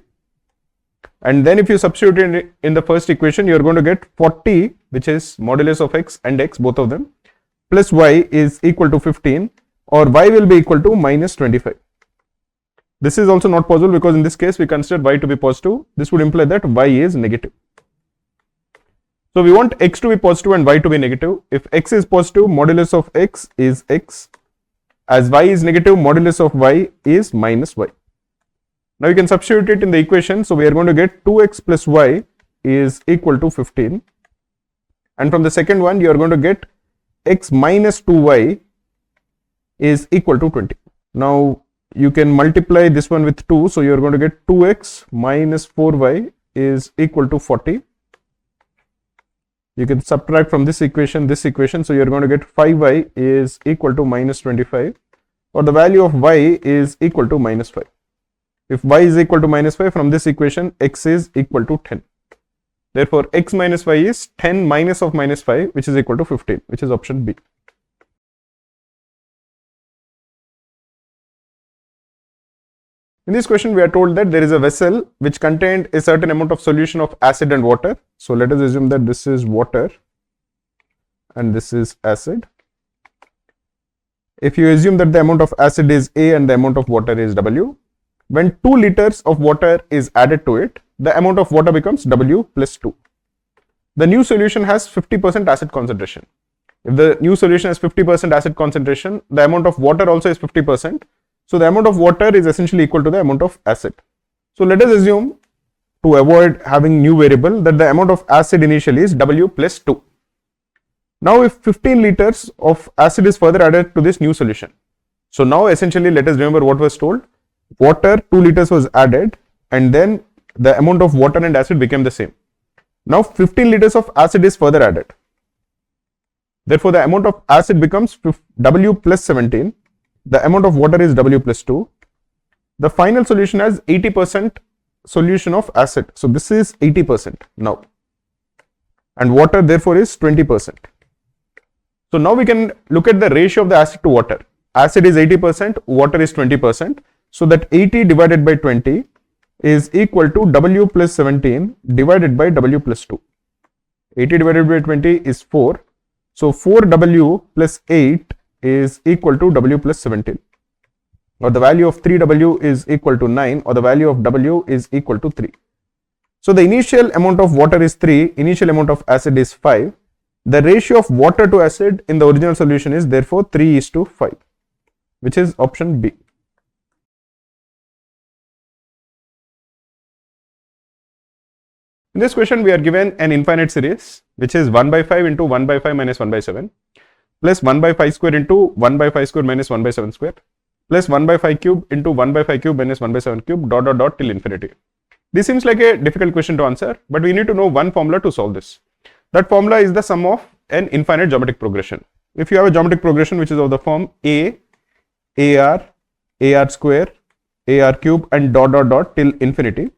And then if you substitute it in the first equation, you are going to get 40, which is modulus of x and x, both of them, plus y is equal to 15, or y will be equal to minus 25. This is also not possible because in this case, we consider y to be positive. This would imply that y is negative. So we want x to be positive and y to be negative. If x is positive, modulus of x is x. As y is negative, modulus of y is minus y. Now you can substitute it in the equation. So we are going to get 2x plus y is equal to 15. And from the second one, you are going to get x minus 2y is equal to 20. Now you can multiply this one with 2. So you are going to get 2x minus 4y is equal to 40. You can subtract from this equation. So you are going to get 5y is equal to minus 25, or the value of y is equal to minus 5. If y is equal to minus 5, from this equation, x is equal to 10. Therefore, x minus y is 10 minus of minus 5, which is equal to 15, which is option B. In this question, we are told that there is a vessel which contained a certain amount of solution of acid and water. So let us assume that this is water and this is acid. If you assume that the amount of acid is A and the amount of water is W, when 2 liters of water is added to it, the amount of water becomes W plus 2. The new solution has 50% acid concentration. If the new solution has 50% acid concentration, the amount of water also is 50%. So the amount of water is essentially equal to the amount of acid. So let us assume to avoid having new variable, that the amount of acid initially is W plus 2. Now if 15 liters of acid is further added to this new solution. So now essentially let us remember what was told. Water 2 liters was added and then the amount of water and acid became the same. Now 15 liters of acid is further added. Therefore the amount of acid becomes W plus 17. The amount of water is W plus 2. The final solution has 80% solution of acid. So this is 80% now. And water therefore is 20%. So now we can look at the ratio of the acid to water. Acid is 80%, water is 20%. So that 80 divided by 20 is equal to W plus 17 divided by W plus 2. 80 divided by 20 is 4. So 4W plus 8 is equal to W plus 17. Or the value of 3W is equal to 9, or the value of W is equal to 3. So the initial amount of water is 3, initial amount of acid is 5. The ratio of water to acid in the original solution is therefore 3:5, which is option B. In this question, we are given an infinite series, which is 1 by 5 into 1 by 5 minus 1 by 7, plus 1 by 5 square into 1 by 5 square minus 1 by 7 square, plus 1 by 5 cube into 1 by 5 cube minus 1 by 7 cube, dot dot dot till infinity. This seems like a difficult question to answer, but we need to know one formula to solve this. That formula is the sum of an infinite geometric progression. If you have a geometric progression which is of the form A, AR, AR square, AR cube and dot dot dot till infinity,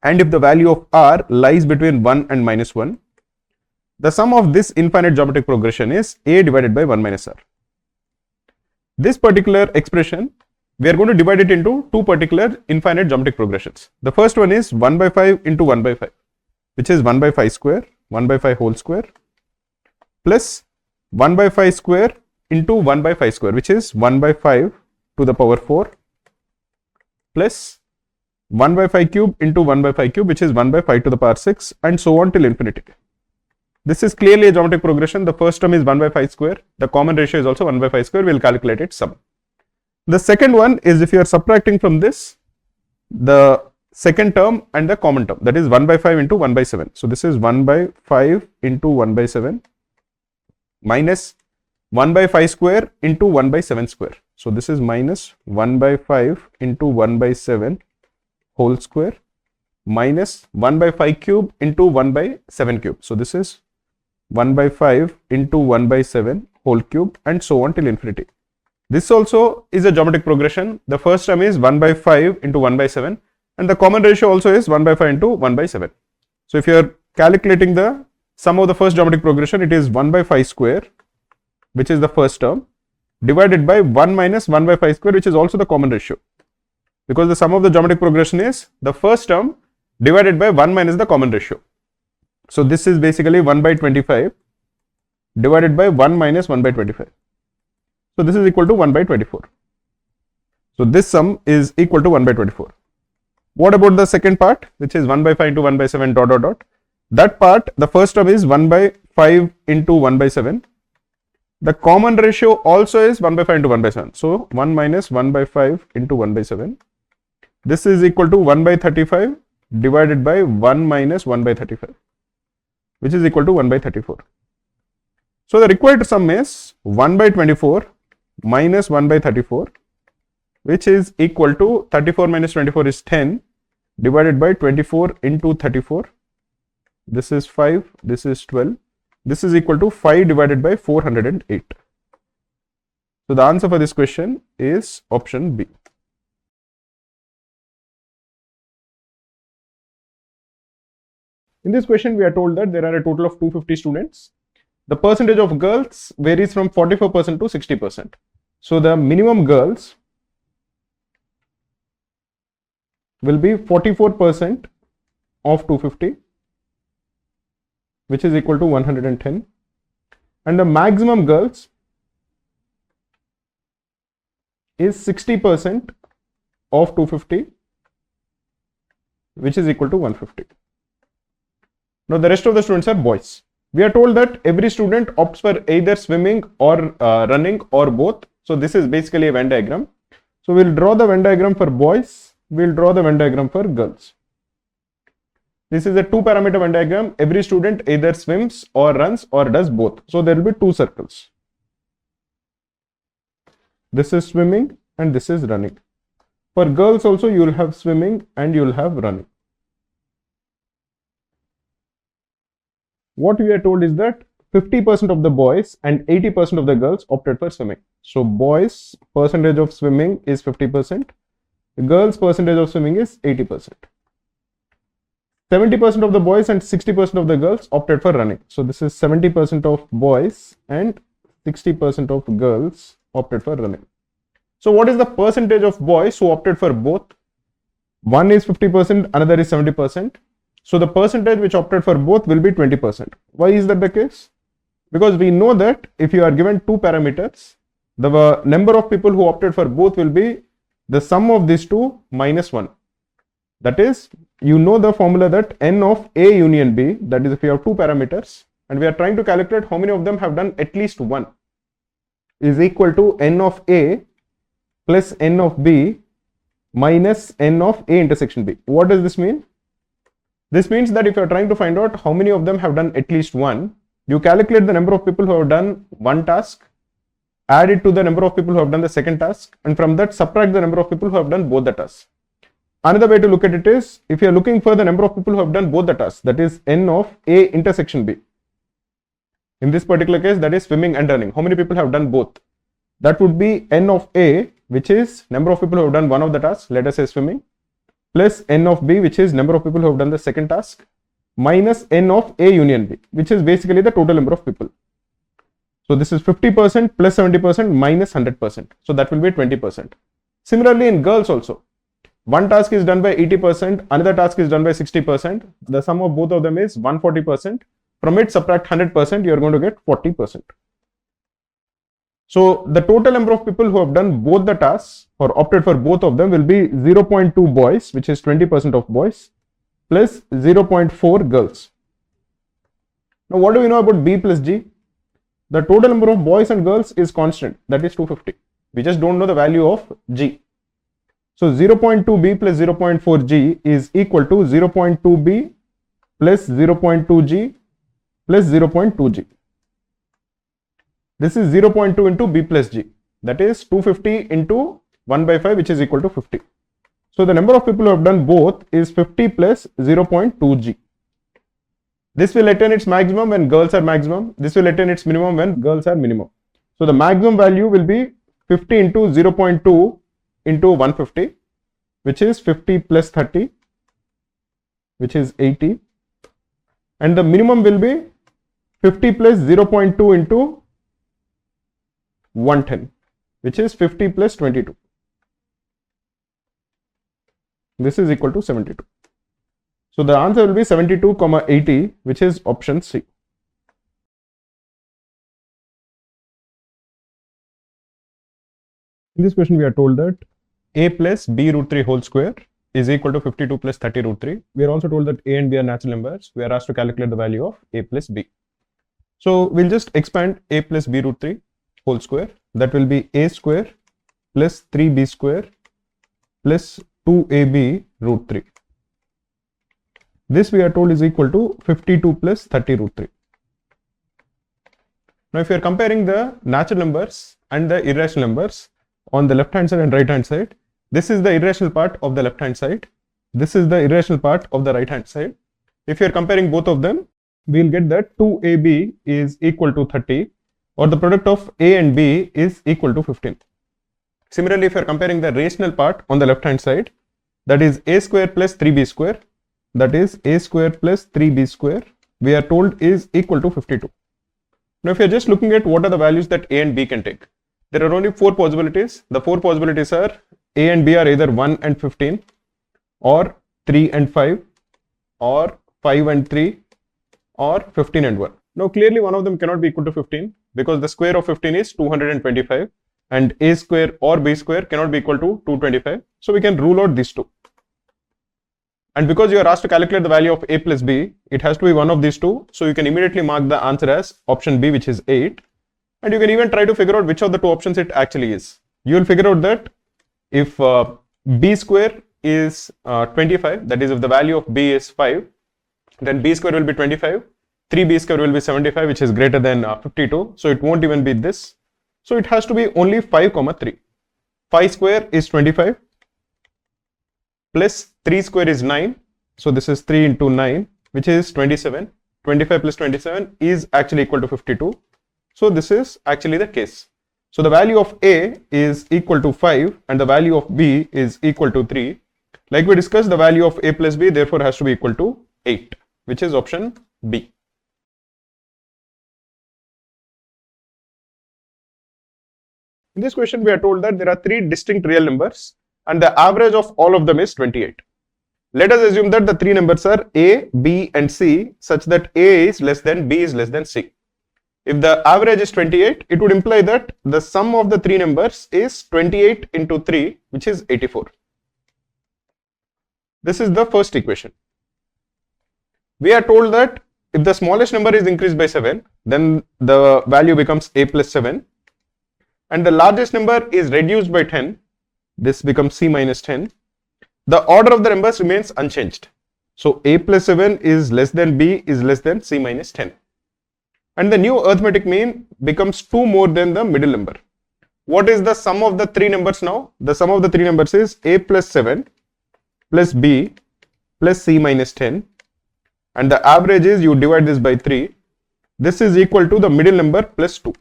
and if the value of R lies between 1 and minus 1, the sum of this infinite geometric progression is A divided by 1 minus R. This particular expression, we are going to divide it into two particular infinite geometric progressions. The first one is 1 by 5 into 1 by 5, which is 1 by 5 square, 1 by 5 whole square, plus 1 by 5 square into 1 by 5 square, which is 1 by 5 to the power 4, plus 1 by 5 cube into 1 by 5 cube, which is 1 by 5 to the power 6, and so on till infinity. This is clearly a geometric progression. The first term is 1 by 5 square. The common ratio is also 1 by 5 square. We will calculate its sum. The second one is if you are subtracting from this, the second term and the common term, that is 1 by 5 into 1 by 7. So this is 1 by 5 into 1 by 7 minus 1 by 5 square into 1 by 7 square. So this is minus 1 by 5 into 1 by 7 whole square minus 1 by 5 cube into 1 by 7 cube. So this is 1 by 5 into 1 by 7 whole cube and so on till infinity. This also is a geometric progression. The first term is 1 by 5 into 1 by 7 and the common ratio also is 1 by 5 into 1 by 7. So if you are calculating the sum of the first geometric progression, it is 1 by 5 square, which is the first term, divided by 1 minus 1 by 5 square, which is also the common ratio. Because the sum of the geometric progression is the first term divided by 1 minus the common ratio. So this is basically 1 by 25 divided by 1 minus 1 by 25. So this is equal to 1 by 24. So this sum is equal to 1 by 24. What about the second part, which is 1 by 5 into 1 by 7 dot dot dot? That part, the first term is 1 by 5 into 1 by 7. The common ratio also is 1 by 5 into 1 by 7. So 1 minus 1 by 5 into 1 by 7. This is equal to 1 by 35 divided by 1 minus 1 by 35, which is equal to 1 by 34. So the required sum is 1 by 24 minus 1 by 34, which is equal to 34 minus 24 is 10 divided by 24 into 34. This is 5, this is 12. This is equal to 5 divided by 408. So the answer for this question is option B. In this question, we are told that there are a total of 250 students. The percentage of girls varies from 44% to 60%. So the minimum girls will be 44% of 250, which is equal to 110. And the maximum girls is 60% of 250, which is equal to 150. Now the rest of the students are boys. We are told that every student opts for either swimming or running or both. So this is basically a Venn diagram. So we'll draw the Venn diagram for boys. We'll draw the Venn diagram for girls. This is a 2-parameter Venn diagram. Every student either swims or runs or does both. So there will be 2 circles. This is swimming and this is running. For girls also you will have swimming and you will have running. What we are told is that 50% of the boys and 80% of the girls opted for swimming. So boys percentage of swimming is 50%. Girls percentage of swimming is 80%. 70% of the boys and 60% of the girls opted for running. So this is 70% of boys and 60% of girls opted for running. So what is the percentage of boys who opted for both? One is 50%, another is 70%. So the percentage which opted for both will be 20%. Why is that the case? Because we know that if you are given 2 parameters, the number of people who opted for both will be the sum of these two minus 1. That is, you know the formula that n of A union B, that is if you have 2 parameters and we are trying to calculate how many of them have done at least 1, is equal to n of A plus n of B minus n of A intersection B. What does this mean? This means that if you are trying to find out how many of them have done at least 1, you calculate the number of people who have done one task, add it to the number of people who have done the second task, and from that subtract the number of people who have done both the tasks. Another way to look at it is, if you are looking for the number of people who have done both the tasks, that is n of A intersection B. In this particular case, that is swimming and running. How many people have done both? That would be n of A, which is number of people who have done one of the tasks, let us say swimming, plus n of B, which is number of people who have done the second task, minus n of A union B, which is basically the total number of people. So this is 50% plus 70% minus 100%. So that will be 20%. Similarly, in girls also, one task is done by 80%, another task is done by 60%. The sum of both of them is 140%. From it, subtract 100%, you are going to get 40%. So the total number of people who have done both the tasks or opted for both of them will be 0.2 boys, which is 20% of boys, plus 0.4 girls. Now what do we know about B plus G? The total number of boys and girls is constant, that is 250. We just don't know the value of G. So 0.2B plus 0.4G is equal to 0.2B plus 0.2G plus 0.2G. This is 0.2 into B plus G, that is 250 into 1 by 5, which is equal to 50. So the number of people who have done both is 50 plus 0.2G. This will attain its maximum when girls are maximum. This will attain its minimum when girls are minimum. So the maximum value will be 50 into 0.2 into 150, which is 50 plus 30, which is 80. And the minimum will be 50 plus 0.2 into 110, which is 50 plus 22. This is equal to 72. So the answer will be 72, 80, which is option C. In this question, we are told that A plus B root 3 whole square is equal to 52 plus 30 root 3. We are also told that A and B are natural numbers. We are asked to calculate the value of A plus B. So we'll just expand A plus B root 3 whole square. That will be A square plus 3B square plus 2AB root 3. This we are told is equal to 52 plus 30 root 3. Now if you are comparing the natural numbers and the irrational numbers on the left hand side and right hand side, this is the irrational part of the left hand side, this is the irrational part of the right hand side. If you are comparing both of them, we will get that 2AB is equal to 30, or the product of A and B is equal to 15. Similarly, if you are comparing the rational part on the left hand side, that is A square plus 3B square, that is A square plus 3B square, we are told is equal to 52. Now if you are just looking at what are the values that A and B can take, there are only 4 possibilities. The 4 possibilities are A and B are either 1 and 15, or 3 and 5, or 5 and 3, or 15 and 1. Now clearly one of them cannot be equal to 15, because the square of 15 is 225, and A square or B square cannot be equal to 225. So we can rule out these two. And because you are asked to calculate the value of A plus B, it has to be one of these two. So you can immediately mark the answer as option B, which is 8. And you can even try to figure out which of the two options it actually is. You will figure out that if B square is 25, that is if the value of B is 5, then b square will be 25, 3b square will be 75, which is greater than 52, so it won't even be this. So it has to be only 5 comma 3. 5 square is 25 plus 3 square is 9, so this is 3 into 9, which is 27. 25 plus 27 is actually equal to 52. So this is actually the case. So the value of A is equal to 5 and the value of B is equal to 3. Like we discussed, the value of A plus B therefore has to be equal to 8, which is option B. In this question, we are told that there are 3 distinct real numbers and the average of all of them is 28. Let us assume that the 3 numbers are A, B and C such that A is less than B is less than C. If the average is 28, it would imply that the sum of the 3 numbers is 28 into 3, which is 84. This is the first equation. We are told that if the smallest number is increased by 7, then the value becomes A plus 7. And the largest number is reduced by 10, this becomes C minus 10. The order of the numbers remains unchanged. So A plus 7 is less than B is less than C minus 10. And the new arithmetic mean becomes 2 more than the middle number. What is the sum of the 3 numbers now? The sum of the 3 numbers is A plus 7 plus B plus C minus 10. And the average is you divide this by 3. This is equal to the middle number plus 2.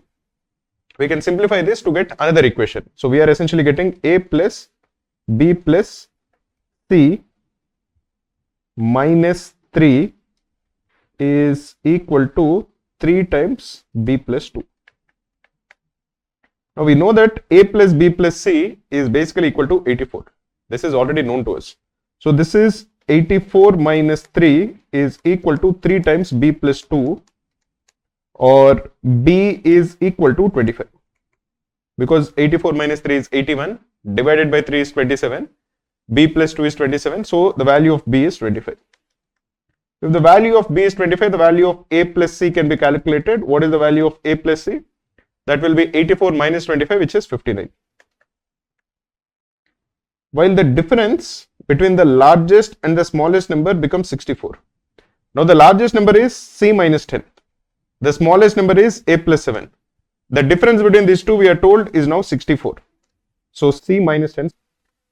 We can simplify this to get another equation. So we are essentially getting A plus B plus C minus 3 is equal to 3 times B plus 2. Now we know that A plus B plus C is basically equal to 84. This is already known to us. So this is 84 minus 3 is equal to 3 times B plus 2, or B is equal to 25. Because 84 minus 3 is 81, divided by 3 is 27, B plus 2 is 27, so the value of B is 25. If the value of B is 25, the value of A plus C can be calculated. What is the value of A plus C? That will be 84 minus 25, which is 59. While the difference between the largest and the smallest number becomes 64. Now the largest number is C minus 10. The smallest number is A plus 7. The difference between these two we are told is now 64. So C minus 10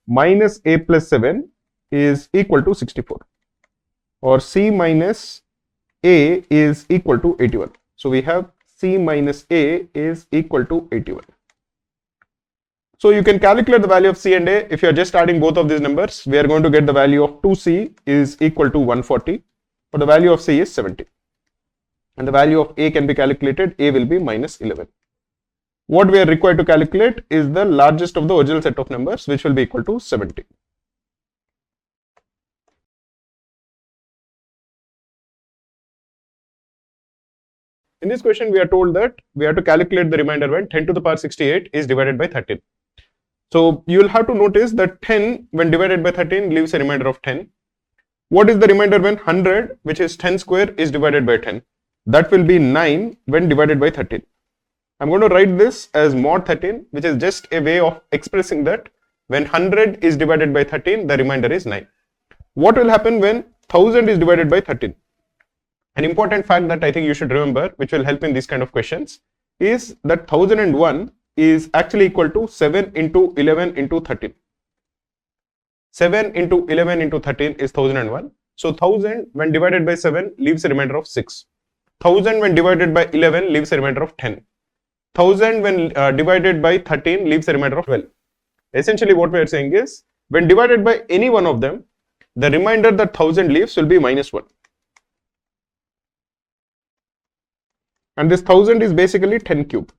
minus A plus 7 is equal to 64. Or C minus A is equal to 81. So we have C minus A is equal to 81. So you can calculate the value of C and A. If you are just adding both of these numbers, we are going to get the value of 2C is equal to 140, but the value of C is 70. And the value of A can be calculated, A will be minus 11. What we are required to calculate is the largest of the original set of numbers, which will be equal to 70. In this question, we are told that we have to calculate the remainder when 10 to the power 68 is divided by 13. So you will have to notice that 10 when divided by 13 leaves a remainder of 10. What is the remainder when 100, which is 10 square, is divided by 10? That will be 9 when divided by 13. I'm going to write this as mod 13, which is just a way of expressing that when 100 is divided by 13, the remainder is 9. What will happen when 1000 is divided by 13? An important fact that I think you should remember, which will help in these kind of questions, is that 1001 is actually equal to 7 into 11 into 13. 7 into 11 into 13 is 1001. So 1000 when divided by 7 leaves a remainder of 6. 1000 when divided by 11 leaves a remainder of 10. 1000 when divided by 13 leaves a remainder of 12. Essentially what we are saying is, when divided by any one of them, the remainder that 1000 leaves will be minus 1. And this 1000 is basically 10 cube.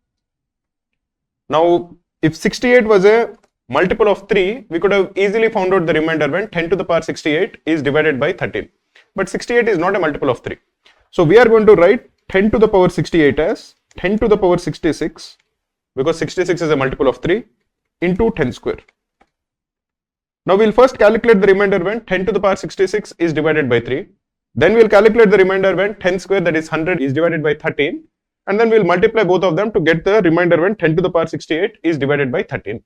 Now, if 68 was a multiple of 3, we could have easily found out the remainder when 10 to the power 68 is divided by 13. But 68 is not a multiple of 3. So we are going to write 10 to the power 68 as 10 to the power 66, because 66 is a multiple of 3, into 10 square. Now we'll first calculate the remainder when 10 to the power 66 is divided by 3. Then we'll calculate the remainder when 10 square, that is 100, is divided by 13. And then we'll multiply both of them to get the remainder when 10 to the power 68 is divided by 13.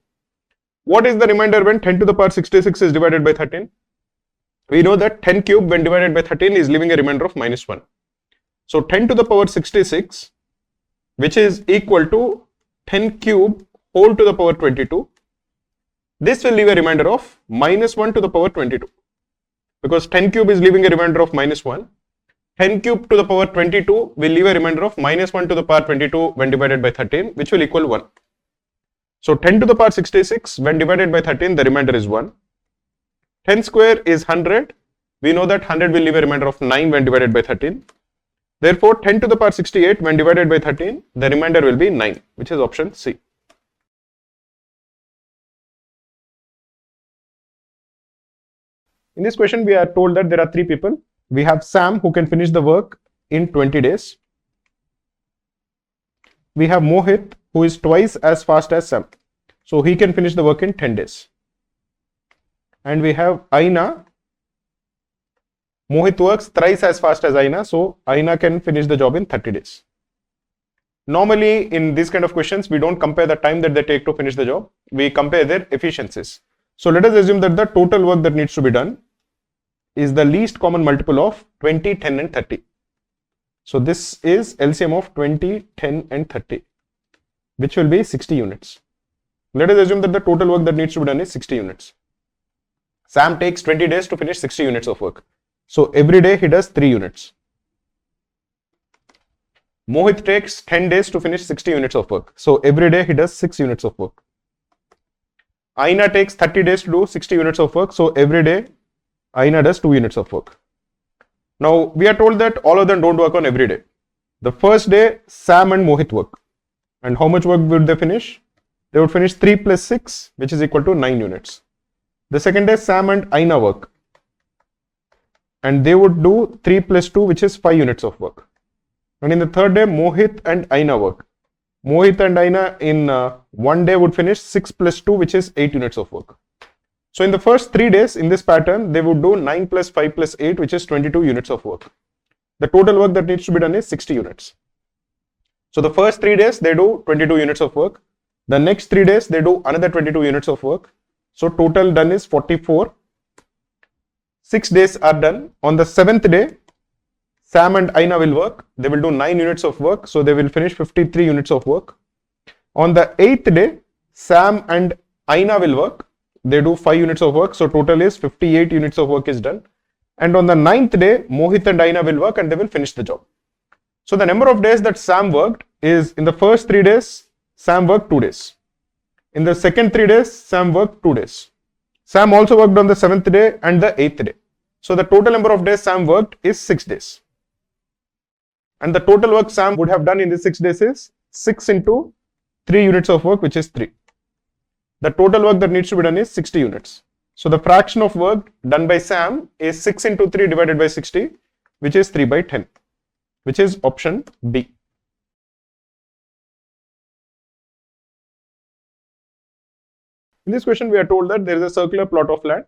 What is the remainder when 10 to the power 66 is divided by 13? we know that 10 cube when divided by 13 is leaving a remainder of minus 1. So 10 to the power 66, which is equal to 10 cube whole to the power 22. This will leave a remainder of minus 1 to the power 22. Because 10 cube is leaving a remainder of minus 1. 10 cube to the power 22 will leave a remainder of minus 1 to the power 22 when divided by 13, which will equal 1. So 10 to the power 66 when divided by 13, the remainder is 1. 10 square is 100. We know that 100 will leave a remainder of 9 when divided by 13. Therefore, 10 to the power 68 when divided by 13, the remainder will be 9, which is option C. In this question, we are told that there are 3 people. We have Sam who can finish the work in 20 days. We have Mohit who is twice as fast as Sam. So he can finish the work in 10 days. And we have Aina. Mohit works thrice as fast as Aina. So Aina can finish the job in 30 days. Normally in these kind of questions, we don't compare the time that they take to finish the job. We compare their efficiencies. So let us assume that the total work that needs to be done is the least common multiple of 20, 10 and 30. So this is LCM of 20, 10 and 30, which will be 60 units. Let us assume that the total work that needs to be done is 60 units. Sam takes 20 days to finish 60 units of work. So every day he does 3 units. Mohit takes 10 days to finish 60 units of work. So every day he does 6 units of work. Aina takes 30 days to do 60 units of work. So every day Aina does 2 units of work. Now we are told that all of them don't work on every day. The first day Sam and Mohit work. And how much work would they finish? They would finish 3 plus 6, which is equal to 9 units. The second day Sam and Aina work. And they would do 3 plus 2, which is 5 units of work. And in the third day Mohit and Aina work. Mohit and Aina in one day would finish 6 plus 2, which is 8 units of work. So in the first 3 days in this pattern, they would do 9 plus 5 plus 8, which is 22 units of work. The total work that needs to be done is 60 units. So the first 3 days, they do 22 units of work. The next 3 days, they do another 22 units of work. So total done is 44. 6 days are done. On the 7th day, Sam and Aina will work. They will do 9 units of work. So they will finish 53 units of work. On the 8th day, Sam and Aina will work. They do 5 units of work. So total is 58 units of work is done. And on the 9th day, Mohit and Aina will work and they will finish the job. So the number of days that Sam worked is in the first 3 days, Sam worked 2 days. In the second 3 days, Sam worked 2 days. Sam also worked on the 7th day and the 8th day. So the total number of days Sam worked is 6 days. And the total work Sam would have done in these 6 days is 6 into 3 units of work, which is 3. The total work that needs to be done is 60 units. So the fraction of work done by Sam is 6 into 3 divided by 60, which is 3 by 10, which is option B. In this question, we are told that there is a circular plot of land.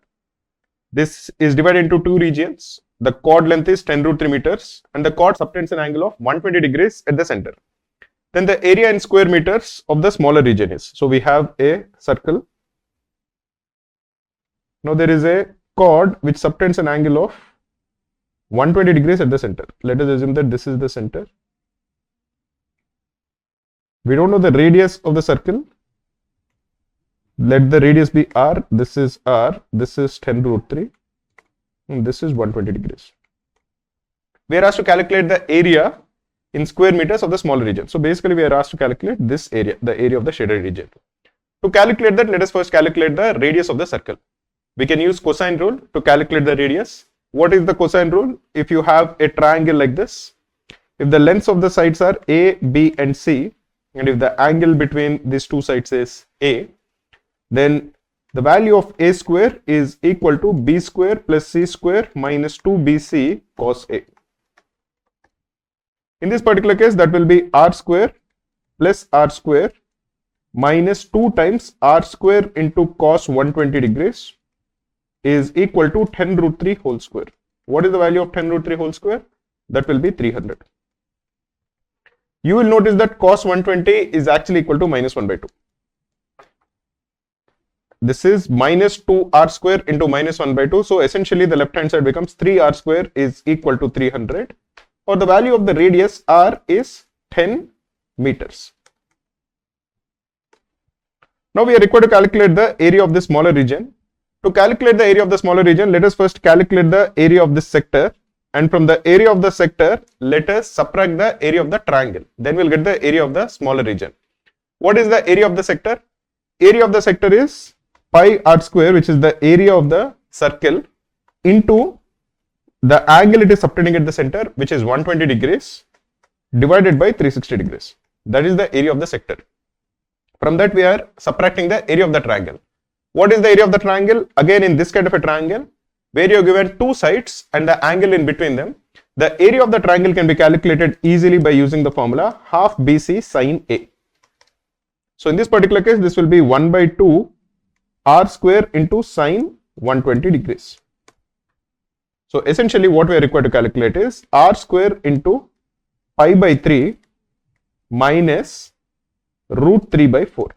This is divided into 2 regions. The chord length is 10 root 3 meters and the chord subtends an angle of 120 degrees at the center. Then the area in square meters of the smaller region is. So we have a circle. Now there is a chord which subtends an angle of 120 degrees at the center. Let us assume that this is the center. We don't know the radius of the circle. Let the radius be R. This is R. This is 10 root 3. And this is 120 degrees. We are asked to calculate the area in square meters of the smaller region. So basically we are asked to calculate this area, the area of the shaded region. To calculate that, let us first calculate the radius of the circle. We can use cosine rule to calculate the radius. What is the cosine rule? If you have a triangle like this, if the lengths of the sides are A, B and C, and if the angle between these two sides is A, then the value of A square is equal to B square plus C square minus 2BC cos A. In this particular case, that will be R square plus R square minus 2 times R square into cos 120 degrees is equal to 10 root 3 whole square. What is the value of 10 root 3 whole square? That will be 300. You will notice that cos 120 is actually equal to minus 1 by 2. this is minus 2r square into minus 1 by 2. So essentially the left hand side becomes 3r square is equal to 300, or the value of the radius r is 10 meters. Now we are required to calculate the area of the smaller region. To calculate the area of the smaller region, let us first calculate the area of this sector, and from the area of the sector, let us subtract the area of the triangle. Then we'll get the area of the smaller region. What is the area of the sector? Area of the sector is pi r square, which is the area of the circle, into the angle it is subtending at the center, which is 120 degrees, divided by 360 degrees. That is the area of the sector. From that we are subtracting the area of the triangle. What is the area of the triangle? Again, in this kind of a triangle, where you are given two sides and the angle in between them, the area of the triangle can be calculated easily by using the formula half BC sin A. So in this particular case, this will be 1 by 2 r square into sine 120 degrees. So essentially what we are required to calculate is r square into pi by 3 minus root 3 by 4.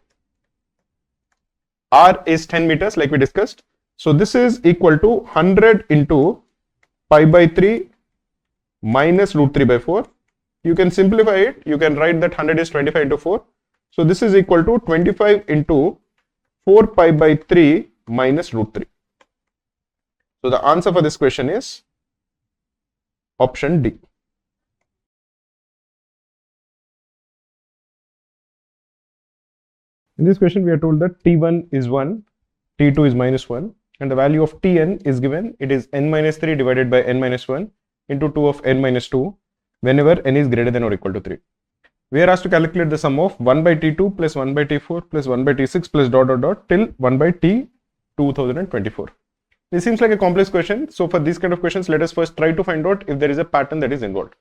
R is 10 meters like we discussed. So this is equal to 100 into pi by 3 minus root 3 by 4. You can simplify it. You can write that 100 is 25 into 4. So this is equal to 25 into 4 pi by 3 minus root 3. So the answer for this question is option D. In this question, we are told that T1 is 1, T2 is minus 1, and the value of Tn is given. It is n minus 3 divided by n minus 1 into 2 of n minus 2 whenever n is greater than or equal to 3. We are asked to calculate the sum of 1 by T2 plus 1 by T4 plus 1 by T6 plus dot dot dot till 1 by T 2024. This seems like a complex question. So for these kind of questions, let us first try to find out if there is a pattern that is involved.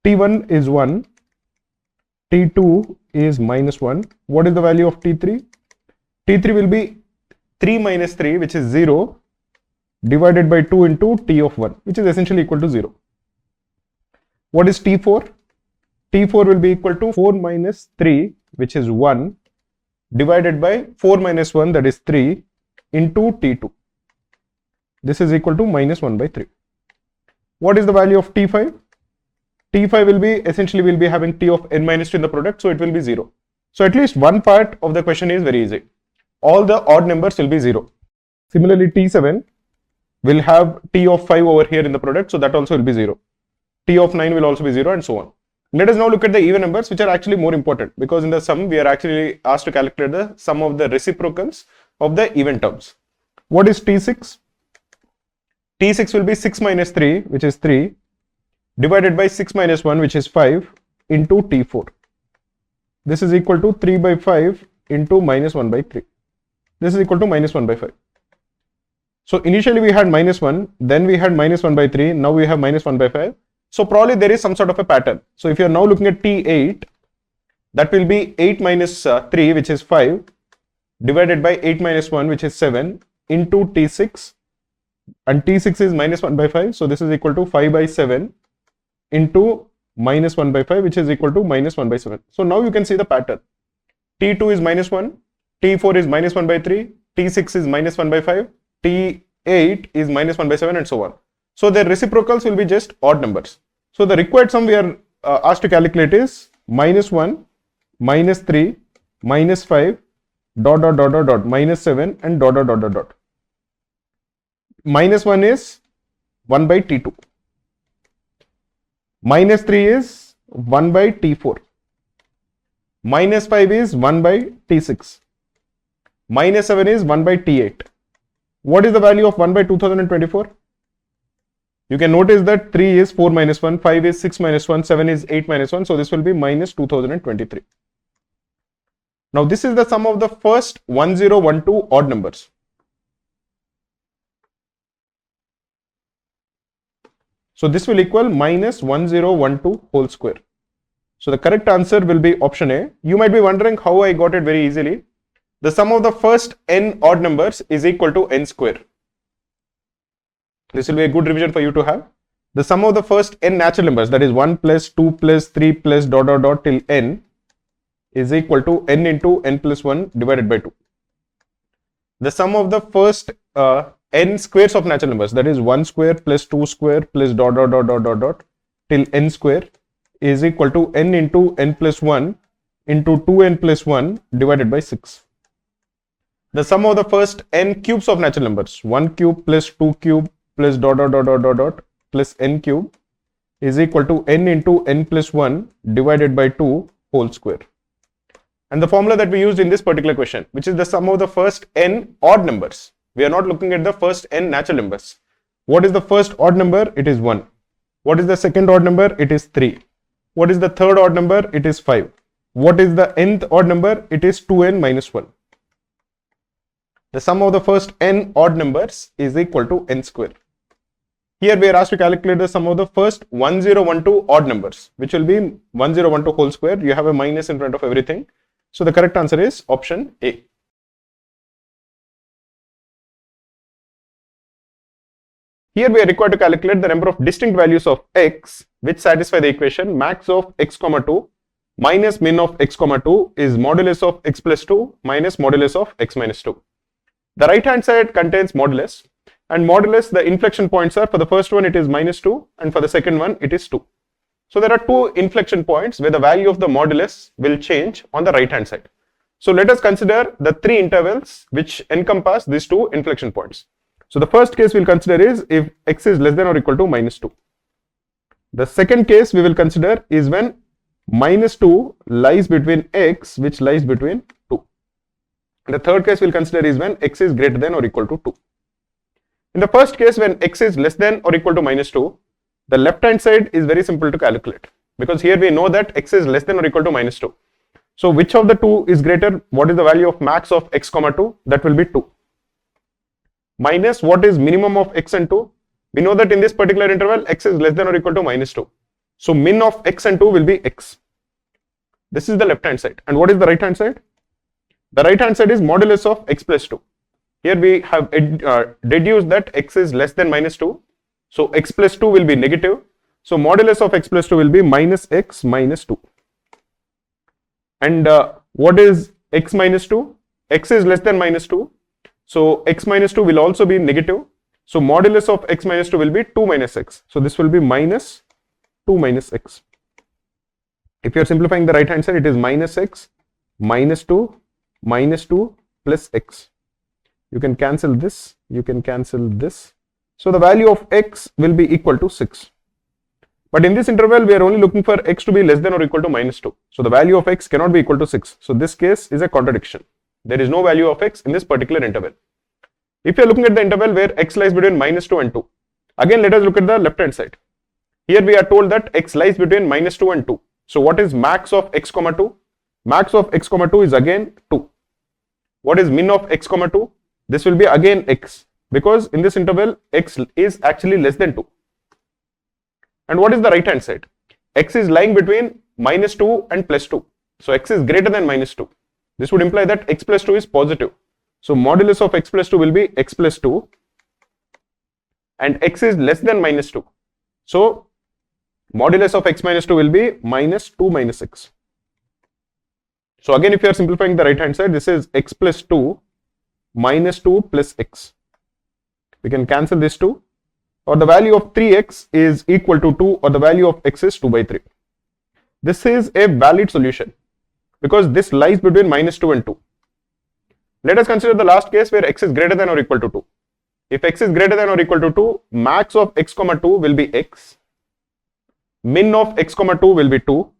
T1 is 1, T2 is minus 1. What is the value of T3? T3 will be 3 minus 3, which is 0, divided by 2 into T of 1, which is essentially equal to 0. What is T4? T4 will be equal to 4 minus 3, which is 1, divided by 4 minus 1, that is 3, into T2. This is equal to minus 1 by 3. What is the value of T5? T5 will be, essentially we'll be having T of n minus 2 in the product, so it will be 0. So at least one part of the question is very easy. All the odd numbers will be 0. Similarly, T7 will have T of 5 over here in the product, so that also will be 0. T of 9 will also be 0 and so on. Let us now look at the even numbers, which are actually more important, because in the sum we are actually asked to calculate the sum of the reciprocals of the even terms. What is T6? T6 will be 6 minus 3, which is 3, divided by 6 minus 1, which is 5, into T4. This is equal to 3 by 5 into minus 1 by 3. This is equal to minus 1 by 5. So initially we had minus 1, then we had minus 1 by 3, now we have minus 1 by 5. So probably there is some sort of a pattern. So if you are now looking at T8, that will be 8 minus 3, which is 5, divided by 8 minus 1, which is 7, into T6, and T6 is minus 1 by 5. So this is equal to 5 by 7 into minus 1 by 5, which is equal to minus 1 by 7. So now you can see the pattern. T2 is minus 1, T4 is minus 1 by 3, T6 is minus 1 by 5, T8 is minus 1 by 7 and so on. So their reciprocals will be just odd numbers. So the required sum we are asked to calculate is minus 1, minus 3, minus 5, dot dot dot dot dot, minus 7 and dot dot dot dot dot. Minus 1 is 1 by T2. Minus 3 is 1 by T4. Minus 5 is 1 by T6. Minus 7 is 1 by T8. What is the value of 1 by 2024? You can notice that 3 is 4 minus 1, 5 is 6 minus 1, 7 is 8 minus 1. So this will be minus 2023. Now this is the sum of the first 1012 odd numbers. So this will equal minus 1012 whole square. So the correct answer will be option A. You might be wondering how I got it very easily. The sum of the first n odd numbers is equal to n square. This will be a good revision for you to have. The sum of the first n natural numbers, that is 1 plus 2 plus 3 plus dot dot dot till n, is equal to n into n plus 1 divided by 2. the sum of the first n squares of natural numbers, that is 1 square plus 2 square plus dot dot dot dot dot dot till n square is equal to n into n plus 1 into 2n plus 1 divided by 6. The sum of the first n cubes of natural numbers, 1 cube plus 2 cube plus dot dot dot dot dot dot plus n cube is equal to n into n plus 1 divided by 2 whole square. And the formula that we used in this particular question, which is the sum of the first n odd numbers. We are not looking at the first n natural numbers. What is the first odd number? It is 1. What is the second odd number? It is 3. What is the third odd number? It is 5. What is the nth odd number? It is 2n minus 1. The sum of the first n odd numbers is equal to n square. Here we are asked to calculate the sum of the first 1012 odd numbers, which will be 1012 whole square. You have a minus in front of everything. So the correct answer is option A. Here we are required to calculate the number of distinct values of x which satisfy the equation max of x comma 2 minus min of x comma 2 is modulus of x plus 2 minus modulus of x minus 2. The right hand side contains modulus, and modulus, the inflection points are, for the first one it is minus 2 and for the second one it is 2. So there are two inflection points where the value of the modulus will change on the right hand side. So let us consider the three intervals which encompass these two inflection points. So the first case we will consider is if x is less than or equal to minus 2. The second case we will consider is when minus 2 lies between x, which lies between 2. The third case we will consider is when x is greater than or equal to 2. In the first case, when x is less than or equal to minus 2, the left hand side is very simple to calculate, because here we know that x is less than or equal to minus 2. So which of the two is greater? What is the value of max of x comma 2? That will be 2. Minus what is minimum of x and 2? We know that in this particular interval x is less than or equal to minus 2. So min of x and 2 will be x. This is the left hand side. And what is the right hand side? The right hand side is modulus of x plus 2. Here we have deduced that x is less than minus 2. So x plus 2 will be negative. So modulus of x plus 2 will be minus x minus 2. And what is x minus 2? X is less than minus 2. So x minus 2 will also be negative. So modulus of x minus 2 will be 2 minus x. So this will be minus 2 minus x. If you are simplifying the right hand side, it is minus x minus 2 plus x. You can cancel this, you can cancel this. So the value of x will be equal to 6. But in this interval, we are only looking for x to be less than or equal to minus 2. So the value of x cannot be equal to 6. So this case is a contradiction. There is no value of x in this particular interval. If you are looking at the interval where x lies between minus 2 and 2, again let us look at the left hand side. Here we are told that x lies between minus 2 and 2. So what is max of x comma 2? Max of x comma 2 is again 2. What is min of x comma 2? This will be again x, because in this interval x is actually less than 2. And what is the right hand side? X is lying between minus 2 and plus 2. So x is greater than minus 2. This would imply that x plus 2 is positive. So modulus of x plus 2 will be x plus 2, and x is less than minus 2. So modulus of x minus 2 will be minus 2 minus x. So again, if you are simplifying the right hand side, this is x plus 2 minus 2 plus x. We can cancel this 2, or the value of 3x is equal to 2, or the value of x is 2 by 3. This is a valid solution because this lies between minus 2 and 2. Let us consider the last case where x is greater than or equal to 2. If x is greater than or equal to 2, max of x comma 2 will be x, min of x comma 2 will be 2,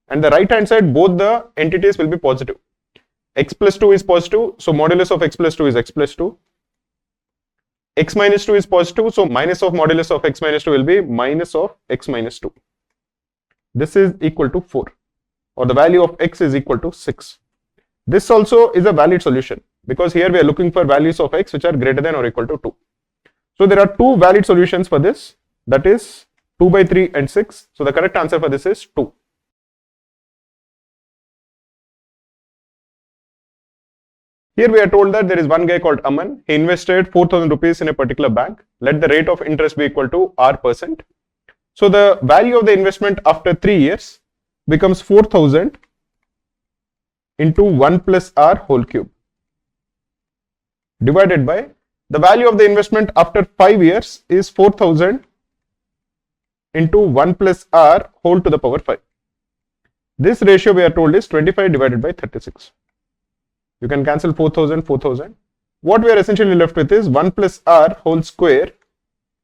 and the right hand side both the entities will be positive. X plus 2 is positive, so modulus of x plus 2 is x plus 2. X minus 2 is positive, so minus of modulus of x minus 2 will be minus of x minus 2. This is equal to 4, or the value of x is equal to 6. This also is a valid solution because here we are looking for values of x which are greater than or equal to 2. So there are two valid solutions for this, that is 2 by 3 and 6. So the correct answer for this is 2. Here we are told that there is one guy called Aman. He invested 4,000 rupees in a particular bank. Let the rate of interest be equal to R%. So the value of the investment after 3 years becomes 4,000 into 1 plus R whole cube. divided by the value of the investment after 5 years is 4000 into 1 plus r whole to the power 5. This ratio we are told is 25 divided by 36. You can cancel 4000, 4000. What we are essentially left with is 1 plus r whole square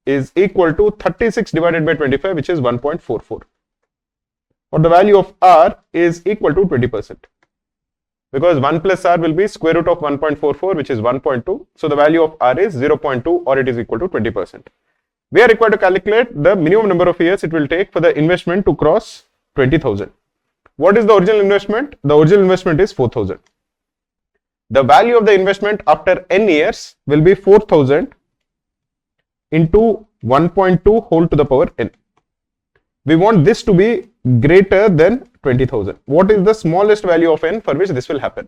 is equal to 36 divided by 25, which is 1.44. Or the value of r is equal to 20%. Because 1 plus r will be square root of 1.44, which is 1.2. So the value of r is 0.2, or it is equal to 20%. We are required to calculate the minimum number of years it will take for the investment to cross 20,000. What is the original investment? The original investment is 4,000. The value of the investment after n years will be 4,000 into 1.2 whole to the power n. We want this to be greater than 20,000. What is the smallest value of n for which this will happen?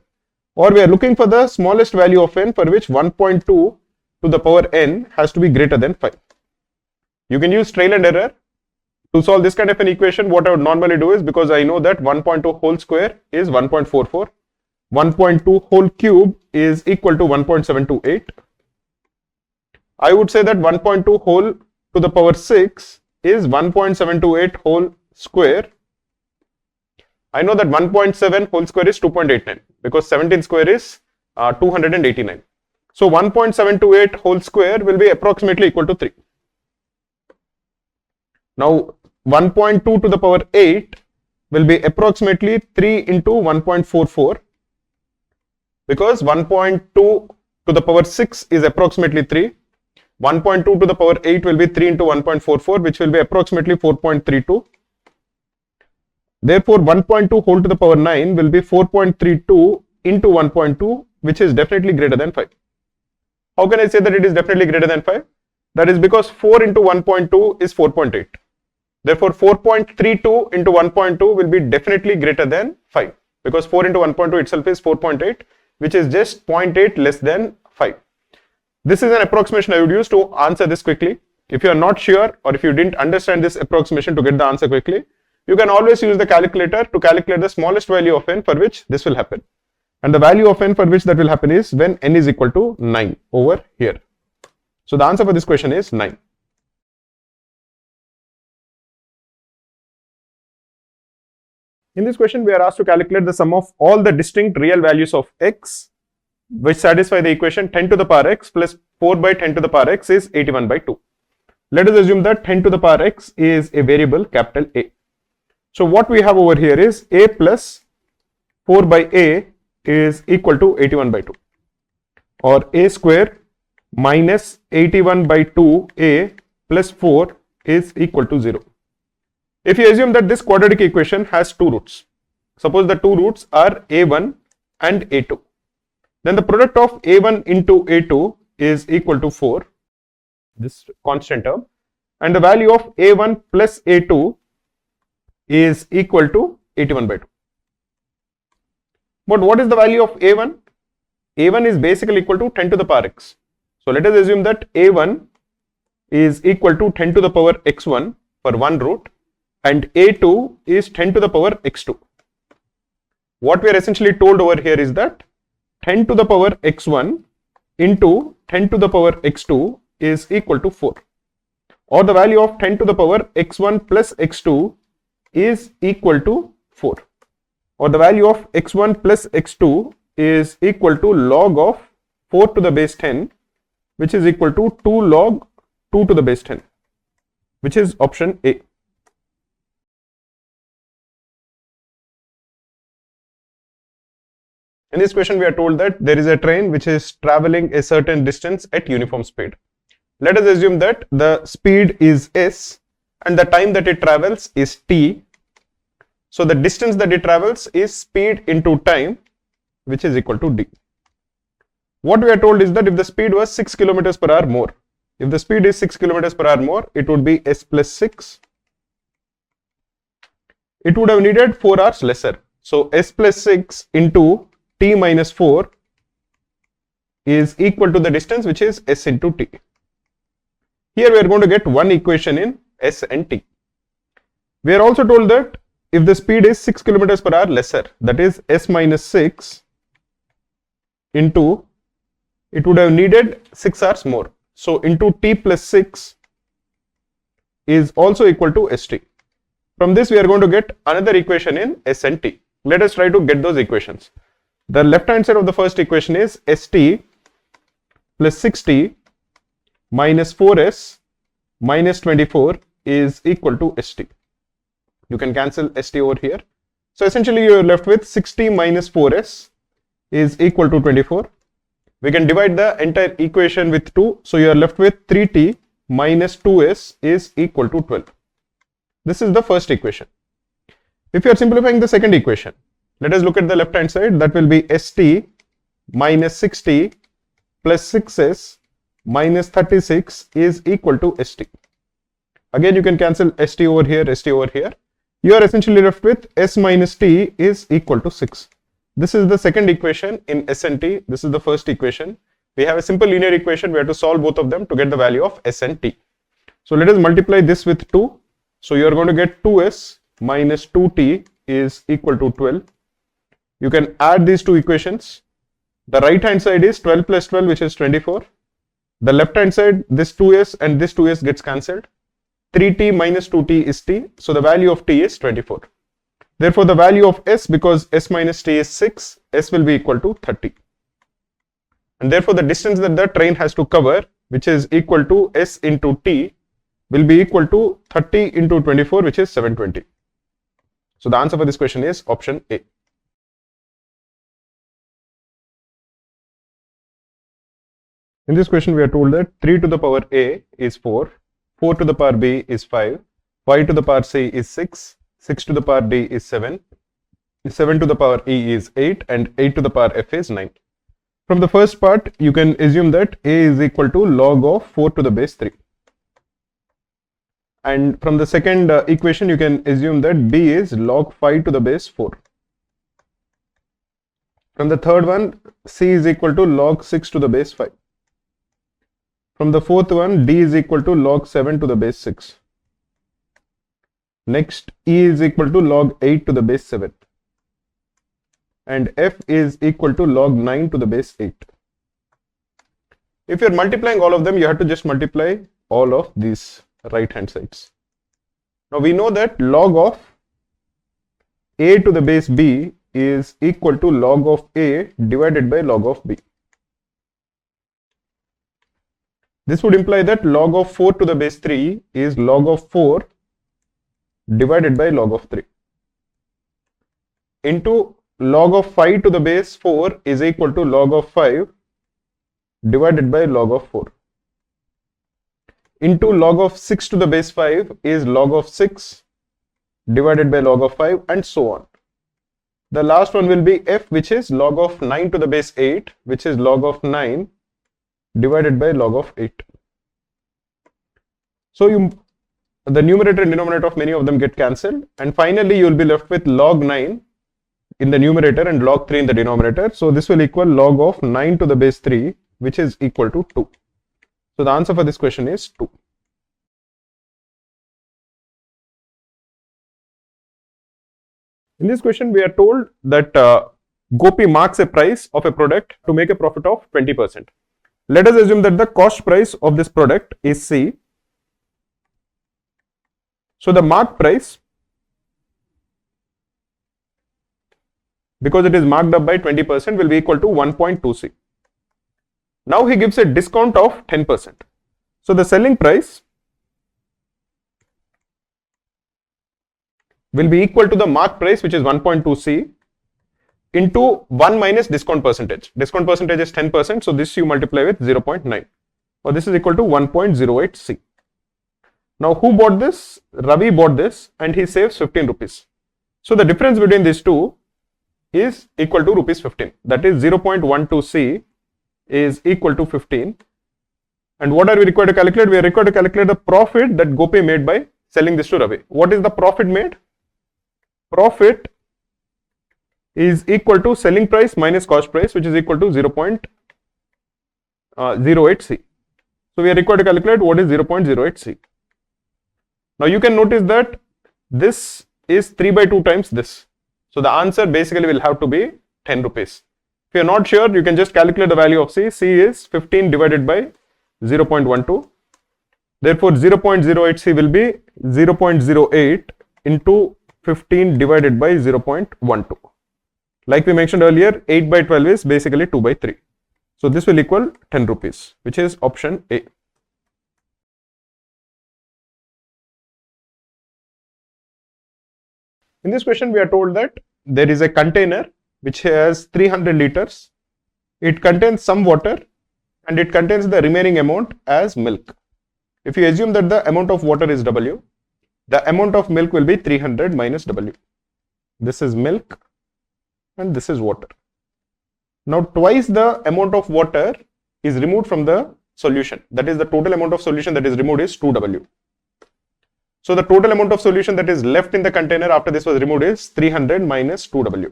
Or we are looking for the smallest value of n for which 1.2 to the power n has to be greater than 5. You can use trial and error. To solve this kind of an equation, what I would normally do is, because I know that 1.2 whole square is 1.44, 1.2 whole cube is equal to 1.728. I would say that 1.2 whole to the power 6 is 1.728 whole square. I know that 1.7 whole square is 2.89 because 17 square is 289. So 1.728 whole square will be approximately equal to 3. Now 1.2 to the power 8 will be approximately 3 into 1.44, because 1.2 to the power 6 is approximately 3. 1.2 to the power 8 will be 3 into 1.44, which will be approximately 4.32. Therefore, 1.2 whole to the power 9 will be 4.32 into 1.2, which is definitely greater than 5. How can I say that it is definitely greater than 5? That is because 4 into 1.2 is 4.8. Therefore, 4.32 into 1.2 will be definitely greater than 5, because 4 into 1.2 itself is 4.8, which is just 0.8 less than 5. This is an approximation I would use to answer this quickly. If you are not sure, or if you didn't understand this approximation to get the answer quickly, you can always use the calculator to calculate the smallest value of n for which this will happen. And the value of n for which that will happen is when n is equal to 9 over here. So the answer for this question is 9. In this question, we are asked to calculate the sum of all the distinct real values of x which satisfy the equation 10 to the power x plus 4 by 10 to the power x is 81 by 2. Let us assume that 10 to the power x is a variable capital A. So what we have over here is a plus 4 by a is equal to 81 by 2, or a square minus 81 by 2a plus 4 is equal to 0. If you assume that this quadratic equation has two roots, suppose the two roots are a1 and a2, then the product of a1 into a2 is equal to 4, this constant term, and the value of a1 plus a2 is equal to 81 by 2. But what is the value of a1? a1 is basically equal to 10 to the power x. So let us assume that a1 is equal to 10 to the power x1 for one root, and a2 is 10 to the power x2. What we are essentially told over here is that 10 to the power x1 into 10 to the power x2 is equal to 4, or the value of 10 to the power x1 plus x2 is equal to 4, or the value of x1 plus x2 is equal to log of 4 to the base 10, which is equal to 2 log 2 to the base 10, which is option A. In this question, we are told that there is a train which is traveling a certain distance at uniform speed. Let us assume that the speed is s and the time that it travels is t. So the distance that it travels is speed into time, which is equal to d. What we are told is that if the speed was 6 kilometers per hour more, if the speed is 6 kilometers per hour more, it would be s plus 6. It would have needed 4 hours lesser. So s plus 6 into t minus 4 is equal to the distance, which is s into t. Here we are going to get one equation in s and t. We are also told that if the speed is 6 kilometers per hour lesser, that is s minus 6 into it would have needed 6 hours more. So into t plus 6 is also equal to st. From this we are going to get another equation in s and t. Let us try to get those equations. The left hand side of the first equation is st plus 6t minus 4s minus 24 is equal to st. You can cancel st over here. So essentially you are left with 6t minus 4s is equal to 24. We can divide the entire equation with 2. So you are left with 3t minus 2s is equal to 12. This is the first equation. If you are simplifying the second equation, let us look at the left hand side. That will be st minus 6t plus 6s minus 36 is equal to st. Again you can cancel st over here, st over here. You are essentially left with s minus t is equal to 6. This is the second equation in s and t. This is the first equation. We have a simple linear equation. We have to solve both of them to get the value of s and t. So let us multiply this with 2. So you are going to get 2s minus 2t is equal to 12. You can add these two equations. The right hand side is 12 plus 12, which is 24. The left hand side, this 2s and this 2s gets cancelled. 3t minus 2t is t. So the value of t is 24. Therefore, the value of s, because s minus t is 6, s will be equal to 30. And therefore, the distance that the train has to cover, which is equal to s into t, will be equal to 30 into 24, which is 720. So the answer for this question is option A. In this question, we are told that 3 to the power a is 4, 4 to the power b is 5, 5 to the power c is 6, 6 to the power d is 7, 7 to the power e is 8, and 8 to the power f is 9. From the first part, you can assume that a is equal to log of 4 to the base 3. And from the second equation, you can assume that b is log 5 to the base 4. From the third one, c is equal to log 6 to the base 5. From the fourth one, d is equal to log 7 to the base 6. Next, e is equal to log 8 to the base 7. And f is equal to log 9 to the base 8. If you are multiplying all of them, you have to just multiply all of these right hand sides. Now we know that log of a to the base b is equal to log of a divided by log of b. This would imply that log of 4 to the base 3 is log of 4 divided by log of 3 into log of 5 to the base 4 is equal to log of 5 divided by log of 4 into log of 6 to the base 5 is log of 6 divided by log of 5, and so on. The last one will be f, which is log of 9 to the base 8, which is log of 9 divided by log of 8. So the numerator and denominator of many of them get cancelled, and finally you will be left with log 9 in the numerator and log 3 in the denominator. So this will equal log of 9 to the base 3, which is equal to 2. So the answer for this question is 2. In this question, we are told that Gopi marks a price of a product to make a profit of 20%. Let us assume that the cost price of this product is C. So the marked price, because it is marked up by 20%, will be equal to 1.2C. Now he gives a discount of 10%. So the selling price will be equal to the marked price, which is 1.2C, into 1 minus discount percentage. Discount percentage is 10%, so this you multiply with 0.9. Or this is equal to 1.08C. Now who bought this? Ravi bought this and he saves 15 rupees. So the difference between these two is equal to rupees 15. That is 0.12C is equal to 15. And what are we required to calculate? We are required to calculate the profit that Gopi made by selling this to Ravi. What is the profit made? Profit is equal to selling price minus cost price, which is equal to 0.08C. So we are required to calculate what is 0.08C. Now you can notice that this is 3 by 2 times this. So the answer basically will have to be 10 rupees. If you're not sure, you can just calculate the value of C. C is 15 divided by 0.12. Therefore, 0.08 C will be 0.08 into 15 divided by 0.12. Like we mentioned earlier, 8 by 12 is basically 2 by 3. So this will equal 10 rupees, which is option A. In this question, we are told that there is a container which has 300 liters. It contains some water and it contains the remaining amount as milk. If you assume that the amount of water is W, the amount of milk will be 300 minus W. This is milk and this is water. Now twice the amount of water is removed from the solution. That is, the total amount of solution that is removed is 2W. So the total amount of solution that is left in the container after this was removed is 300 minus 2W.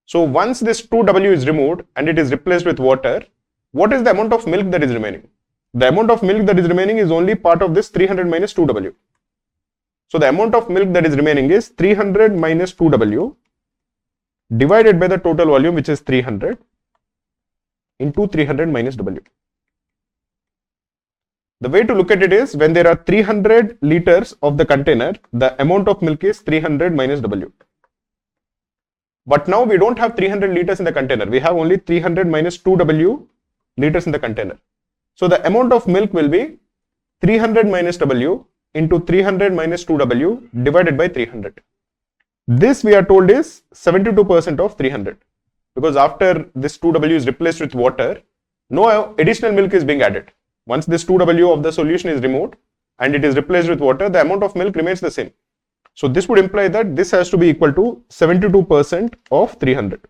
So once this 2W is removed and it is replaced with water, what is the amount of milk that is remaining? The amount of milk that is remaining is only part of this 300 minus 2W. So the amount of milk that is remaining is 300 minus 2W divided by the total volume, which is 300, into 300 minus W. The way to look at it is, when there are 300 liters of the container, the amount of milk is 300 minus W. But now we don't have 300 liters in the container. We have only 300 minus 2W liters in the container. So the amount of milk will be 300 minus W into 300 minus 2W divided by 300. This we are told is 72% of 300. Because after this 2W is replaced with water, no additional milk is being added. Once this 2W of the solution is removed and it is replaced with water, the amount of milk remains the same. So this would imply that this has to be equal to 72% of 300,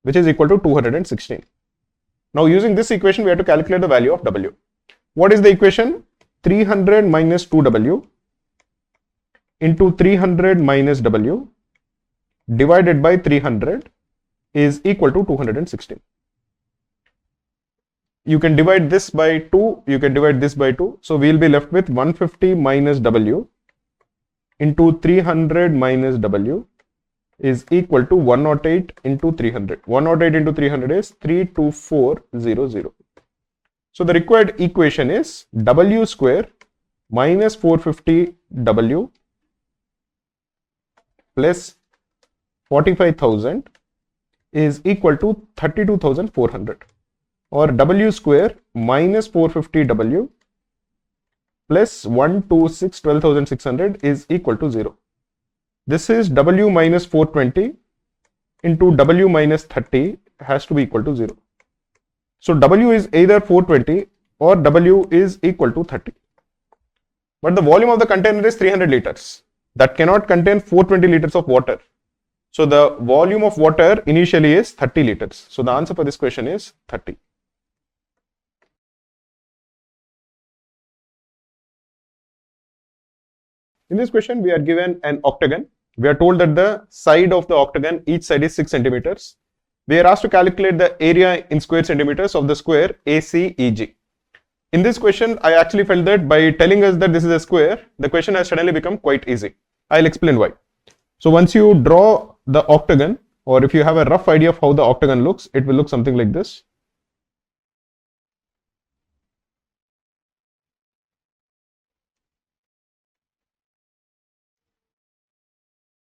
which is equal to 216. Now using this equation, we have to calculate the value of W. What is the equation? 300 minus 2W into 300 minus W divided by 300 is equal to 216. You can divide this by 2, you can divide this by 2. So we will be left with 150 minus W into 300 minus W is equal to 108 into 300. 108 into 300 is 32400. So the required equation is W square minus 450 W plus 45,000 is equal to 32,400, or W square minus 450 W plus 126 12,600 is equal to 0. This is W minus 420 into W minus 30 has to be equal to 0. So W is either 420 or W is equal to 30. But the volume of the container is 300 liters. That cannot contain 420 liters of water. So the volume of water initially is 30 liters. So the answer for this question is 30. In this question, we are given an octagon. We are told that the side of the octagon, each side is 6 centimeters. We are asked to calculate the area in square centimeters of the square ACEG. In this question, I actually felt that by telling us that this is a square, the question has suddenly become quite easy. I'll explain why. So once you draw the octagon, or if you have a rough idea of how the octagon looks, it will look something like this.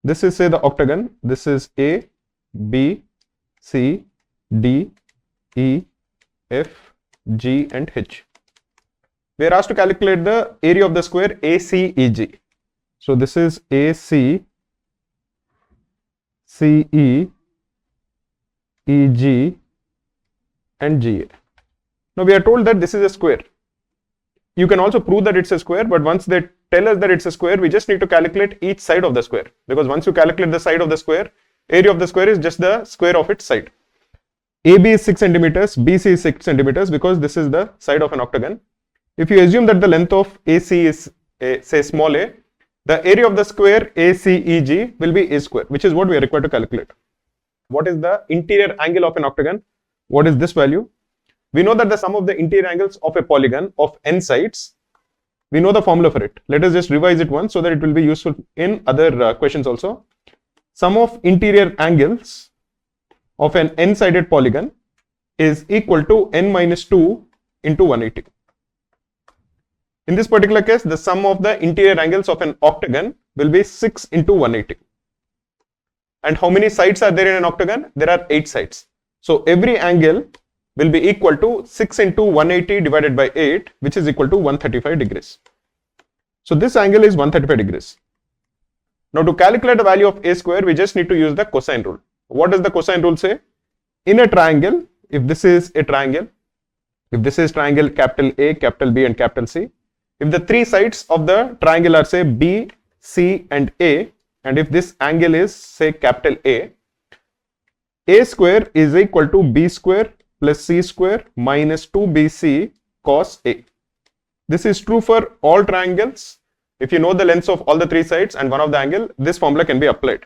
This is, say, the octagon. This is A, B, C, D, E, F, G and H. We are asked to calculate the area of the square ACEG. So this is AC, CE, EG and GA. Now we are told that this is a square. You can also prove that it's a square, but once they tell us that it's a square, we just need to calculate each side of the square, because once you calculate the side of the square, area of the square is just the square of its side. AB is 6 centimeters, BC is 6 centimeters, because this is the side of an octagon. If you assume that the length of AC is say small a, the area of the square ACEG will be A square, which is what we are required to calculate. What is the interior angle of an octagon? What is this value? We know that the sum of the interior angles of a polygon of n sides, we know the formula for it. Let us just revise it once so that it will be useful in other questions also. sum of interior angles of an n-sided polygon is equal to n minus 2 into 180. In this particular case, the sum of the interior angles of an octagon will be 6 into 180. And how many sides are there in an octagon? There are 8 sides. So every angle will be equal to 6 into 180 divided by 8, which is equal to 135 degrees. So this angle is 135 degrees. Now to calculate the value of a square, we just need to use the cosine rule. What does the cosine rule say? In a triangle, if this is a triangle, if this is triangle capital A, capital B and capital C, if the 3 sides of the triangle are say B, C and A, and if this angle is say capital A square is equal to B square plus C square minus 2BC cos A. This is true for all triangles. If you know the lengths of all the 3 sides and one of the angle, this formula can be applied.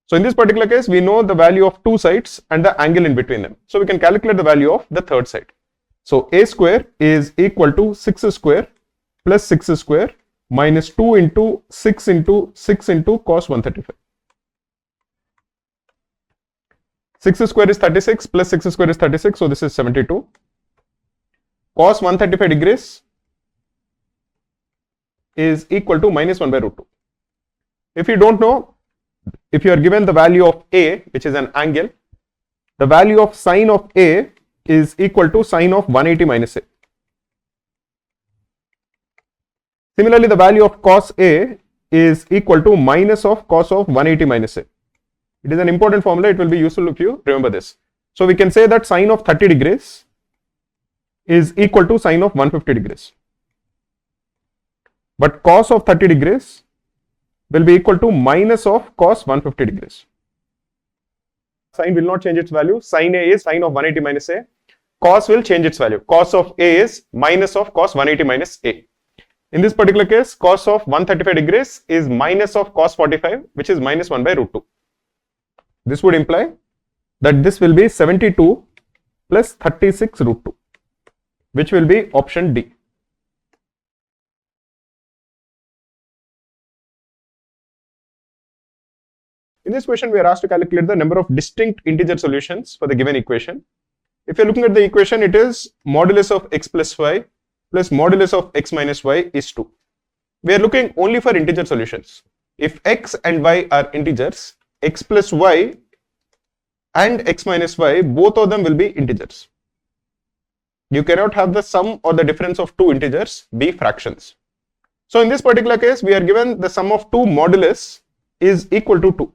So in this particular case, we know the value of 2 sides and the angle in between them. So we can calculate the value of the third side. So a square is equal to 6 square plus 6 square minus 2 into 6 into 6 into cos 135. 6 square is 36 plus 6 square is 36. So this is 72. Cos 135 degrees is equal to minus 1 by root 2. If you don't know, if you are given the value of A, which is an angle, the value of sine of A is equal to sine of 180 minus A. Similarly, the value of cos A is equal to minus of cos of 180 minus A. It is an important formula. It will be useful if you remember this. So we can say that sine of 30 degrees is equal to sine of 150 degrees. But cos of 30 degrees will be equal to minus of cos 150 degrees. Sine will not change its value. Sine A is sine of 180 minus A. Cos will change its value. Cos of A is minus of cos 180 minus A. In this particular case, cos of 135 degrees is minus of cos 45, which is minus 1 by root 2. This would imply that this will be 72 plus 36 root 2, which will be option D. In this question, we are asked to calculate the number of distinct integer solutions for the given equation. If you are looking at the equation, it is modulus of x plus y plus modulus of x minus y is 2. We are looking only for integer solutions. If x and y are integers, x plus y and x minus y, both of them will be integers. You cannot have the sum or the difference of two integers be fractions. So in this particular case, we are given the sum of two modulus is equal to 2.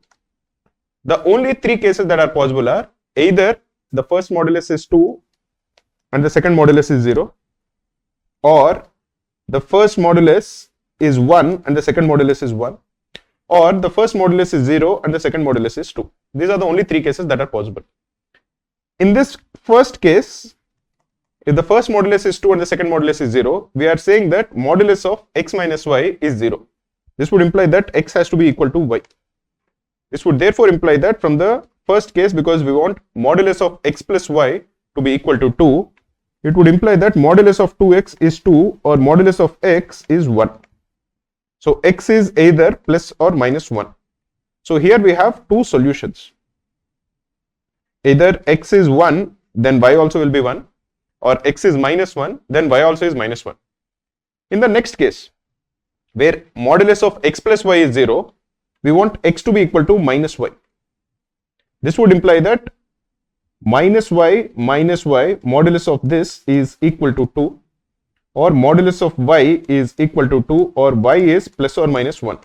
The only 3 cases that are possible are either the first modulus is 2 and the second modulus is 0, or the first modulus is 1 and the second modulus is 1, or the first modulus is 0 and the second modulus is 2. These are the only 3 cases that are possible. In this first case, if the first modulus is 2 and the second modulus is 0, we are saying that modulus of x minus y is 0. This would imply that x has to be equal to y. This would therefore imply that from the first case, because we want modulus of x plus y to be equal to 2, it would imply that modulus of 2x is 2 or modulus of x is 1. So x is either plus or minus 1. So here we have two solutions. Either x is 1, then y also will be 1, or x is minus 1, then y also is minus 1. In the next case, where modulus of x plus y is 0, we want x to be equal to minus y. This would imply that minus y modulus of this is equal to 2, or modulus of y is equal to 2, or y is plus or minus 1.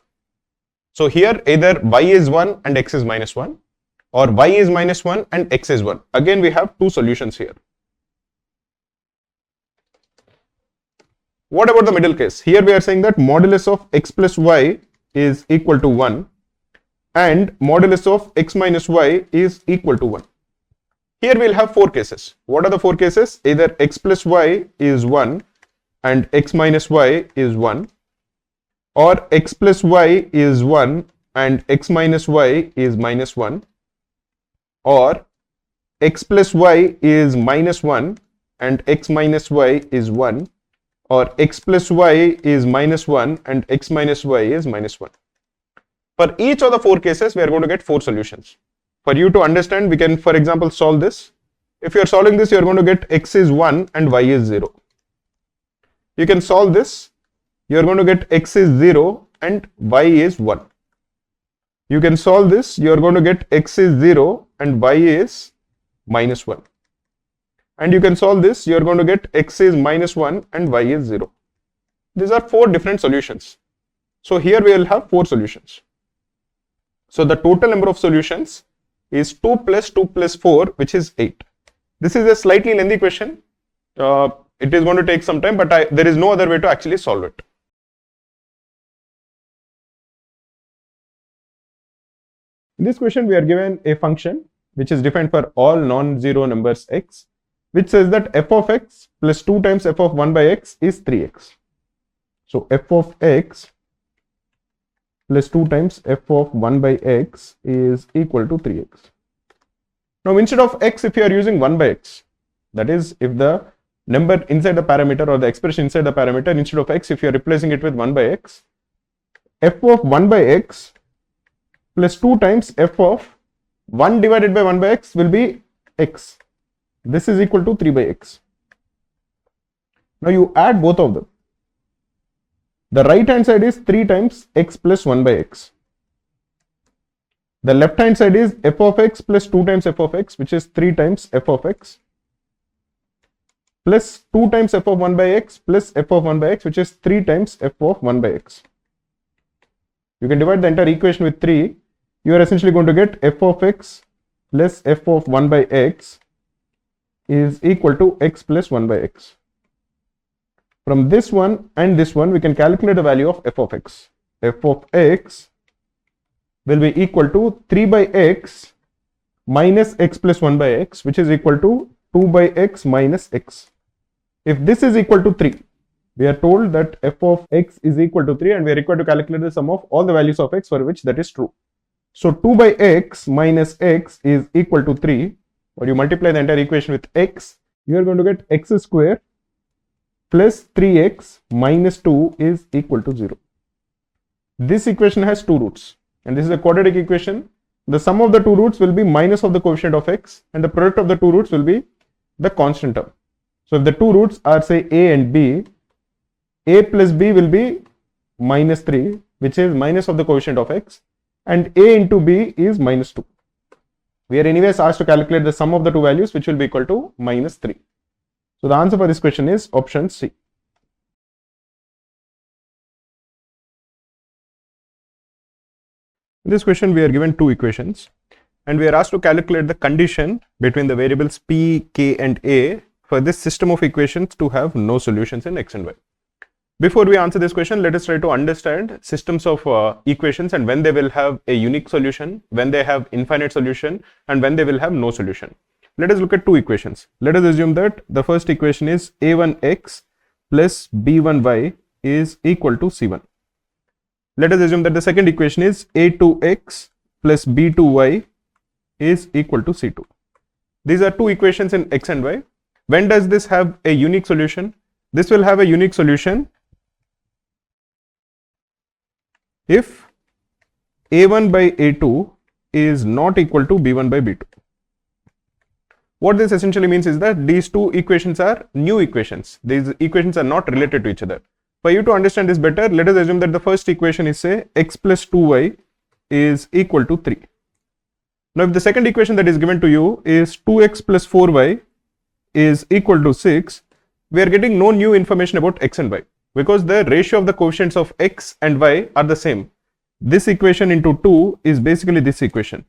So here either y is 1 and x is minus 1, or y is minus 1 and x is 1. Again we have two solutions here. What about the middle case? Here we are saying that modulus of x plus y is equal to 1 and modulus of x minus y is equal to 1. Here we will have 4 cases. What are the 4 cases? Either x plus y is 1 and x minus y is 1, or x plus y is 1 and x minus y is minus 1, or x plus y is minus 1 and x minus y is 1, or x plus y is minus 1 and x minus y is minus 1. For each of the 4 cases, we are going to get 4 solutions. For you to understand, we can, for example, solve this. If you are solving this, you are going to get x is 1 and y is 0. You can solve this. You are going to get x is 0 and y is 1. You can solve this. You are going to get x is 0 and y is minus 1. And you can solve this. You are going to get x is minus 1 and y is 0. These are 4 different solutions. So here we will have 4 solutions. So the total number of solutions is 2 plus 2 plus 4, which is 8. This is a slightly lengthy question. It is going to take some time, but there is no other way to actually solve it. In this question, we are given a function which is defined for all non-zero numbers x, which says that f of x plus 2 times f of 1 by x is 3x. So f of x plus 2 times f of 1 by x is equal to 3x. Now, instead of x, if you are using 1 by x, that is, if the number inside the parameter or the expression inside the parameter, instead of x, if you are replacing it with 1 by x, f of 1 by x plus 2 times f of 1 divided by 1 by x will be x. This is equal to 3 by x. Now, you add both of them. The right hand side is 3 times x plus 1 by x. The left hand side is f of x plus 2 times f of x, which is 3 times f of x, plus 2 times f of 1 by x plus f of 1 by x, which is 3 times f of 1 by x. You can divide the entire equation with 3. You are essentially going to get f of x plus f of 1 by x is equal to x plus 1 by x. From this one and this one, we can calculate the value of f of x. F of x will be equal to 3 by x minus x plus 1 by x, which is equal to 2 by x minus x. If this is equal to 3, we are told that f of x is equal to 3 and we are required to calculate the sum of all the values of x for which that is true. So 2 by x minus x is equal to 3, or you multiply the entire equation with x, you are going to get x square plus 3x minus 2 is equal to 0. This equation has 2 roots. And this is a quadratic equation. The sum of the 2 roots will be minus of the coefficient of x, and the product of the 2 roots will be the constant term. So if the 2 roots are, say, a and b, a plus b will be minus 3, which is minus of the coefficient of x, and a into b is minus 2. We are anyways asked to calculate the sum of the 2 values, which will be equal to minus 3. So the answer for this question is option C. In this question, we are given 2 equations and we are asked to calculate the condition between the variables p, k and a for this system of equations to have no solutions in x and y. Before we answer this question, let us try to understand systems of equations and when they will have a unique solution, when they have infinite solution, and when they will have no solution. Let us look at 2 equations. Let us assume that the first equation is a1x plus b1y is equal to c1. Let us assume that the second equation is a2x plus b2y is equal to c2. These are 2 equations in x and y. When does this have a unique solution? This will have a unique solution if a1 by a2 is not equal to b1 by b2. What this essentially means is that these 2 equations are new equations. These equations are not related to each other. For you to understand this better, let us assume that the first equation is, say, x plus 2y is equal to 3. Now, if the second equation that is given to you is 2x plus 4y is equal to 6, we are getting no new information about x and y because the ratio of the coefficients of x and y are the same. This equation into 2 is basically this equation.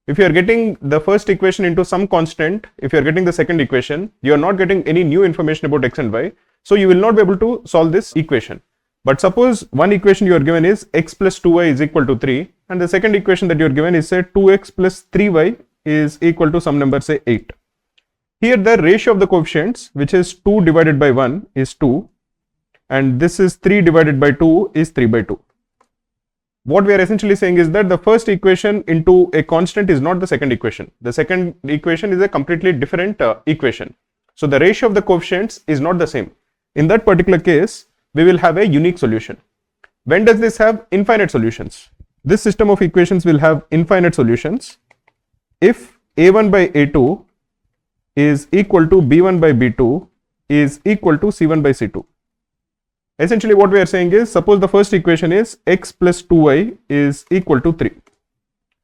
If you are getting the first equation into some constant, if you are getting the second equation, you are not getting any new information about x and y. So you will not be able to solve this equation. But suppose one equation you are given is x plus 2y is equal to 3 and the second equation that you are given is, say, 2x plus 3y is equal to some number, say 8. Here the ratio of the coefficients, which is 2 divided by 1 is 2 and this is 3 divided by 2 is 3 by 2. What we are essentially saying is that the first equation into a constant is not the second equation. The second equation is a completely different equation. So the ratio of the coefficients is not the same. In that particular case, we will have a unique solution. When does this have infinite solutions? this system of equations will have infinite solutions if a1 by a2 is equal to b1 by b2 is equal to c1 by c2. Essentially what we are saying is, suppose the first equation is x plus 2y is equal to 3.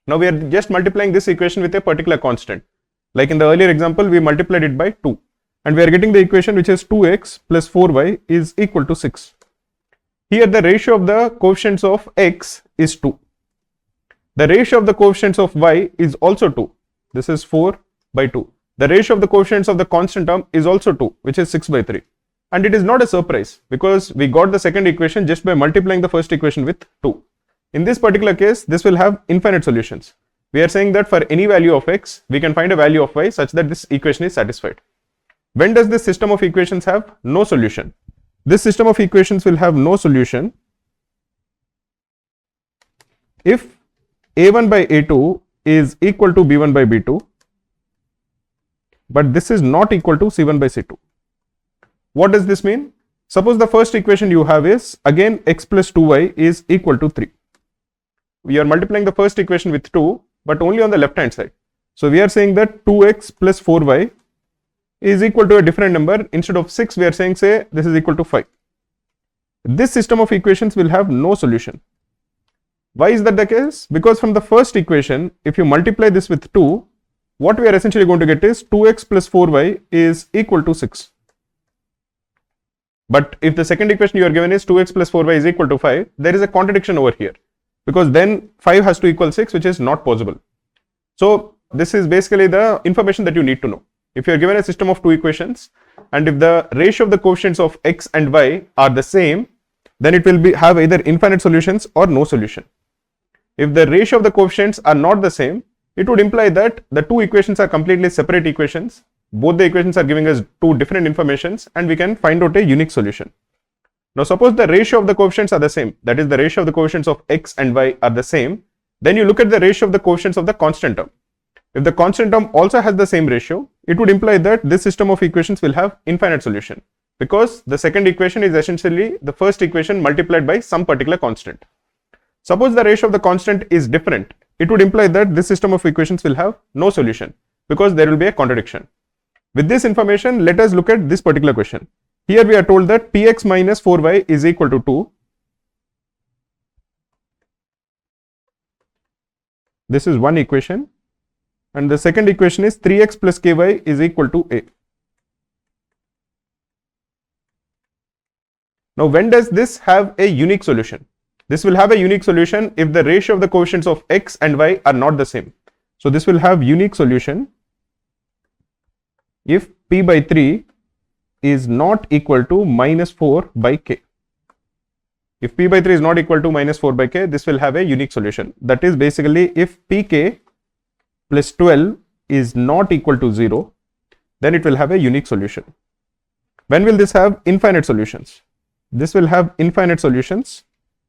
Now we are just multiplying this equation with a particular constant. Like in the earlier example, we multiplied it by 2. And we are getting the equation which is 2x plus 4y is equal to 6. Here the ratio of the coefficients of x is 2. The ratio of the coefficients of y is also 2. This is 4 by 2. The ratio of the coefficients of the constant term is also 2, which is 6 by 3. And it is not a surprise because we got the second equation just by multiplying the first equation with 2. In this particular case, this will have infinite solutions. We are saying that for any value of x, we can find a value of y such that this equation is satisfied. When does this system of equations have no solution? This system of equations will have no solution if a1 by a2 is equal to b1 by b2, but this is not equal to c1 by c2. What does this mean? Suppose the first equation you have is again x plus 2y is equal to 3. We are multiplying the first equation with 2, but only on the left hand side. So we are saying that 2x plus 4y is equal to a different number. Instead of 6, we are saying, say, this is equal to 5. This system of equations will have no solution. Why is that the case? Because from the first equation, if you multiply this with 2, what we are essentially going to get is 2x plus 4y is equal to 6. But if the second equation you are given is 2x plus 4y is equal to 5, there is a contradiction over here. Because then 5 has to equal 6, which is not possible. So this is basically the information that you need to know. If you are given a system of two equations, and if the ratio of the coefficients of x and y are the same, then it will have either infinite solutions or no solution. If the ratio of the coefficients are not the same, it would imply that the two equations are completely separate equations. Both the equations are giving us two different informations, and we can find out a unique solution. Now suppose the ratio of the coefficients are the same, that is the ratio of the coefficients of x and y are the same, then you look at the ratio of the coefficients of the constant term. If the constant term also has the same ratio, it would imply that this system of equations will have infinite solution, because the second equation is essentially the first equation multiplied by some particular constant. Suppose the ratio of the constant is different, it would imply that this system of equations will have no solution, because there will be a contradiction. With this information, let us look at this particular question. Here we are told that px minus 4y is equal to 2. This is one equation, and the second equation is 3x plus ky is equal to a. Now when does this have a unique solution? This will have a unique solution if the ratio of the coefficients of x and y are not the same. So this will have unique solution if p by 3 is not equal to minus 4 by k. If p by 3 is not equal to minus 4 by k, this will have a unique solution. That is basically if pk plus 12 is not equal to 0, then it will have a unique solution. When will this have infinite solutions? This will have infinite solutions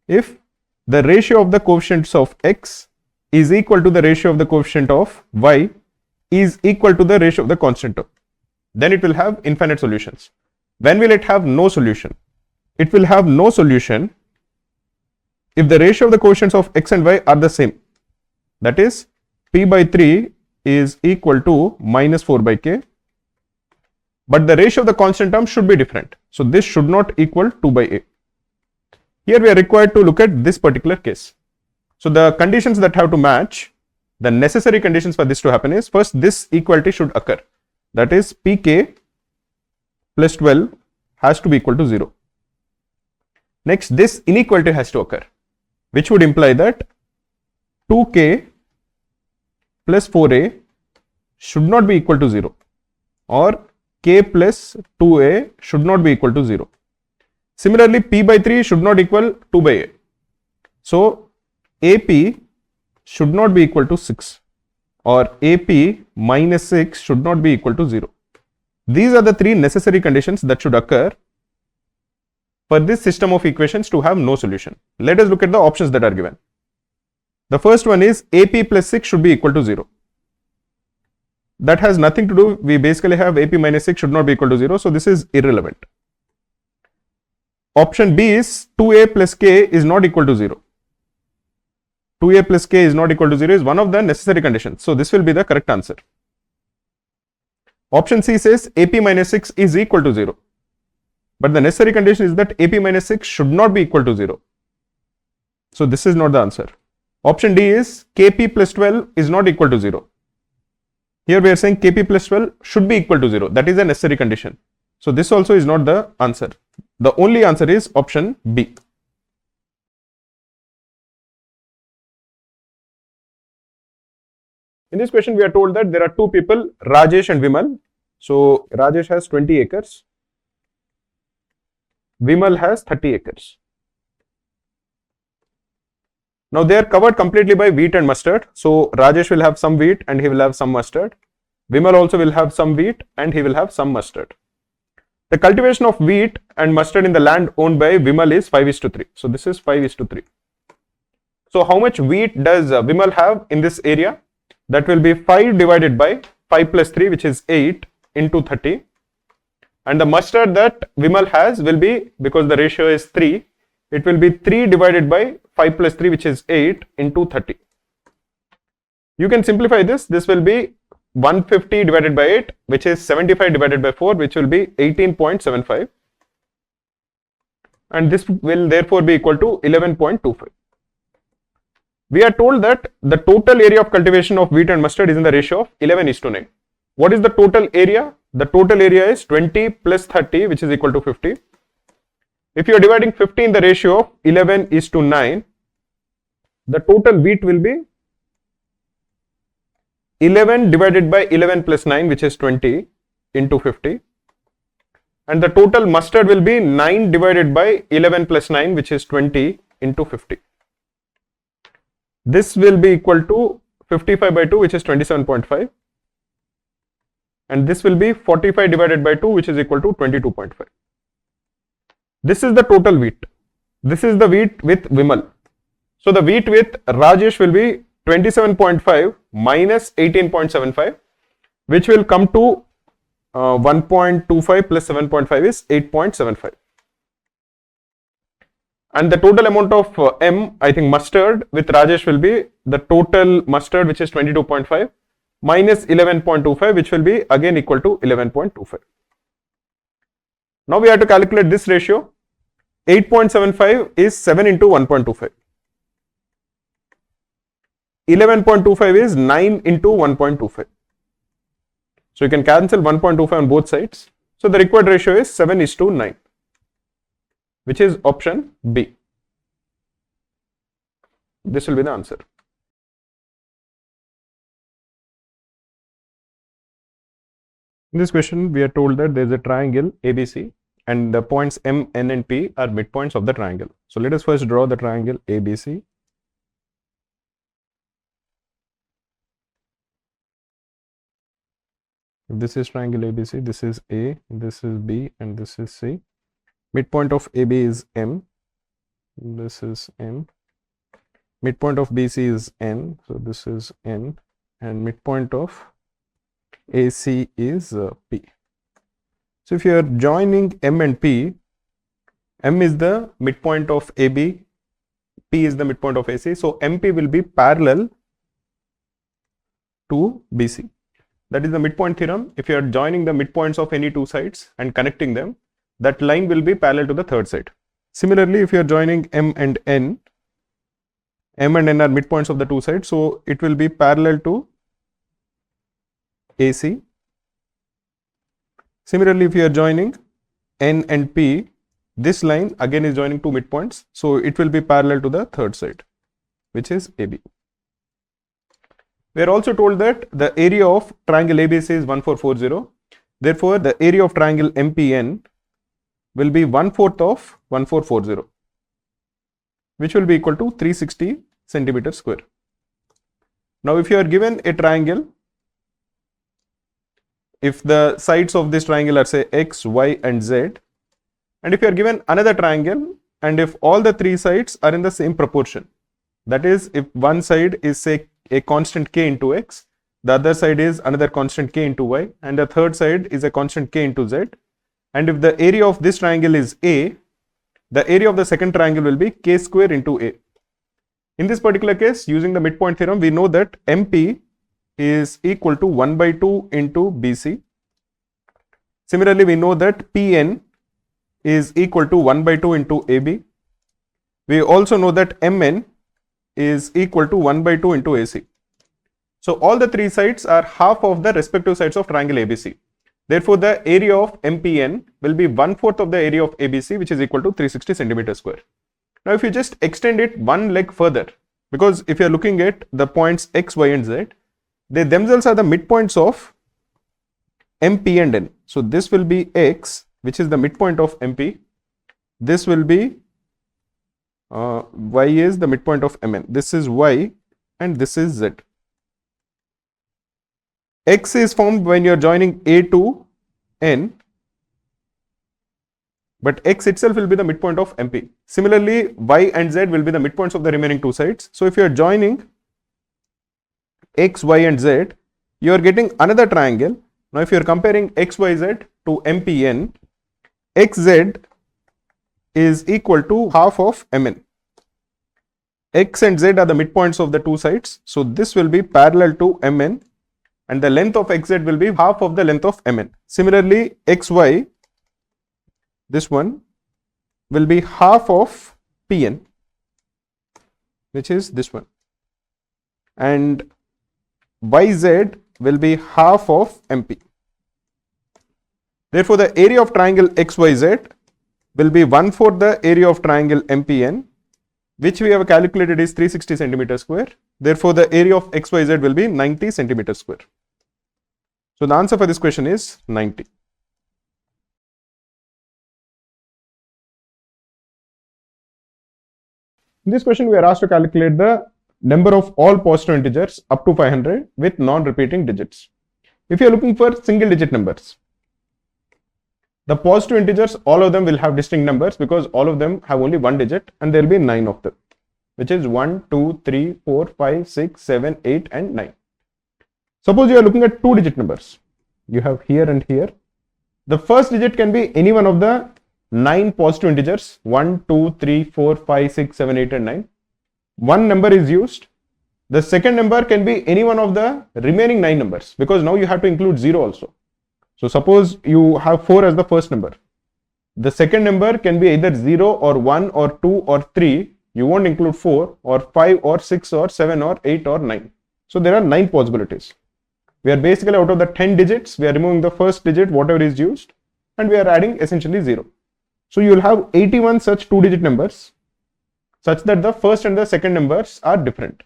if the ratio of the coefficients of x is equal to the ratio of the coefficient of y is equal to the ratio of the constant term. Then it will have infinite solutions. When will it have no solution? It will have no solution if the ratio of the coefficients of x and y are the same. That is, p by 3 is equal to minus 4 by k, but the ratio of the constant term should be different. So this should not equal 2 by a. Here we are required to look at this particular case. So the conditions that have to match, the necessary conditions for this to happen is, first this equality should occur. That is, pk plus 12 has to be equal to 0. Next, this inequality has to occur, which would imply that 2k plus 4a should not be equal to 0, or k plus 2a should not be equal to 0. Similarly, p by 3 should not equal 2 by a. So ap should not be equal to 6, or ap minus 6 should not be equal to 0. These are the three necessary conditions that should occur for this system of equations to have no solution. Let us look at the options that are given. The first one is ap plus 6 should be equal to 0. That has nothing to do, we basically have ap minus 6 should not be equal to 0, so this is irrelevant. Option B is 2a plus k is not equal to 0. 2a plus k is not equal to 0 is one of the necessary conditions. So this will be the correct answer. Option C says ap minus 6 is equal to 0. But the necessary condition is that ap minus 6 should not be equal to 0. So this is not the answer. Option D is kp plus 12 is not equal to 0. Here we are saying kp plus 12 should be equal to 0. That is a necessary condition. So this also is not the answer. The only answer is option B. In this question, we are told that there are two people, Rajesh and Vimal. So Rajesh has 20 acres. Vimal has 30 acres. Now they are covered completely by wheat and mustard. So Rajesh will have some wheat and he will have some mustard. Vimal also will have some wheat and he will have some mustard. The cultivation of wheat and mustard in the land owned by Vimal is 5:3. So this is 5:3. So how much wheat does Vimal have in this area? That will be 5 divided by 5 plus 3, which is 8 into 30. And the mustard that Vimal has will be, because the ratio is 3, it will be 3 divided by 5 plus 3, which is 8 into 30. You can simplify this. This will be 150 divided by 8, which is 75 divided by 4, which will be 18.75. And this will therefore be equal to 11.25. We are told that the total area of cultivation of wheat and mustard is in the ratio of 11:9. What is the total area? The total area is 20 plus 30, which is equal to 50. If you are dividing 50 in the ratio of 11:9, the total wheat will be 11 divided by 11 plus 9, which is 20 into 50. And the total mustard will be 9 divided by 11 plus 9, which is 20 into 50. This will be equal to 55 by 2, which is 27.5. And this will be 45 divided by 2, which is equal to 22.5. This is the total wheat. This is the wheat with Vimal. So the wheat with Rajesh will be 27.5 minus 18.75, which will come to 1.25 plus 7.5 is 8.75. And the total amount of I think mustard with Rajesh will be the total mustard, which is 22.5 minus 11.25, which will be again equal to 11.25. Now we have to calculate this ratio. 8.75 is 7 into 1.25. 11.25 is 9 into 1.25. So you can cancel 1.25 on both sides. So the required ratio is 7:9, which is option B. This will be the answer. In this question, we are told that there is a triangle ABC and the points M, N and P are midpoints of the triangle. So let us first draw the triangle ABC. This is triangle ABC, this is A, this is B and this is C. Midpoint of AB is M, this is M. Midpoint of BC is N, so this is N, and midpoint of AC is P. So if you are joining M and P, M is the midpoint of AB, P is the midpoint of AC, so MP will be parallel to BC. That is the midpoint theorem. If you are joining the midpoints of any two sides and connecting them, that line will be parallel to the third side. Similarly, if you are joining M and N are midpoints of the two sides, so it will be parallel to AC. Similarly, if you are joining N and P, this line again is joining two midpoints, so it will be parallel to the third side, which is AB. We are also told that the area of triangle ABC is 1440. Therefore, the area of triangle MPN will be 1/4 of 1440, which will be equal to 360 centimeters square. Now, if you are given a triangle, if the sides of this triangle are say X, Y and Z, and if you are given another triangle and if all the three sides are in the same proportion, that is, if one side is say a constant k into X, the other side is another constant k into Y, and the third side is a constant k into Z, and if the area of this triangle is A, the area of the second triangle will be k square into A. In this particular case, using the midpoint theorem, we know that MP is equal to 1 by 2 into BC. Similarly, we know that PN is equal to 1 by 2 into AB. We also know that MN is equal to 1 by 2 into AC. So all the three sides are half of the respective sides of triangle ABC. Therefore, the area of MPN will be 1/4 of the area of ABC, which is equal to 360 centimeter square. Now, if you just extend it one leg further, because if you are looking at the points X, Y, and Z, they themselves are the midpoints of MP and N. So this will be X, which is the midpoint of MP. This will be Y is the midpoint of MN. This is Y and this is Z. X is formed when you are joining A to N, but X itself will be the midpoint of MP. Similarly, Y and Z will be the midpoints of the remaining two sides. So if you are joining X, Y and Z, you are getting another triangle. Now if you are comparing X, Y, Z to MPN, XZ is equal to half of MN. X and Z are the midpoints of the two sides. So this will be parallel to MN and the length of XZ will be half of the length of MN. Similarly, XY, this one will be half of PN, which is this one, and YZ will be half of MP. Therefore, the area of triangle XYZ will be 1/4 the area of triangle MPN, which we have calculated is 360 centimeter square. Therefore, the area of XYZ will be 90 centimeter square. So the answer for this question is 90. In this question, we are asked to calculate the number of all positive integers up to 500 with non-repeating digits. If you are looking for single digit numbers, the positive integers, all of them will have distinct numbers because all of them have only one digit and there will be 9 of them, which is 1, 2, 3, 4, 5, 6, 7, 8 and 9. Suppose you are looking at 2 digit numbers. You have here and here. The first digit can be any one of the 9 positive integers, 1, 2, 3, 4, 5, 6, 7, 8 and 9. One number is used. The second number can be any one of the remaining 9 numbers because now you have to include 0 also. So suppose you have 4 as the first number. The second number can be either 0 or 1 or 2 or 3. You won't include 4 or 5 or 6 or 7 or 8 or 9. So there are 9 possibilities. We are basically out of the 10 digits, we are removing the first digit, whatever is used, and we are adding essentially 0. So you will have 81 such 2 digit numbers such that the first and the second numbers are different.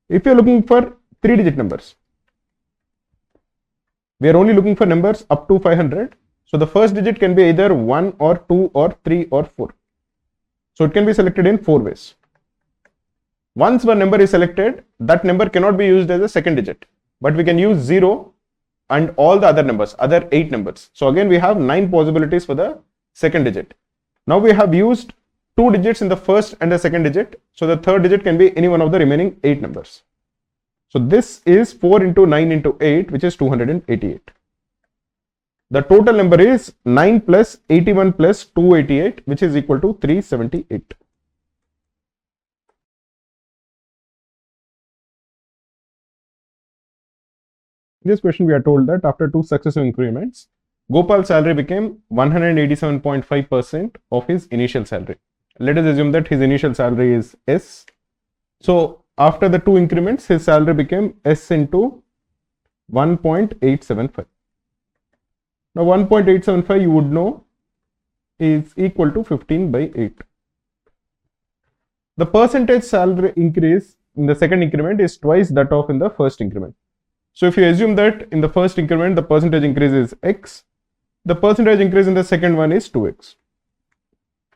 If you are looking for 3 digit numbers, we are only looking for numbers up to 500. So the first digit can be either 1 or 2 or 3 or 4. So it can be selected in 4 ways. Once one number is selected, that number cannot be used as a second digit, but we can use 0 and all the other numbers, other 8 numbers. So again, we have 9 possibilities for the second digit. Now we have used 2 digits in the first and the second digit. So the third digit can be any one of the remaining 8 numbers. So this is 4 into 9 into 8, which is 288. The total number is 9 plus 81 plus 288, which is equal to 378. In this question, we are told that after 2 successive increments, Gopal's salary became 187.5% of his initial salary. Let us assume that his initial salary is S. So after the 2 increments, his salary became S into 1.875. Now 1.875 you would know is equal to 15 by 8. The percentage salary increase in the second increment is twice that of in the first increment. So if you assume that in the first increment the percentage increase is X, the percentage increase in the second one is 2X.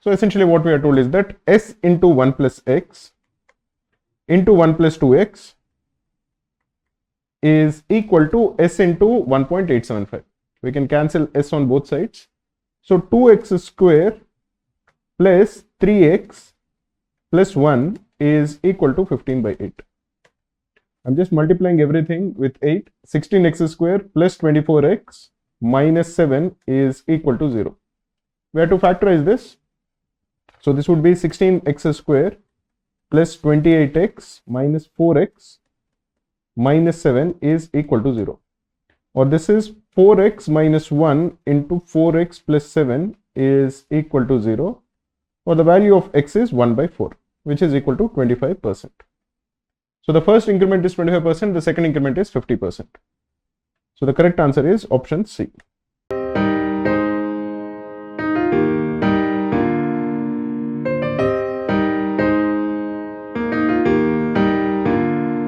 So essentially what we are told is that S into 1 plus X into 1 plus 2X is equal to S into 1.875. We can cancel S on both sides. So 2X square plus 3X plus 1 is equal to 15 by 8. I'm just multiplying everything with 8. 16x square plus 24x minus 7 is equal to 0. We have to factorize this. So this would be 16x square plus 28x minus 4x minus 7 is equal to 0. Or this is 4x minus 1 into 4x plus 7 is equal to 0. Or the value of x is 1 by 4, which is equal to 25%. So the first increment is 25%, the second increment is 50%. So the correct answer is option C.